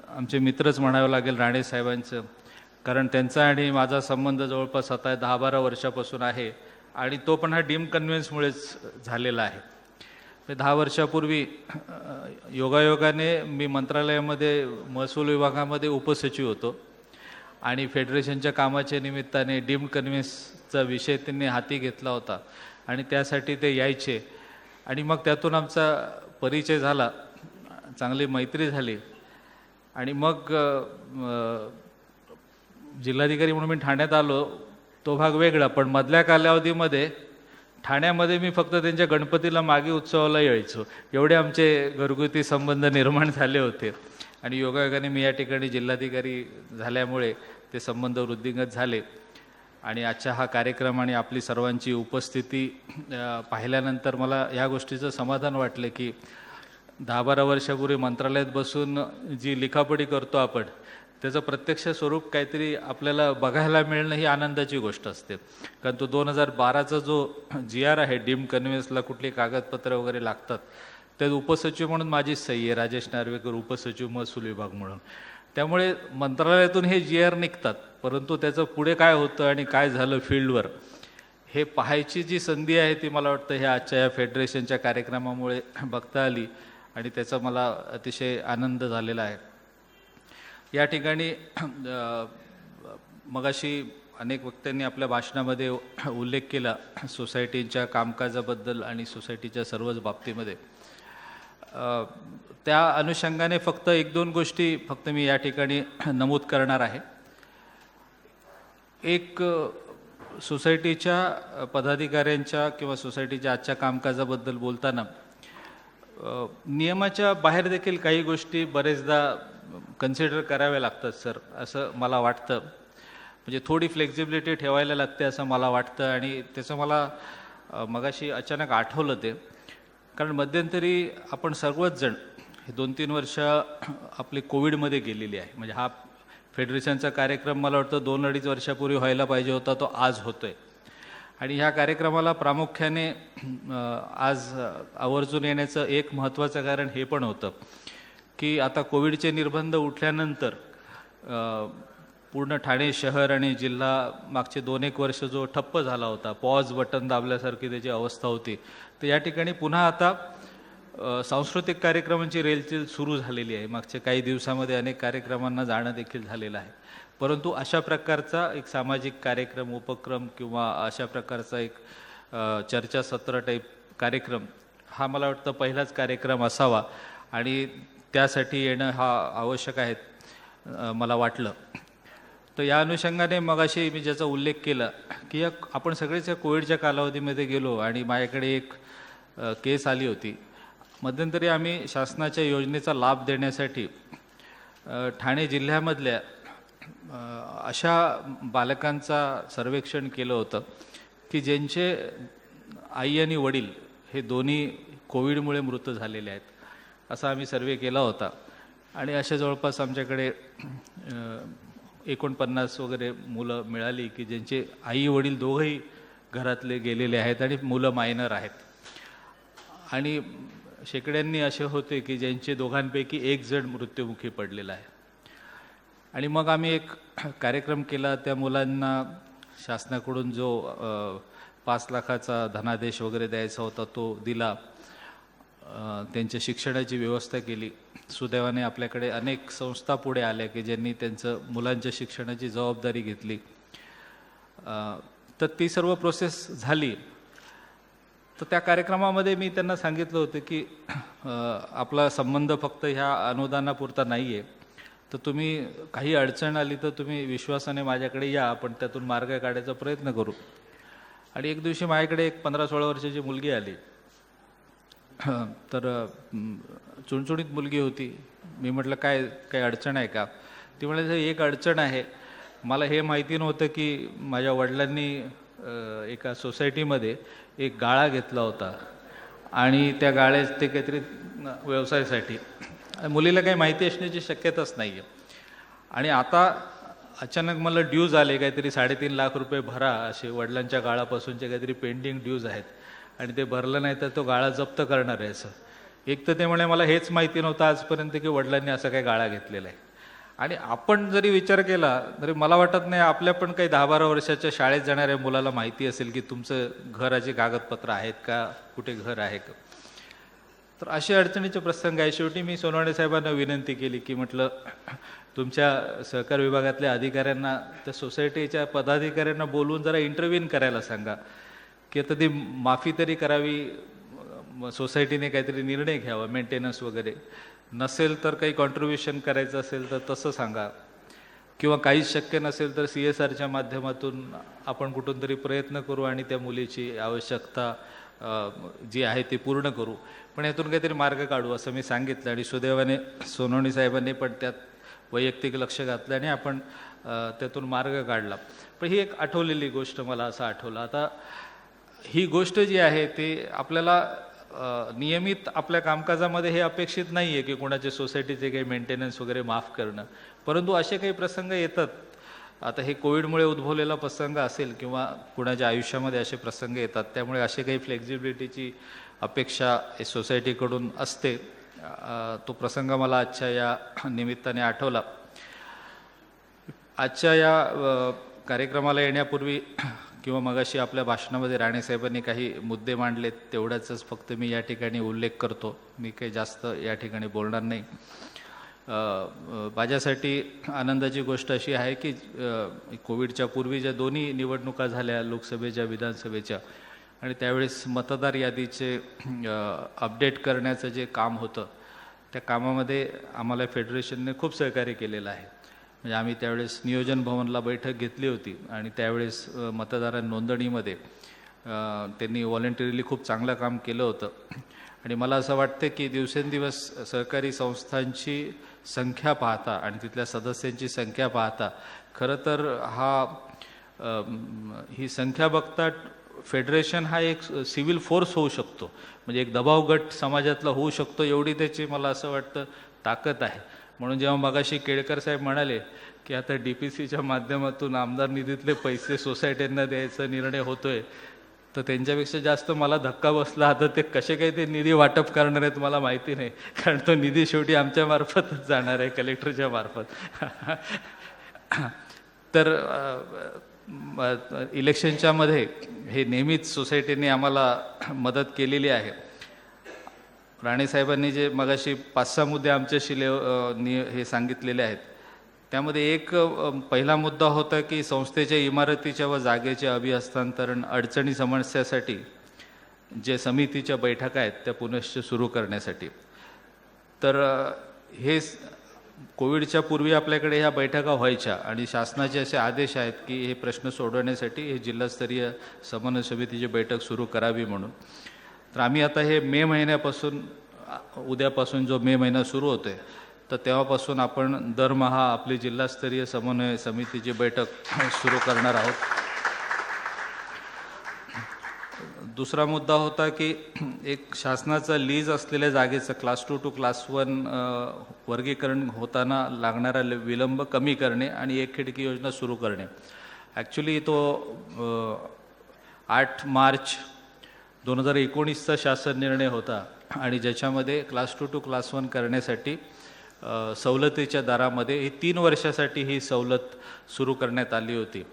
आमचे मित्रच म्हणावं लागेल राणे साहेबांचं, कारण त्यांचा आणि माझा संबंध जवळपास आता 10-12 वर्षापासून आहे आणि तो पण हा डीम कन्व्हेन्समुळेच झालेला आहे. 10 वर्षापूर्वी योगायोगाने मी मंत्रालयामध्ये महसूल विभागामध्ये उपसचिव होतो आणि फेडरेशनच्या कामाच्या निमित्ताने डीम कन्व्हेन्सचा विषय त्यांनी हाती घेतला होता आणि त्यासाठी ते यायचे आणि मग त्यातून आमचा परिचय झाला, चांगली मैत्री झाली आणि मग जिल्हाधिकारी म्हणून मी ठाण्यात आलो, तो भाग वेगळा. पण मधल्या कालावधीमध्ये ठाण्यामध्ये मी फक्त त्यांच्या गणपतीला मागे उत्सवाला यायचो, एवढे आमचे घरगुती संबंध निर्माण झाले होते आणि योगायोगाने मी या ठिकाणी जिल्हाधिकारी झाल्यामुळे ते संबंध वृद्धिंगत झाले. आणि आजचा हा कार्यक्रम आणि आपली सर्वांची उपस्थिती पाहिल्यानंतर मला या गोष्टीचं समाधान वाटलं की 10-12 वर्षापूर्वी मंत्रालयात बसून जी लिखापडी करतो आपण त्याचं प्रत्यक्ष स्वरूप काहीतरी आपल्याला बघायला मिळणं ही आनंदाची गोष्ट असते. कारण तो 2012चा जो GR आहे, डीम्ड कन्व्हेन्सला कुठली कागदपत्र वगैरे लागतात, त्यात उपसचिव म्हणून माझीच सही आहे, राजेश नार्वेकर, उपसचिव महसूल विभाग म्हणून. त्यामुळे मंत्रालयातून हे GR निघतात, परंतु त्याचं पुढे काय होतं आणि काय झालं फील्डवर हे पाहायची जी संधी आहे ती मला वाटतं ह्या आजच्या या फेडरेशनच्या कार्यक्रमामुळे बघता आली आणि त्याचा मला अतिशय आनंद झालेला आहे. या ठिकाणी मगाशी अनेक वक्त्यांनी आपल्या भाषणामध्ये उल्लेख केला सोसायटीच्या कामकाजाबद्दल आणि सोसायटीच्या सर्वच बाबतीमध्ये. त्या अनुषंगाने फक्त 1-2 गोष्टी फक्त मी या ठिकाणी नमूद करणार आहे. एक, सोसायटीच्या पदाधिकाऱ्यांच्या किंवा सोसायटीच्या आजच्या कामकाजाबद्दल बोलताना नियमाच्या बाहेर देखील काही गोष्टी बरेचदा कन्सिडर कराव्या लागतात सर, असं मला वाटतं. म्हणजे थोडी फ्लेक्झिबिलिटी ठेवायला लागते असं मला वाटतं. आणि त्याचं मला मगाशी अचानक आठवलं ते, कारण मध्यंतरी आपण सर्वच जण हे 2-3 वर्ष आपली कोविडमध्ये गेलेली आहे. म्हणजे हा फेडरेशनचा कार्यक्रम मला वाटतं 2-2.5 वर्षापूर्वी व्हायला पाहिजे होता, तो आज होतोय. आणि ह्या कार्यक्रमाला प्रामुख्याने आज आवर्जून येण्याचं एक महत्त्वाचं कारण हे पण होतं की आता कोविडचे निर्बंध उठल्यानंतर पूर्ण ठाणे शहर आणि जिल्हा मागचे 2-1 वर्ष जो ठप्प झाला होता, पॉज बटन दाबल्यासारखी त्याची अवस्था होती, तर या ठिकाणी पुन्हा आता सांस्कृतिक कार्यक्रमांची रेलचेल सुरू झालेली आहे. मागच्या काही दिवसामध्ये अनेक कार्यक्रमांना जाणं देखील झालेलं आहे. परंतु अशा प्रकारचा एक सामाजिक कार्यक्रम, उपक्रम किंवा अशा प्रकारचा एक चर्चासत्र टाईप कार्यक्रम हा मला वाटतं पहिलाच कार्यक्रम असावा आणि त्यासाठी येणं हा आवश्यक आहे मला वाटलं. तर या अनुषंगाने मगाशी मी ज्याचा उल्लेख केला की आपण सगळेच या कोविडच्या कालावधीमध्ये गेलो आणि माझ्याकडे एक केस आली होती. मध्यंतरी आम्ही शासनाच्या योजनेचा लाभ देण्यासाठी ठाणे जिल्ह्यामधल्या अशा बालकांचा सर्वेक्षण केलं होतं की ज्यांचे आई आणि वडील हे दोन्ही कोविडमुळे मृत झालेले आहेत, असा आम्ही सर्वे केला होता. आणि अशा जवळपास आमच्याकडे 49 वगैरे मुलं मिळाली की ज्यांचे आई वडील दोघंही घरातले गेलेले आहेत आणि मुलं मायनर आहेत. आणि शेकड्यांनी असे होते की ज्यांचे दोघांपैकी एक जण मृत्युमुखी पडलेला आहे. आणि मग आम्ही एक कार्यक्रम केला, त्या मुलांना शासनाकडून जो 5 लाखाचा धनादेश वगैरे द्यायचा होता तो दिला, त्यांच्या शिक्षणाची व्यवस्था केली. सुदैवाने आपल्याकडे अनेक संस्था पुढे आल्या की ज्यांनी त्यांचं मुलांच्या शिक्षणाची जबाबदारी घेतली. तर ती सर्व प्रोसेस झाली. तर त्या कार्यक्रमामध्ये मी त्यांना सांगितलं होतं की आपला संबंध फक्त ह्या अनुदानापुरता नाही आहे, तर तुम्ही काही अडचण आली तर तुम्ही विश्वासाने माझ्याकडे या, आपण त्यातून मार्ग काढायचा प्रयत्न करू. आणि एक दिवशी माझ्याकडे एक 15-16 वर्षाची मुलगी आली. तर चुणचुणीत मुलगी होती. मी म्हटलं काय अडचण आहे का? ती म्हणाली एक अडचण आहे, मला हे माहिती नव्हतं की माझ्या वडिलांनी एका सोसायटीमध्ये एक गाळा घेतला होता आणि त्या गाळ्यात ते काहीतरी व्यवसायासाठी, मुलीला काही माहिती असण्याची शक्यताच नाही आहे. आणि आता अचानक मला ड्यूज आले, काहीतरी 3.5 लाख रुपये भरा असे वडिलांच्या गाळापासूनचे काहीतरी पेंडिंग ड्यूज आहेत आणि ते भरलं नाही तर तो गाळा जप्त करणार आहे असं. एक तर ते म्हणे मला हेच माहिती नव्हतं आजपर्यंत की वडिलांनी असा काही गाळा घेतलेला आहे. आणि आपण जरी विचार केला तरी मला वाटत नाही आपल्या पण काही 10-12 वर्षाच्या शाळेत जाणाऱ्या मुलाला माहिती असेल की तुमचं घराचे कागदपत्र आहेत का, कुठे घर आहे का. तर असे अडचणीचे प्रसंग आहे. शेवटी मी सोनवणे साहेबांना विनंती केली की म्हटलं तुमच्या सहकार विभागातल्या अधिकाऱ्यांना, त्या सोसायटीच्या पदाधिकाऱ्यांना बोलवून जरा इंटरव्ह्यून करायला सांगा की आता ती माफी तरी करावी, सोसायटीने काहीतरी निर्णय घ्यावा, मेंटेनन्स वगैरे नसेल तर काही कॉन्ट्रीब्युशन करायचं असेल तर तसं सांगा, किंवा काहीच शक्य नसेल तर CSRच्या माध्यमातून आपण कुठून तरी प्रयत्न करू आणि त्या मुलीची आवश्यकता जी आहे ती पूर्ण करू, पण यातून काहीतरी मार्ग काढू असं मी सांगितलं. आणि सुदैवाने सोनवणे साहेबांनी पण त्यात वैयक्तिक लक्ष घातलं आणि आपण त्यातून मार्ग काढला. पण ही एक आठवलेली गोष्ट मला असं आठवलं. आता ही गोष्ट जी आहे ती आपल्याला नियमित आपल्या कामकाजामध्ये हे अपेक्षित नाही आहे की कोणाच्या सोसायटीचे काही मेंटेनन्स वगैरे माफ करणं, परंतु असे काही प्रसंग येतात. आता हे कोविडमुळे उद्भवलेला प्रसंग असेल किंवा कुणाच्या आयुष्यामध्ये असे प्रसंग येतात, त्यामुळे असे काही फ्लेक्झिबिलिटीची अपेक्षा सोसायटीकडून असते. तो प्रसंग मला आजच्या या निमित्ताने आठवला. आजच्या या कार्यक्रमाला येण्यापूर्वी किंवा मगाशी आपल्या भाषणामध्ये राणेसाहेबांनी काही मुद्दे मांडलेत, तेवढ्याच फक्त मी या ठिकाणी उल्लेख करतो. मी काही जास्त या ठिकाणी बोलणार नाही. माझ्यासाठी आनंदाची गोष्ट अशी आहे की कोविडच्या पूर्वी ज्या दोन्ही निवडणुका झाल्या, लोकसभेच्या विधानसभेच्या, आणि त्यावेळेस मतदार यादीचे अपडेट करण्याचं जे काम होतं, त्या कामामध्ये आम्हाला फेडरेशनने खूप सहकार्य केलेलं आहे. म्हणजे आम्ही त्यावेळेस नियोजन भवनला बैठक घेतली होती आणि त्यावेळेस मतदार नोंदणीमध्ये त्यांनी व्हॉलंटरीली खूप चांगलं काम केलं होतं. आणि मला असं वाटतं की दिवसेंदिवस सहकारी संस्थांची संख्या पाहता आणि तिथल्या सदस्यांची संख्या पाहता खरं तर ही संख्या बघता फेडरेशन हा एक सिव्हिल फोर्स होऊ शकतो, म्हणजे एक दबाव गट समाजातला होऊ शकतो, एवढी त्याची मला असं वाटतं ताकद आहे. म्हणून जेव्हा मगाशी केळकर साहेब म्हणाले की आता DPCच्या माध्यमातून आमदार निधीतले पैसे सोसायट्यांना द्यायचा निर्णय होतोय, तर त्यांच्यापेक्षा जास्त मला धक्का बसला. आता ते कसे काही ते निधी वाटप करणार आहेत मला माहिती नाही, कारण तो निधी शेवटी आमच्या मार्फतच जाणार आहे, कलेक्टरच्या मार्फत. तर इलेक्शनच्या मध्ये हे नेहमीच सोसायटीने आम्हाला मदत केलेली आहे. राणेसाहेबांनी जे मगाशी 5-6 मुद्दे आमच्याशी हे सांगितलेले आहेत, त्यामध्ये एक पहिला मुद्दा होता की संस्थेच्या इमारतीच्या व जागेचे अभिहस्तांतरण अडचणी समस्यासाठी जे समितीच्या बैठका आहेत त्या पुनश्च सुरू करण्यासाठी. तर हे कोविडच्या पूर्वी आपल्याकडे ह्या बैठका व्हायच्या आणि शासनाचे असे आदेश आहेत की हे प्रश्न सोडवण्यासाठी हे जिल्हास्तरीय समन्वय समितीची बैठक सुरू करावी म्हणून. तर आम्ही आता हे मे महिन्यापासून, उद्यापासून जो मे महिना सुरू होतोय, तर तेव्हापासून आपण दरमहा आपली जिल्हास्तरीय समन्वय समितीची बैठक सुरू करणार आहोत. दुसरा मुद्दा होता की एक शासनाचा लीज असलेल्या जागेचं क्लास 2 to क्लास 1 वर्गीकरण होताना लागणारा विलंब कमी करणे आणि एक खिडकी योजना सुरू करणे. ॲक्च्युली तो 8 मार्च 2019चा शासन निर्णय होता आणि ज्याच्यामध्ये क्लास 2 to क्लास 1 करण्यासाठी सवलतीच्या दरामध्ये ही 3 वर्षासाठी ही सवलत सुरू करण्यात आली होती.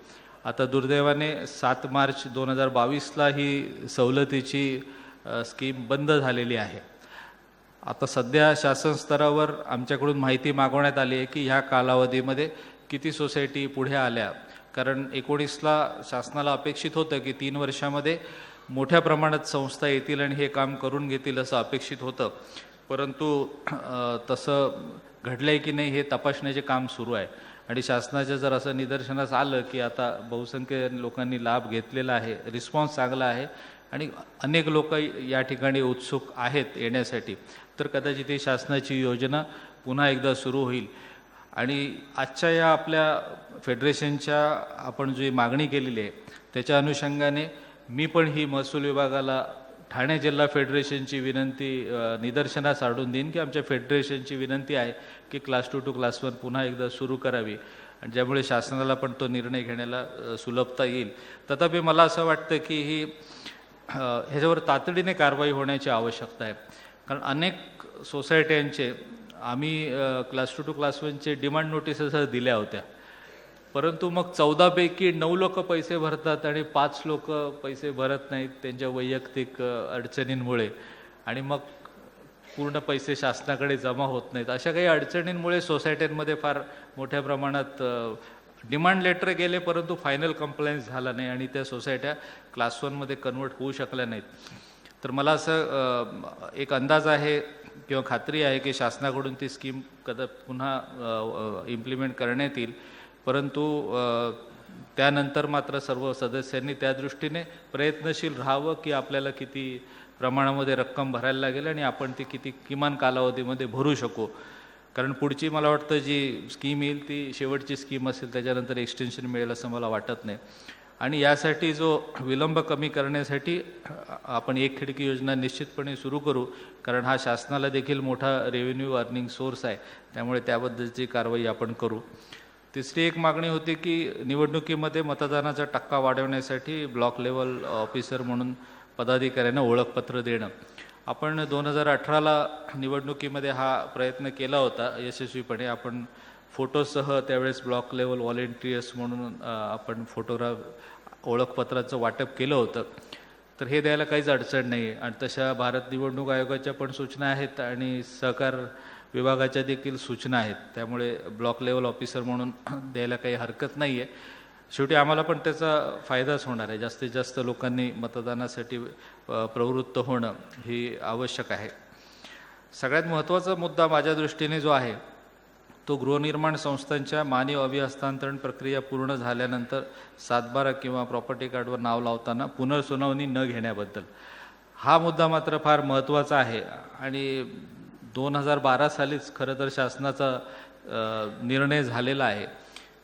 आता दुर्दैवाने 7 मार्च 2022ला ही सवलतीची स्कीम बंद झालेली आहे. आता सध्या शासन स्तरावर आमच्याकडून माहिती मागवण्यात आली आहे की ह्या कालावधीमध्ये किती सोसायटी पुढे आल्या, कारण 19ला शासनाला अपेक्षित होतं की 3 वर्षामध्ये मोठ्या प्रमाणात संस्था येतील आणि हे काम करून घेतील असं अपेक्षित होतं, परंतु तसं घडलं आहे की नाही हे तपासण्याचे काम सुरू आहे. आणि शासनाच्या जर असं निदर्शनास आलं की आता बहुसंख्य लोकांनी लाभ घेतलेला आहे, रिस्पॉन्स चांगला आहे आणि अनेक लोक या ठिकाणी उत्सुक आहेत येण्यासाठी, तर कदाचित ही शासनाची योजना पुन्हा एकदा सुरू होईल. आणि आजच्या या आपल्या फेडरेशनच्या आपण जी मागणी केलेली आहे त्याच्या अनुषंगाने मी पण ही महसूल विभागाला ठाणे जिल्हा फेडरेशनची विनंती निदर्शनास आणून देईन की आमच्या फेडरेशनची विनंती आहे की क्लास 2 to क्लास 1 पुन्हा एकदा सुरू करावी आणि ज्यामुळे शासनाला पण तो निर्णय घेण्याला सुलभता येईल. तथापि मला असं वाटतं की ही ह्याच्यावर तातडीने कारवाई होण्याची आवश्यकता आहे, कारण अनेक सोसायट्यांचे आम्ही क्लास 2 to क्लास 1चे डिमांड नोटिसेस दिल्या होत्या, परंतु मग 14 पैकी 9 लोक पैसे भरतात आणि 5 लोक पैसे भरत नाहीत त्यांच्या वैयक्तिक अडचणींमुळे, आणि मग पूर्ण पैसे शासनाकडे जमा होत नाहीत. अशा काही अडचणींमुळे सोसायट्यांमध्ये फार मोठ्या प्रमाणात डिमांड लेटर गेले, परंतु फायनल कंप्लायन्स झाला नाही आणि त्या सोसायट्या क्लास 1मध्ये कन्वर्ट होऊ शकल्या नाहीत. तर मला असं एक अंदाज आहे किंवा खात्री आहे की शासनाकडून ती स्कीम पुन्हा इम्प्लिमेंट करण्यात येईल, परंतु त्यानंतर मात्र सर्व सदस्यांनी त्या दृष्टीने प्रयत्नशील राहावं की आपल्याला किती प्रमाणामध्ये रक्कम भरायला लागेल आणि आपण ती किती किमान कालावधीमध्ये भरू शकू. कारण पुढची मला वाटतं जी स्कीम येईल ती शेवटची स्कीम असेल, त्याच्यानंतर एक्सटेन्शन मिळेल असं मला वाटत नाही. आणि यासाठी जो विलंब कमी करण्यासाठी आपण एक खिडकी योजना निश्चितपणे सुरू करू, कारण हा शासनाला देखील मोठा रेव्हेन्यू अर्निंग सोर्स आहे, त्यामुळे त्याबद्दलची कारवाई आपण करू. तिसरी एक मागणी होती की निवडणुकीमध्ये मतदानाचा टक्का वाढवण्यासाठी ब्लॉक लेवल ऑफिसर म्हणून पदाधिकाऱ्यांना ओळखपत्र देणं. आपण 2018ला निवडणुकीमध्ये हा प्रयत्न केला होता यशस्वीपणे. आपण फोटोसह त्यावेळेस ब्लॉक लेवल व्हॉलेंटियर्स म्हणून आपण फोटोग्राफ ओळखपत्राचं वाटप केलं होतं. तर हे द्यायला काहीच अडचण नाही आहे. आणि तशा भारत निवडणूक आयोगाच्या पण सूचना आहेत आणि सहकार विभागाच्या देखील सूचना आहेत, त्यामुळे ब्लॉक लेवल ऑफिसर म्हणून द्यायला काही हरकत नाही आहे. शेवटी आम्हाला पण त्याचा फायदाच होणार आहे. जास्तीत जास्त लोकांनी मतदानासाठी प्रवृत्त होणं ही आवश्यक आहे. सगळ्यात महत्त्वाचा मुद्दा माझ्या दृष्टीने जो आहे तो गृहनिर्माण संस्थांच्या मानवी अभिहस्तांतरण प्रक्रिया पूर्ण झाल्यानंतर 7/12 किंवा प्रॉपर्टी कार्डवर नाव लावताना पुनर्सुनावणी न घेण्याबद्दल. हा मुद्दा मात्र फार महत्त्वाचा आहे आणि 2012 सालीच खरं तर शासनाचा निर्णय झालेला आहे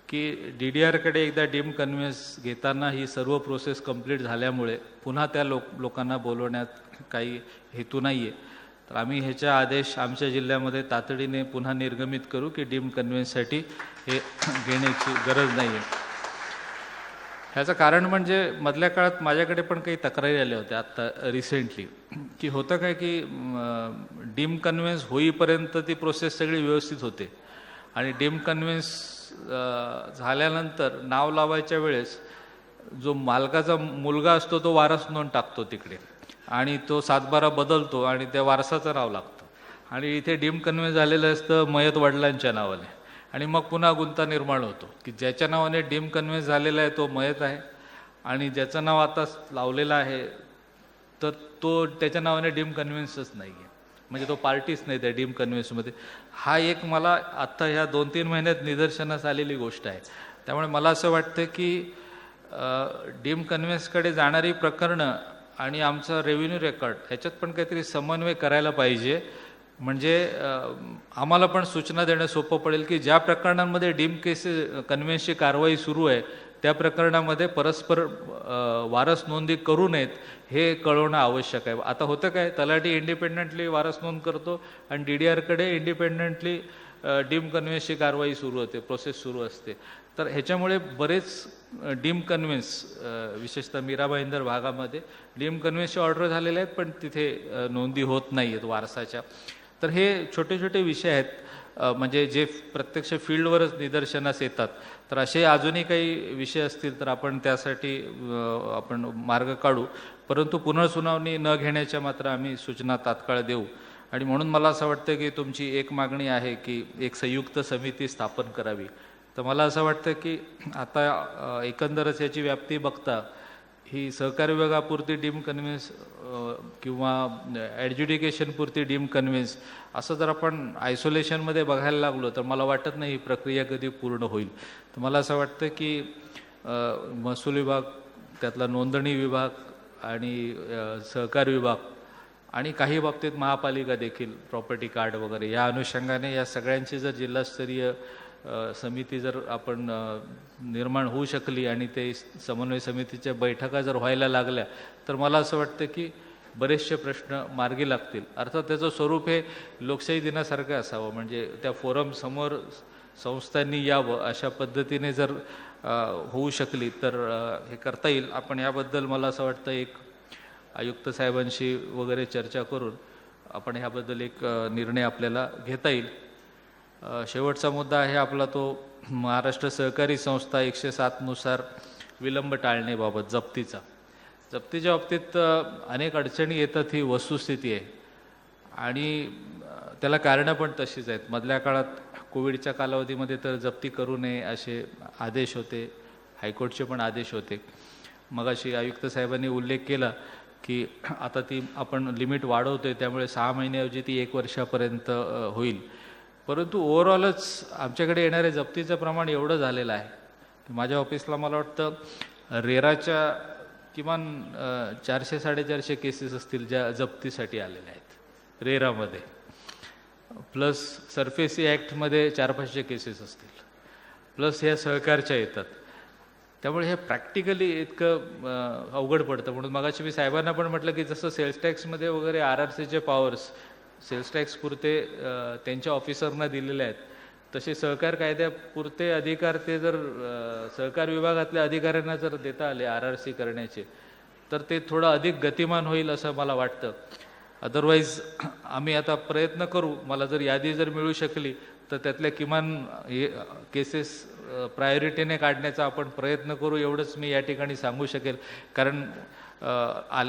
की DDRकडे एकदा डीम कन्व्हेन्स घेताना ही सर्व प्रोसेस कंप्लीट झाल्यामुळे पुन्हा त्या लोकांना बोलवण्यात काही हेतू नाही आहे. तर आम्ही ह्याच्या आदेश आमच्या जिल्ह्यामध्ये तातडीने पुन्हा निर्गमित करू की डीम कन्व्हेन्ससाठी हे घेण्याची गरज नाही आहे. ह्याचं कारण म्हणजे मधल्या काळात माझ्याकडे पण काही तक्रारी आल्या होत्या आत्ता रिसेंटली, की होतं काय की डीम कन्व्हेन्स होईपर्यंत ती प्रोसेस सगळी व्यवस्थित होते आणि डीम कन्व्हेन्स झाल्यानंतर नाव लावायच्या वेळेस जो मालकाचा मुलगा असतो तो वारस नोंद टाकतो तिकडे आणि तो 7/12 बदलतो आणि त्या वारसाचं नाव लागतं आणि इथे डीम कन्व्हेन्स झालेलं असतं मयत वडिलांच्या नावाने आणि मग पुन्हा गुंता निर्माण होतो की ज्याच्या नावाने डीम कन्व्हेन्स झालेला आहे तो मयत आहे आणि ज्याचं नाव आता लावलेलं आहे तर तो त्याच्या नावाने डीम कन्व्हेन्सच नाही आहे, म्हणजे तो पार्टीच नाही त्या डीम कन्व्हेन्समध्ये. हा एक मला आत्ता ह्या 2-3 महिन्यात निदर्शनास आलेली गोष्ट आहे. त्यामुळे मला असं वाटतं की डीम कन्व्हेन्सकडे जाणारी प्रकरणं आणि आमचं रेव्हेन्यू रेकॉर्ड ह्याच्यात पण काहीतरी समन्वय करायला पाहिजे, म्हणजे आम्हाला पण सूचना देणं सोपं पडेल की ज्या प्रकरणांमध्ये डीम कन्व्हेन्सची कारवाई सुरू आहे त्या प्रकरणामध्ये परस्पर वारस नोंदी करू नयेत हे कळवणं आवश्यक आहे. आता होतं काय, तलाठी इंडिपेंडंटली वारस नोंद करतो आणि DDRकडे इंडिपेंडंटली डीम कन्व्हेन्सची कारवाई सुरू होते, प्रोसेस सुरू असते. तर ह्याच्यामुळे बरेच डीम कन्व्हेन्स विशेषतः मीरा भाईंदर भागामध्ये डीम कन्व्हेन्सचे ऑर्डर झालेले आहेत पण तिथे नोंदी होत नाही आहेत वारसाच्या. तर हे छोटे छोटे विषय आहेत, म्हणजे जे प्रत्यक्ष फील्डवरच निदर्शनास येतात. तर असे अजूनही काही विषय असतील तर आपण त्यासाठी आपण मार्ग काढू, परंतु पुनर्सुनावणी न घेण्याच्या मात्र आम्ही सूचना तात्काळ देऊ. आणि म्हणून मला असं वाटतं की तुमची एक मागणी आहे की एक संयुक्त समिती स्थापन करावी. तर मला असं वाटतं की आता एकंदरच याची व्याप्ती बघता ही सहकार विभागापुरती डीम कन्व्हेन्स किंवा ॲडज्युडिकेशनपुरती डीम कन्व्हेन्स असं जर आपण आयसोलेशनमध्ये बघायला लागलो तर मला वाटत नाही ही प्रक्रिया कधी पूर्ण होईल. तर मला असं वाटतं की महसूल विभाग, त्यातला नोंदणी विभाग आणि सहकार विभाग आणि काही बाबतीत महापालिका देखील प्रॉपर्टी कार्ड वगैरे या अनुषंगाने या सगळ्यांची जर जिल्हास्तरीय समिती जर आपण निर्माण होऊ शकली आणि ते समन्वय समितीच्या बैठका जर व्हायला लागल्या तर मला असं वाटतं की बरेचसे प्रश्न मार्गी लागतील. अर्थात त्याचं स्वरूप हे लोकशाही दिनासारखं असावं, म्हणजे त्या फोरमसमोर संस्थांनी यावं अशा पद्धतीने जर होऊ शकली तर हे करता येईल. आपण याबद्दल मला असं वाटतं एक आयुक्त साहेबांशी वगैरे चर्चा करून आपण ह्याबद्दल एक निर्णय आपल्याला घेता येईल. शेवटचा मुद्दा आहे आपला तो महाराष्ट्र सहकारी संस्था 107 नुसार विलंब टाळण्याबाबत जप्तीचा. जप्तीच्या बाबतीत अनेक अडचणी येतात, ही वस्तुस्थिती आहे आणि त्याला कारणं पण तशीच आहेत. मधल्या काळात कोविडच्या कालावधीमध्ये तर जप्ती करू नये असे आदेश होते, हायकोर्टचे पण आदेश होते. मगाशी आयुक्त साहेबांनी उल्लेख केला की आता ती आपण लिमिट वाढवतोय, त्यामुळे 6 महिन्याऐवजी ती 1 वर्षापर्यंत होईल. परंतु ओव्हरऑलच आमच्याकडे येणारे जप्तीचं प्रमाण एवढं झालेलं आहे की माझ्या ऑफिसला मला वाटतं रेराच्या किमान 400-450 केसेस असतील ज्या जप्तीसाठी आलेल्या आहेत रेरामध्ये, प्लस सरफेसी ॲक्टमध्ये 400-500 केसेस असतील, प्लस ह्या सहकारच्या येतात. त्यामुळे हे प्रॅक्टिकली इतकं अवघड पडतं. म्हणून मगाशी मी साहेबांना पण म्हटलं की जसं सेल्स टॅक्समध्ये वगैरे RRCचे पॉवर्स सेल्स टॅक्सपुरते त्यांच्या ऑफिसरना दिलेले आहेत, तसे सहकार कायद्यापुरते अधिकार ते जर सहकार विभागातल्या अधिकाऱ्यांना जर देता आले RRC करण्याचे, तर ते थोडं अधिक गतिमान होईल असं मला वाटतं. अदरवाईज आम्ही आता प्रयत्न करू, मला जर यादी जर मिळू शकली तर त्यातल्या किमान हे केसेस प्रायोरिटीने काढण्याचा आपण प्रयत्न करू, एवढंच मी या ठिकाणी सांगू शकेल. कारण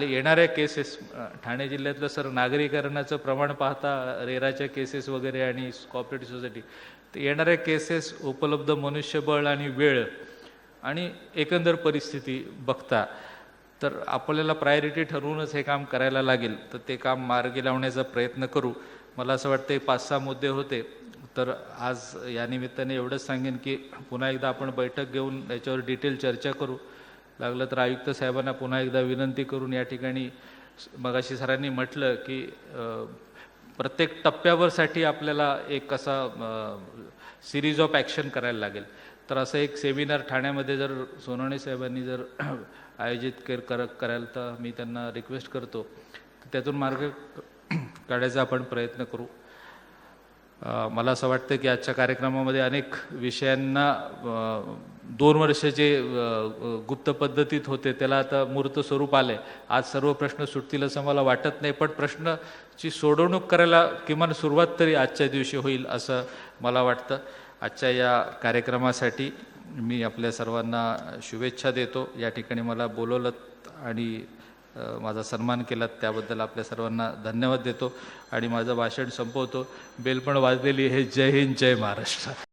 येणाऱ्या केसेस ठाणे जिल्ह्यातलं सर नागरीकरणाचं प्रमाण पाहता, रेराच्या केसेस वगैरे आणि कॉपरेटिव्ह सोसायटी, तर येणाऱ्या केसेस, उपलब्ध मनुष्यबळ आणि वेळ आणि एकंदर परिस्थिती बघता तर आपल्याला प्रायोरिटी ठरवूनच हे काम करायला लागेल. तर ते काम मार्गी लावण्याचा प्रयत्न करू. मला असं वाटतं 5-6 मुद्दे होते, तर आज या निमित्ताने एवढंच सांगेन की पुन्हा एकदा आपण बैठक घेऊन याच्यावर डिटेल चर्चा करू. लागलं तर आयुक्त साहेबांना पुन्हा एकदा विनंती करून या ठिकाणी मगाशी सरांनी म्हटलं की प्रत्येक टप्प्यावरसाठी आपल्याला एक असा सिरीज ऑफ ॲक्शन करायला लागेल. तर असं एक सेमिनार ठाण्यामध्ये जर सोनवणे साहेबांनी जर आयोजित करायला तर मी त्यांना रिक्वेस्ट करतो, त्यातून मार्ग काढायचा आपण प्रयत्न करू. मला असं वाटतं की आजच्या कार्यक्रमामध्ये अनेक विषयांना 2 वर्षाचे गुप्त पद्धतीत होते, त्याला आता मूर्त स्वरूप आले. आज सर्व प्रश्न सुटतील असं मला वाटत नाही, पण प्रश्नाची सोडवणूक करायला किमान सुरुवात तरी आजच्या दिवशी होईल असं मला वाटतं. आजच्या या कार्यक्रमासाठी मी आपल्या सर्वांना शुभेच्छा देतो. या ठिकाणी मला बोलवलं आणि माझा सन्मान केला त्याबद्दल आपल्या सर्वांना धन्यवाद देतो आणि माझं भाषण संपवतो. बेल पण वाजलेली आहे. जय हिंद, जय महाराष्ट्र.